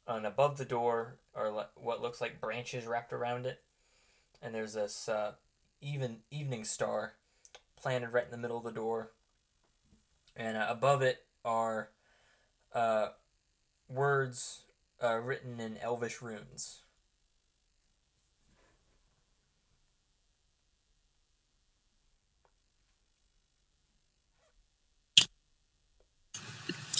and above the door are what looks like branches wrapped around it, and there's this evening star planted right in the middle of the door, and above it are words written in Elvish runes.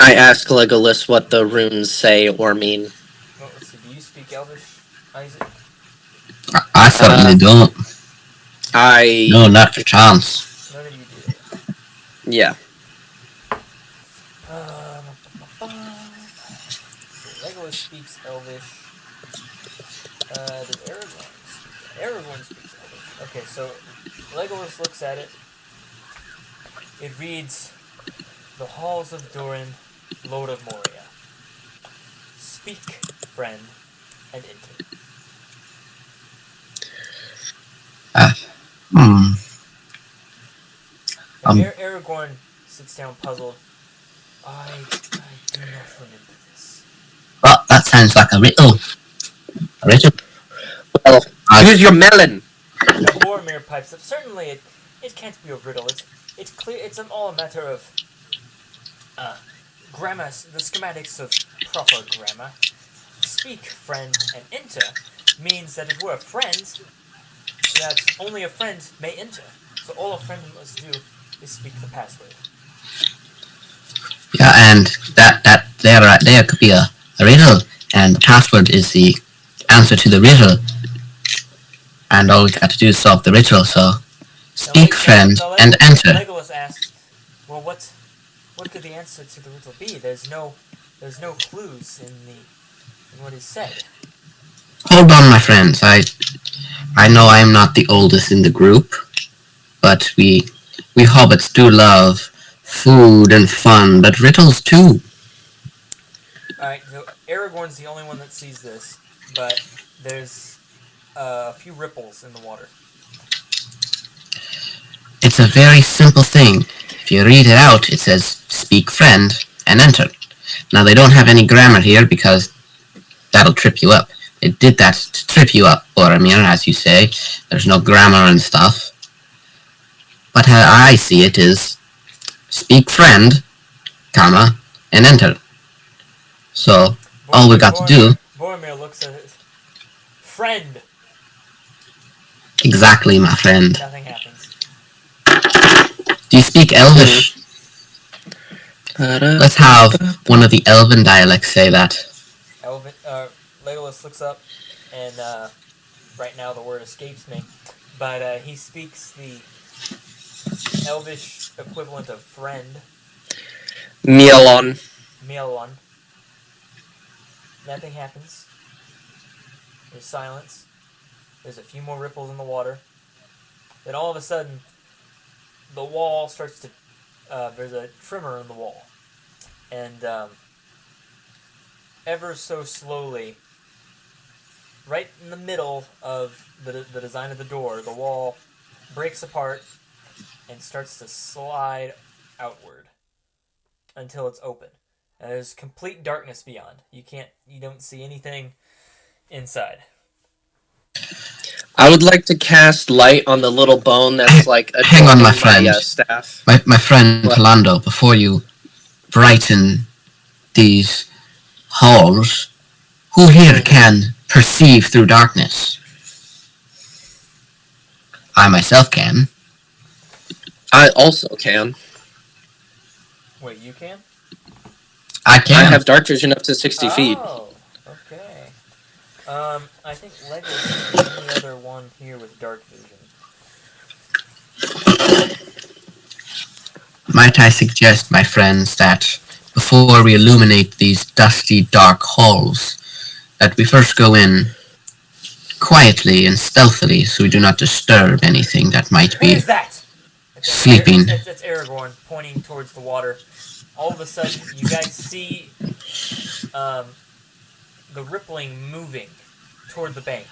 I ask Legolas what the runes say or mean. Well, let's see. Do you speak Elvish, Isaac? I certainly don't. No, No, not for chance. None of you do. Yeah. Legolas speaks Elvish. Does Aragorn speak? Aragorn speaks Elvish. Okay, so Legolas looks at it. It reads, "The halls of Durin, Lord of Moria. Speak, friend, and enter." Hmm. Um, Aragorn sits down puzzled. I do not remember this. well, that sounds like a riddle. A riddle? Well, I- use your melon. Now Boromir pipes up. Certainly, it can't be a riddle. It's clear. It's all a matter of grammar. The schematics of proper grammar. Speak, friend, and enter means that if we're a friend, that only a friend may enter. So all a friend must do is speak the password. Yeah, and that there right there could be a riddle, and the password is the answer to the riddle. And all we got to do is solve the riddle. So, speak, friend, and enter. Legolas asks, "Well, what could the answer to the riddle be? There's no clues in what is said." Hold on, my friends. I know I am not the oldest in the group, but we hobbits do love food and fun, but riddles too. Alright, so Aragorn's the only one that sees this, but there's a few ripples in the water. It's a very simple thing. If you read it out, it says, speak friend, and enter. Now, they don't have any grammar here because that'll trip you up. It did that to trip you up, Boromir, as you say. There's no grammar and stuff. But how I see it is, speak friend, comma, and enter. So, all we got to do... Boromir looks at it. Friend! Exactly, my friend. Nothing happens. Do you speak Elvish? Let's have one of the Elven dialects say that. Legolas looks up, and right now the word escapes me, but he speaks the Elvish equivalent of friend. Mielon. Nothing happens. There's silence. There's a few more ripples in the water. Then all of a sudden, the wall starts to... there's a tremor in the wall. And ever so slowly, right in the middle of the design of the door, the wall breaks apart and starts to slide outward until it's open. And there's complete darkness beyond. You don't see anything inside. I would like to cast light on the little bone that's like a hang on, my friend. Staff. My friend Palando, before you brighten these halls, who here can perceive through darkness? I myself can. I also can. Wait, you can? I can. I have dark vision up to 60 feet. Oh, okay. I think Legolas is the only other one here with dark vision. Might I suggest, my friends, that before we illuminate these dusty, dark halls, that we first go in quietly and stealthily so we do not disturb anything that might be sleeping. That's Aragorn pointing towards the water. All of a sudden, you guys see the rippling moving toward the bank.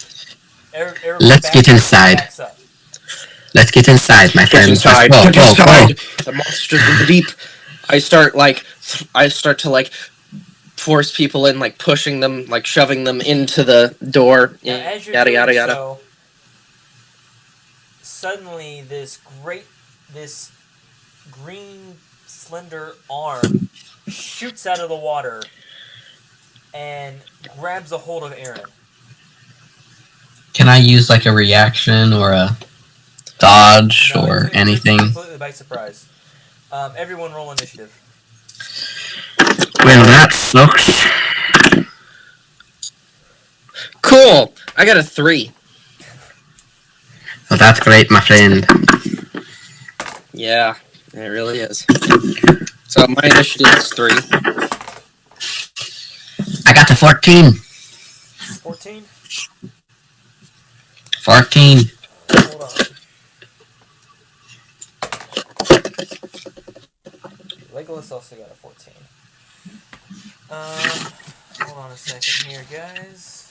Let's get inside. Let's get inside, my friends. Get inside. The monsters leap. I start to force people in, like pushing them, like shoving them into the door. Now, as you're yada yada doing yada. So, suddenly this green slender arm shoots out of the water and grabs a hold of Aaron. Can I use like a reaction or a dodge or anything? Completely by surprise. Everyone roll initiative. Well, that sucks. Cool. I got a 3. Well, that's great, my friend. Yeah, it really is. So my initiative is 3. I got to 14. 14? 14. Hold on. Legolas also got a 14. Hold on a second here, guys.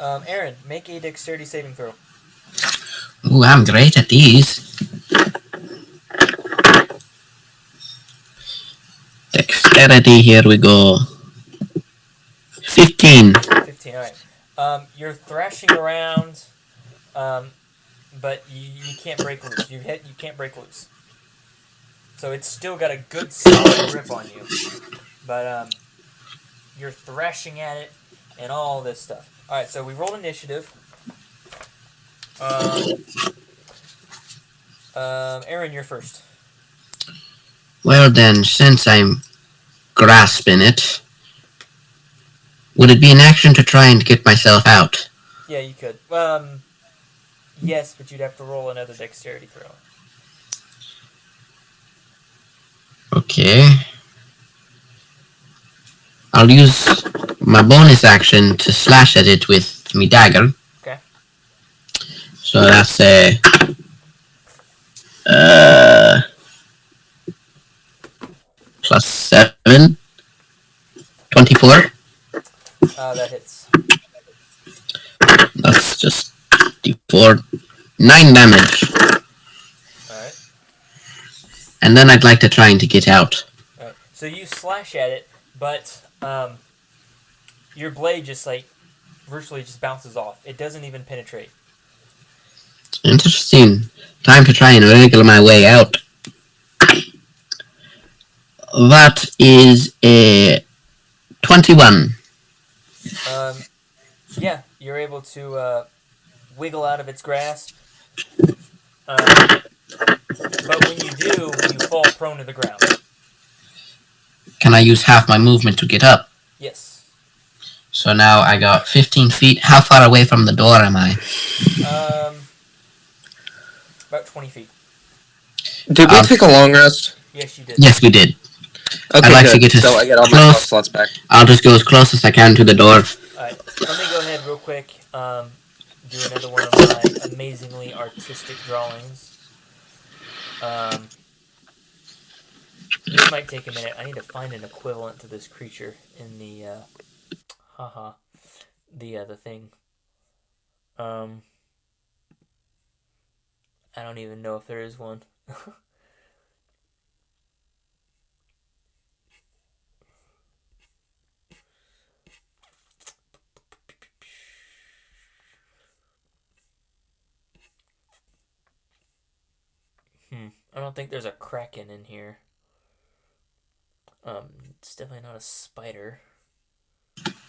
Aaron, make a dexterity saving throw. Ooh, I'm great at these. Dexterity, here we go. 15. 15, alright. You're thrashing around, but you can't break loose. You can't break loose. So it's still got a good solid grip on you. But you're thrashing at it and all this stuff. Alright, so we rolled initiative. Aaron, you're first. Well then, since I'm grasping it, would it be an action to try and get myself out? Yeah, you could. Yes, but you'd have to roll another dexterity throw. Okay. I'll use my bonus action to slash at it with me dagger. Okay. So that's a plus 7. 24. That hits. That's just d4. 9 damage. Alright. And then I'd like to try and to get out. Alright. So you slash at it, but your blade just virtually just bounces off. It doesn't even penetrate. Interesting. Time to try and wriggle my way out. That is a 21. Yeah, you're able to wiggle out of its grasp. But when you do, you fall prone to the ground. Can I use half my movement to get up? Yes. So now I got 15 feet. How far away from the door am I? About 20 feet. Did we take a long rest? Yes, you did. Yes, we did. Okay, I'd like good. to get So I get all my close. slots back. I'll just go as close as I can to the door. Alright, let me go ahead real quick, do another one of my amazingly artistic drawings. This might take a minute. I need to find an equivalent to this creature in the, the thing. I don't even know if there is one. I don't think there's a kraken in here. It's definitely not a spider.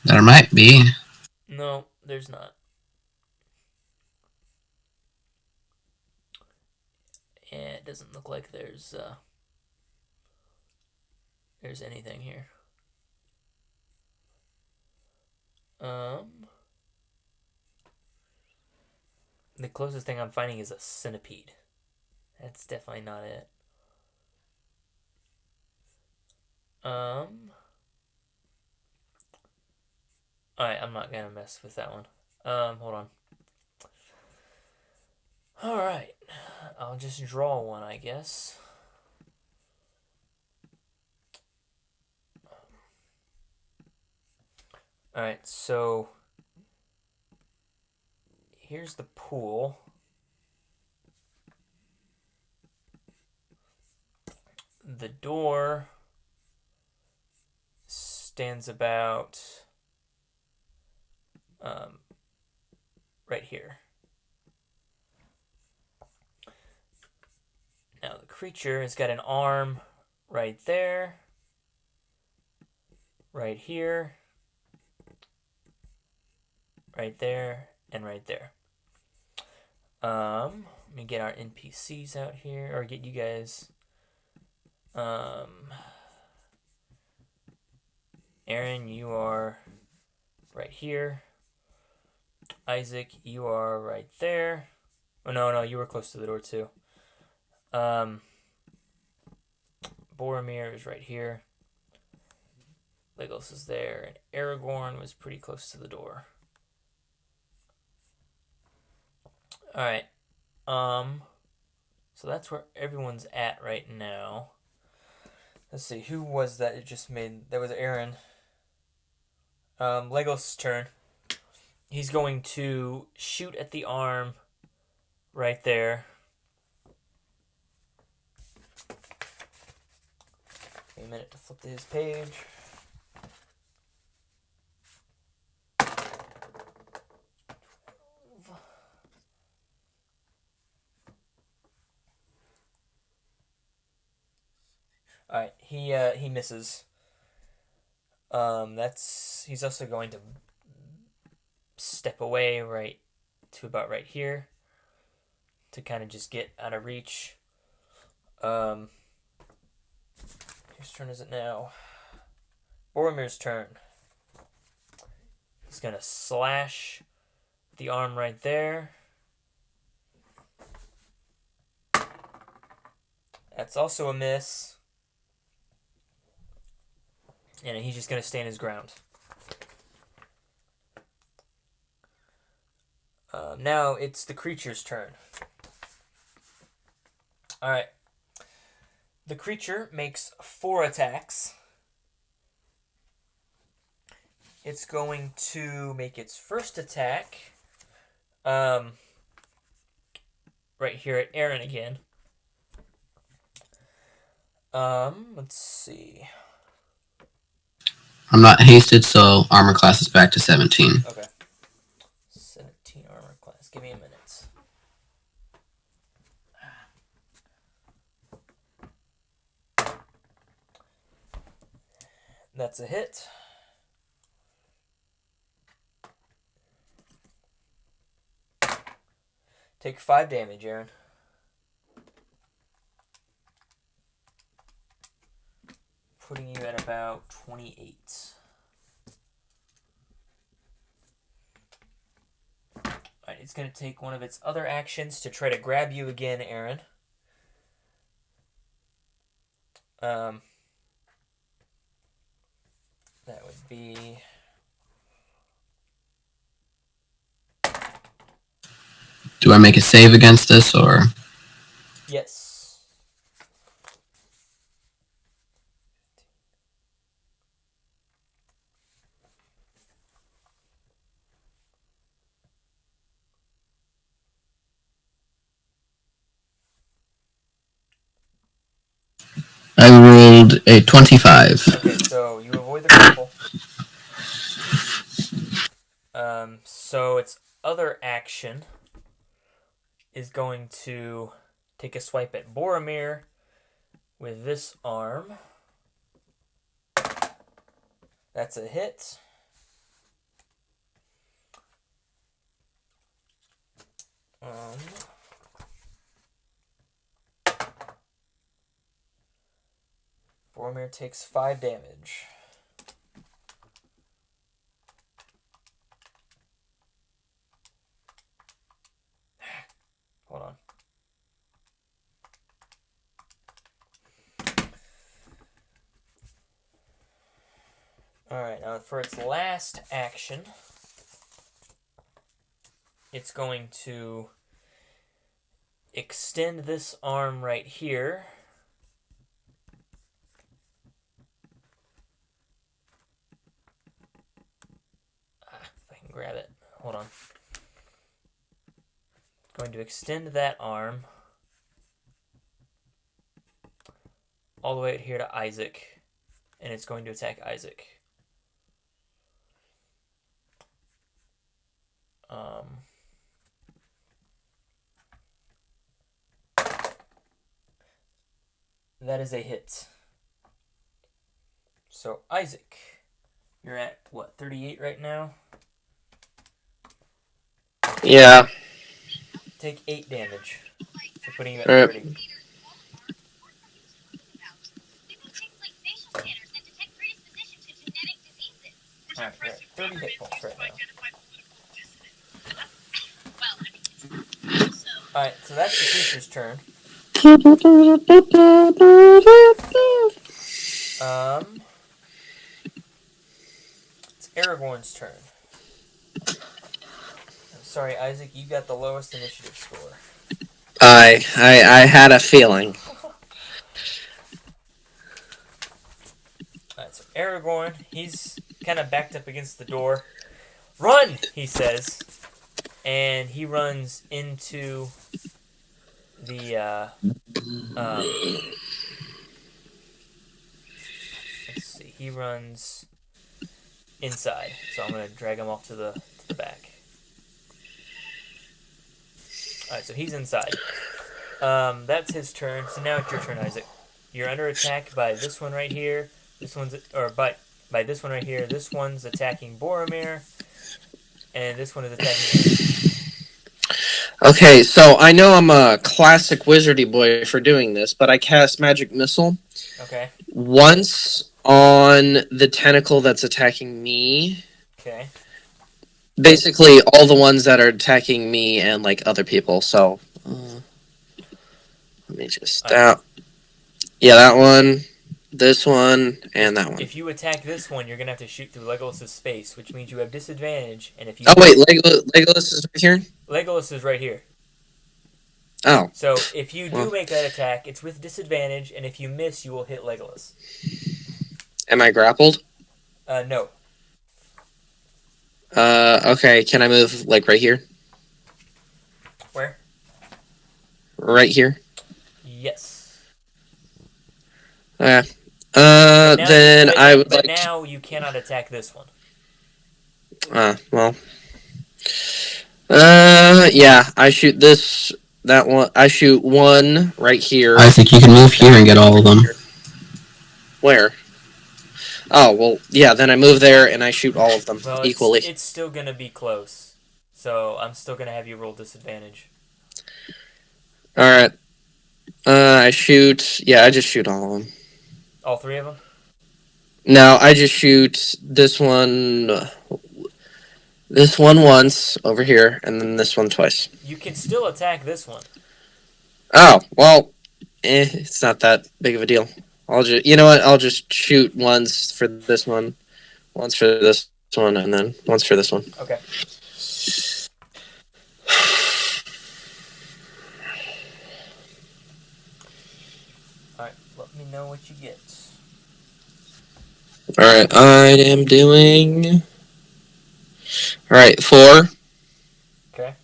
There might be. No, there's not. And it doesn't look like there's anything here. The closest thing I'm finding is a centipede. That's definitely not it. Alright, I'm not gonna mess with that one. Hold on. Alright. I'll just draw one, I guess. Alright, so here's the pool. The door stands about right here. Now the creature has got an arm right there, right here, right there, and right there. Let me get our NPCs out here, or get you guys. Aaron, you are right here. Isaac, you are right there. Oh, no, you were close to the door too. Boromir is right here. Legolas is there, and Aragorn was pretty close to the door. Alright. So that's where everyone's at right now. Let's see, who was that it just made? That was Aaron. Legos' turn. he's going to shoot at the arm right there. Give me a minute to flip to his page. All right, he misses. He's also going to step away right to about right here to kind of just get out of reach. Whose turn is it now? Boromir's turn. He's gonna slash the arm right there. That's also a miss. And he's just going to stand his ground. Now it's the creature's turn. Alright. The creature makes 4 attacks. It's going to make its first attack right here at Aaron again. Let's see. I'm not hasted, so armor class is back to 17. Okay. 17 armor class. Give me a minute. That's a hit. Take 5 damage, Aaron. Putting you at about 28. Alright, it's going to take one of its other actions to try to grab you again, Aaron. That would be... Do I make a save against this, or...? Yes. I rolled a 25. Okay, so you avoid the grapple. So its other action is going to take a swipe at Boromir with this arm. That's a hit. Boromir takes 5 damage. Hold on. Alright, now for its last action, it's going to extend this arm right here. If I can grab it. Hold on. Going to extend that arm all the way out here to Isaac, and it's going to attack Isaac. That is a hit. So Isaac, you're at what, 38 right now? Yeah. Take 8 damage for putting you at Alright. 30. Alright, you're at 30 hit points right now. Alright, so that's the creature's turn. It's Aragorn's turn. I'm sorry, Isaac, you got the lowest initiative score. I had a feeling. Alright, so Aragorn, he's kind of backed up against the door. Run! He says. And he runs into the, let's see, he runs inside. So I'm going to drag him off to the back. Alright, so he's inside. That's his turn. So now it's your turn, Isaac. You're under attack by this one right here. This one's, or by this one right here. This one's attacking Boromir. And this one is attacking Aaron. Okay, so I know I'm a classic wizardy boy for doing this, but I cast Magic Missile Okay. once on the tentacle that's attacking me. Okay. Basically, all the ones that are attacking me and, like, other people, so... let me just... yeah, that one, this one, and that one. If you attack this one, you're going to have to shoot through Legolas' space, which means you have disadvantage, and if you... Oh, wait, Legolas is right here? Legolas is right here. Oh. So, if you do make that attack, it's with disadvantage, and if you miss, you will hit Legolas. Am I grappled? No. Okay, can I move, like, right here? Where? Right here? Yes. Yeah. Now, then I would like... But now you cannot attack this one. Well... yeah, I shoot this... That one... I shoot one right here. Isaac, you can move here and get all of them. Where? Oh, well, yeah, then I move there and I shoot all of them equally. It's still going to be close. So I'm still going to have you roll disadvantage. Alright. I shoot... Yeah, I just shoot all of them. All three of them? No, I just shoot this one... This one once, over here, and then this one twice. You can still attack this one. Oh, well... it's not that big of a deal. I'll just... You know what? I'll just shoot once for this one, once for this one, and then once for this one. Okay. Alright, let me know what you get. Alright, I am doing... Alright, 4. Okay.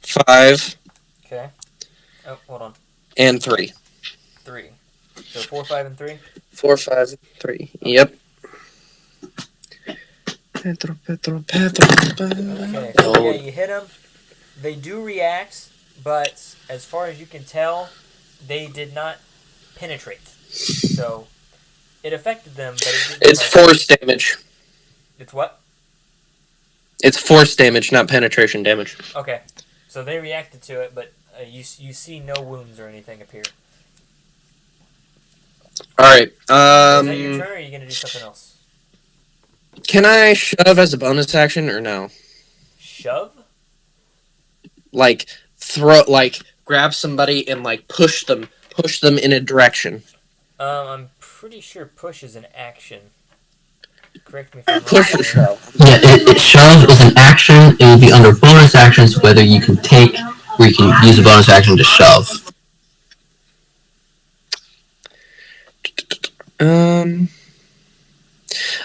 5. Okay. Oh, hold on. And 3. 3. So 4, 5, and 3? 4, 5, 3. Yep. Pedro. Okay, so yeah, you hit them. They do react, but as far as you can tell, they did not penetrate. So it affected them, but it didn't. It's force damage. It's what? It's force damage, not penetration damage. Okay, so they reacted to it, but you see no wounds or anything appear. Alright, Is that your turn, or are you going to do something else? Can I shove as a bonus action, or no? Shove? Like, grab somebody and, like, push them in a direction. I'm pretty sure push is an action. Correct me if I'm wrong. Push or shove? Yeah, shove is an action. It will be under bonus actions, whether you can take or you can use a bonus action to shove.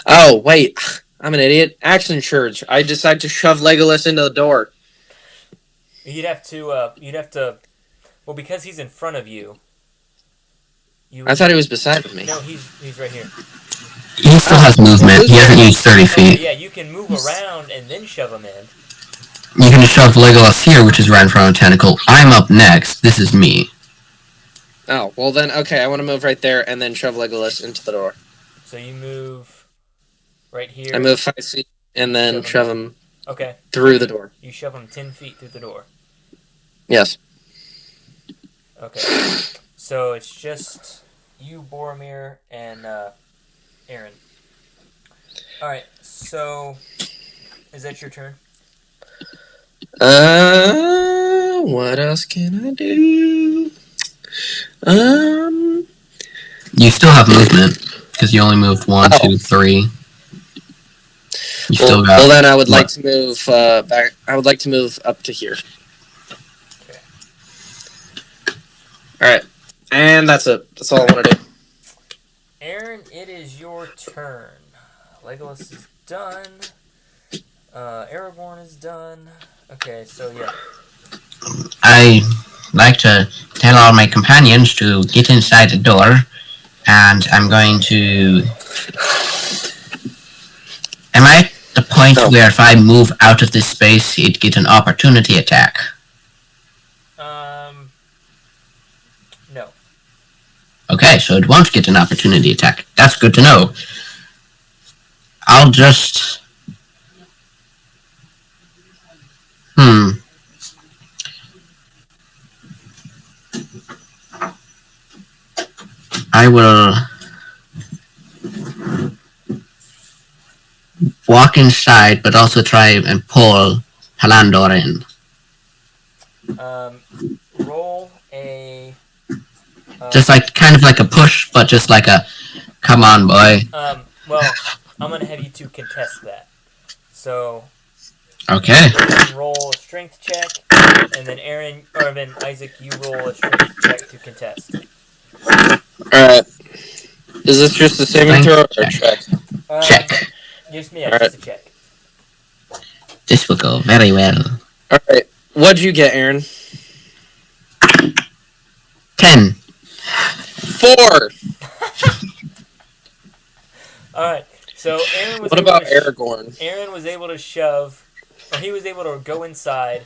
Oh, wait. I'm an idiot. Action surge. I decide to shove Legolas into the door. You'd have to, well, because he's in front of you. I thought he was beside me. No, he's right here. He still has movement. He hasn't used 30 feet. Yeah, you can move around and then shove him in. You can just shove Legolas here, which is right in front of Tentacle. I'm up next. This is me. Oh, well then, okay, I want to move right there and then shove Legolas into the door. So you move right here. I move 5 feet and then shove him through the door. You shove him 10 feet through the door. Yes. Okay. So it's just you, Boromir, and Aaron. Alright, so is that your turn? What else can I do? You still have movement, because you only moved 1, 2, 3. You still got... Well, then I would like to move back. I would like to move up to here. Okay. Alright. And that's it. That's all I want to do. Aaron, it is your turn. Legolas is done. Aragorn is done. Okay, so yeah. I like to tell all my companions to get inside the door, and I'm going to. Am I at the point where if I move out of this space, it'd get an opportunity attack? No. Okay, so it won't get an opportunity attack. That's good to know. I'll just... I will walk inside, but also try and pull Halandor in. Roll a... just like, kind of like a push, but just like a, come on, boy. Well, I'm going to have you two contest that. So... Okay. Roll a strength check, and then Isaac, you roll a strength check to contest. Alright. Is this just a saving throw or a check? Check. Just a check. This will go very well. Alright. What'd you get, Aaron? 10. 4! Alright, so Aaron was What about Aragorn? Aaron was able to shove, or he was able to go inside,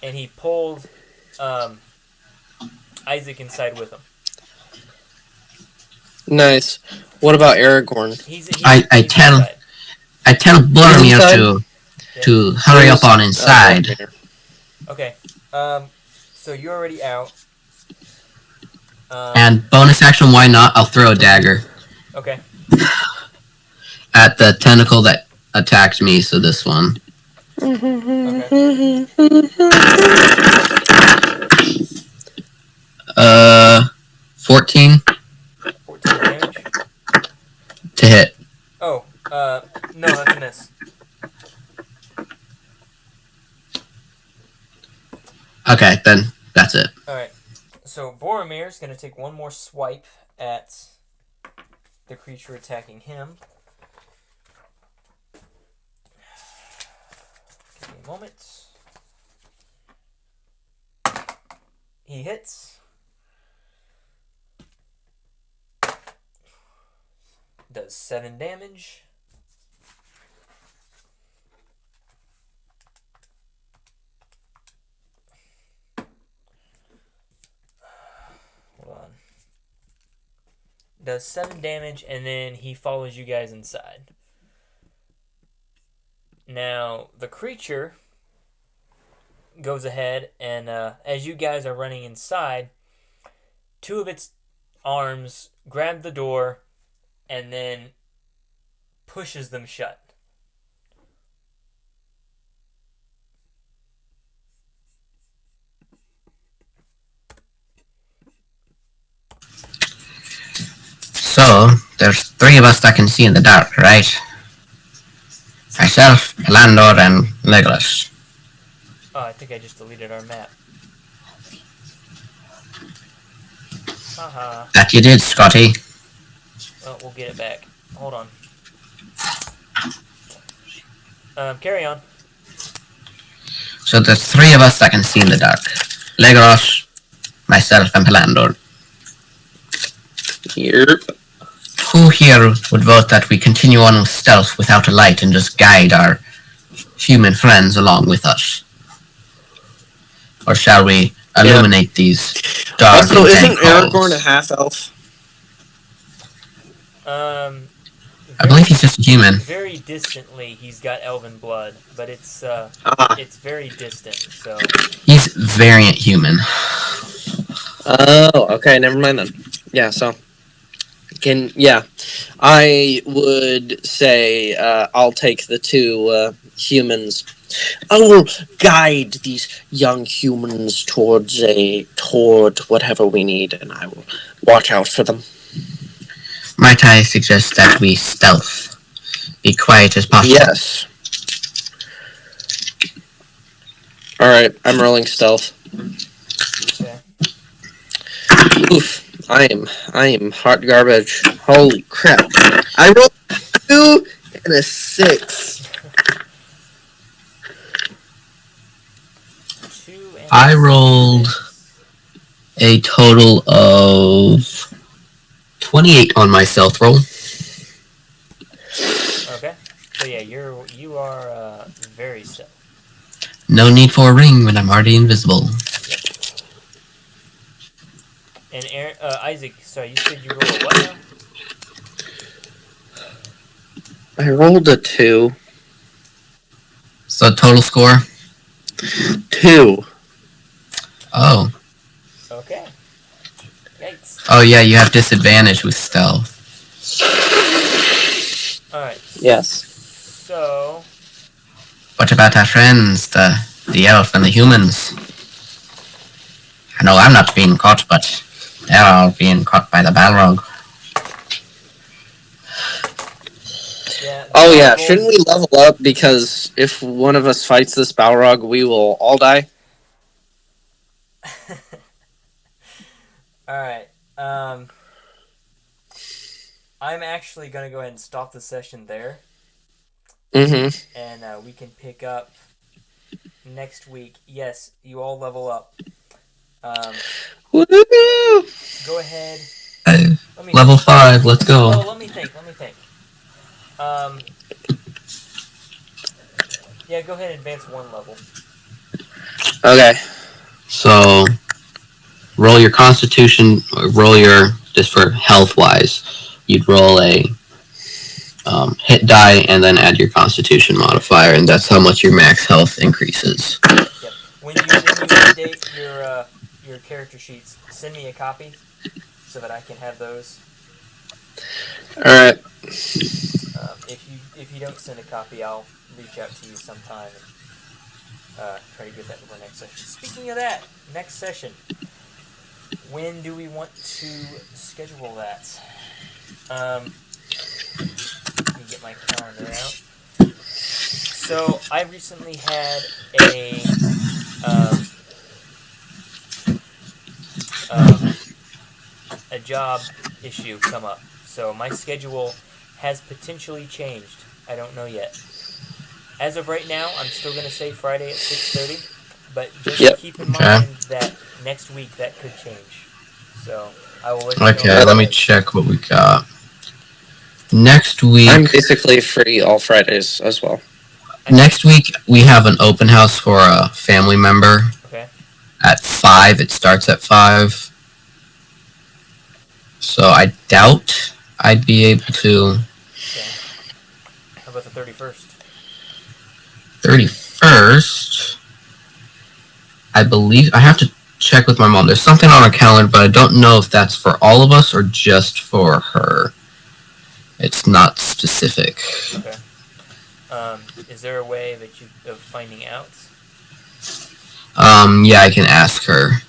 and he pulled Isaac inside with him. Nice. What about Aragorn? I tell Boromir to hurry up on inside. Okay. So you're already out. And bonus action, why not? I'll throw a dagger. Okay. At the tentacle that attacked me, so this one. Okay. 14. 14 damage? To hit. Oh, no, that's a miss. Okay, then that's it. Alright. So Boromir's going to take one more swipe at the creature attacking him. Give me a moment. He hits. Does 7 damage. Hold on. Does 7 damage, and then he follows you guys inside. Now, the creature goes ahead, and as you guys are running inside, 2 of its arms grab the door and then pushes them shut. So, there's 3 of us that can see in the dark, right? Myself, Landor, and Legolas. Oh, I think I just deleted our map. Haha. That you did, Scotty. Well, we'll get it back. Hold on. Carry on. So there's 3 of us that can see in the dark. Legolas, myself, and Palandor. Yep. Who here would vote that we continue on with stealth without a light and just guide our human friends along with us? Or shall we illuminate these dark Also, isn't halls? Aragorn a half-elf? I believe he's just a human. Very distantly, he's got elven blood, but it's very distant. So He's variant human. Oh, okay, never mind then. Yeah, so... I would say I'll take the 2 humans. I will guide these young humans toward whatever we need, and I will watch out for them. Might I suggest that we stealth? Be quiet as possible. Yes. Alright, I'm rolling stealth. okay. Oof. I am hot garbage. Holy crap. I rolled 2 and a 6. total of 28 on my stealth roll. Okay. So yeah, you are very stealth. No need for a ring when I'm already invisible. Yep. And Aaron, Isaac, sorry, you said you roll a what now? I rolled a 2. So total score? 2. Oh. Okay. Yikes. Oh yeah, you have disadvantage with stealth. Alright. Yes. So... What about our friends, the elf and the humans? I know I'm not being caught, but they're all being caught by the Balrog. Yeah, Oh yeah, shouldn't we level up, because if one of us fights this Balrog, we will all die? Alright. I'm actually going to go ahead and stop the session there. Mm-hmm. And we can pick up next week. Yes, you all level up. Woo-hoo! Go ahead. Level 5, let's go. Oh, let me think. Yeah, go ahead and advance 1 level. Okay. So, roll your constitution, or roll your, just for health-wise, you'd roll a hit die and then add your constitution modifier, and that's how much your max health increases. Yep. When you update your character sheets, send me a copy so that I can have those. Alright. If you don't send a copy, I'll reach out to you sometime and try to get that for next session. Speaking of that, next session. When do we want to schedule that? Let me get my calendar out. So I recently had a job issue come up. So my schedule has potentially changed. I don't know yet. As of right now, I'm still going to say Friday at 6:30, but just keep in mind that next week that could change. So I will let you know. Okay, let me check what we got. Next week... I'm basically free all Fridays as well. Next week, we have an open house for a family member. Okay. At 5, it starts at 5. So I doubt I'd be able to... Okay. How about the 31st? 31st? I believe... I have to check with my mom. There's something on her calendar, but I don't know if that's for all of us or just for her. It's not specific. Okay. Is there a way of finding out? Yeah, I can ask her.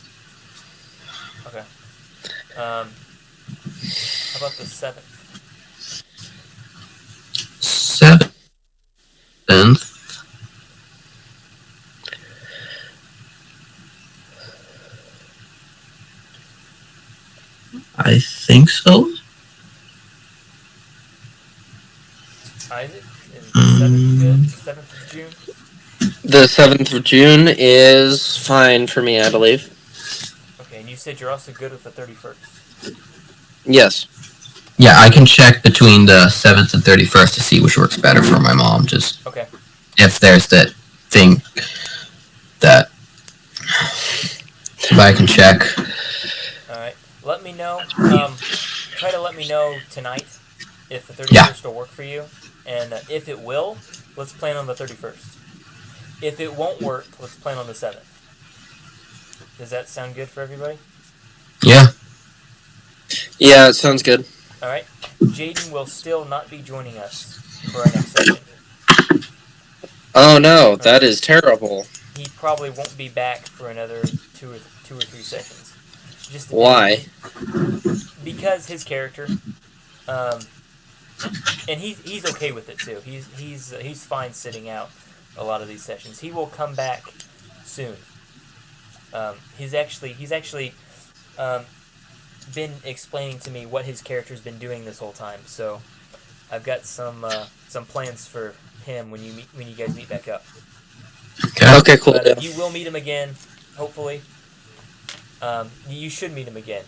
Okay. How about the 7th? 7th? I think so. Isaac? Is the 7th good? The 7th of June? The 7th of June is fine for me, I believe. Okay, and you said you're also good with the 31st. Yes. Yeah, I can check between the 7th and 31st to see which works better for my mom. Just okay. If there's that thing that I can check. Alright. Let me know. Try to let me know tonight if the 31st will work for you. And if it will, let's plan on the 31st. If it won't work, let's plan on the 7th. Does that sound good for everybody? Yeah. Yeah, it sounds good. Alright. Jaden will still not be joining us for our next session. Oh no, that is terrible. He probably won't be back for another two or three sessions. Just why? Because his character, and he's okay with it too. He's fine sitting out a lot of these sessions. He will come back soon. He's actually been explaining to me what his character's been doing this whole time. So I've got some plans for him when you guys meet back up. Okay, cool. But you will meet him again, hopefully. You should meet him again.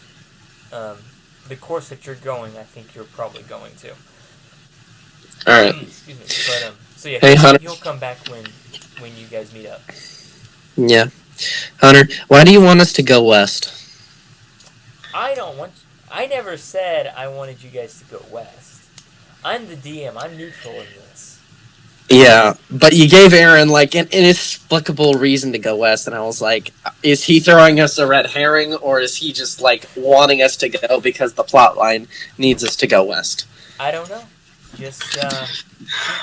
The course that you're going, I think you're probably going to. All right. Excuse me. But so yeah, Hey, Hunter. he'll come back when you guys meet up. Yeah. Hunter, why do you want us to go west? I never said I wanted you guys to go west. I'm the DM. I'm neutral in this. Yeah, but you gave Aaron like an inexplicable reason to go west, and I was like, is he throwing us a red herring, or is he just like wanting us to go because the plot line needs us to go west? I don't know. Just keep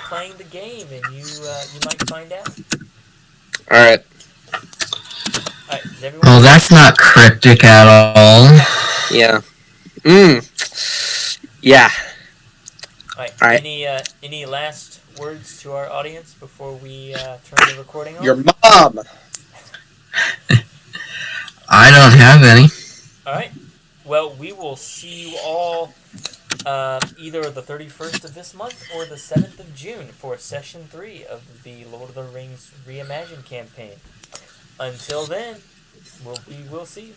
playing the game, and you might find out. All right. All right, is everyone? Well, that's not cryptic at all. Yeah. Yeah. All All right. Any last words to our audience before we turn the recording on? Your mom. I don't have any. All right. Well, we will see you all either the 31st of this month or the 7th of June for Session 3 of the Lord of the Rings Reimagined campaign. Until then, we will see you.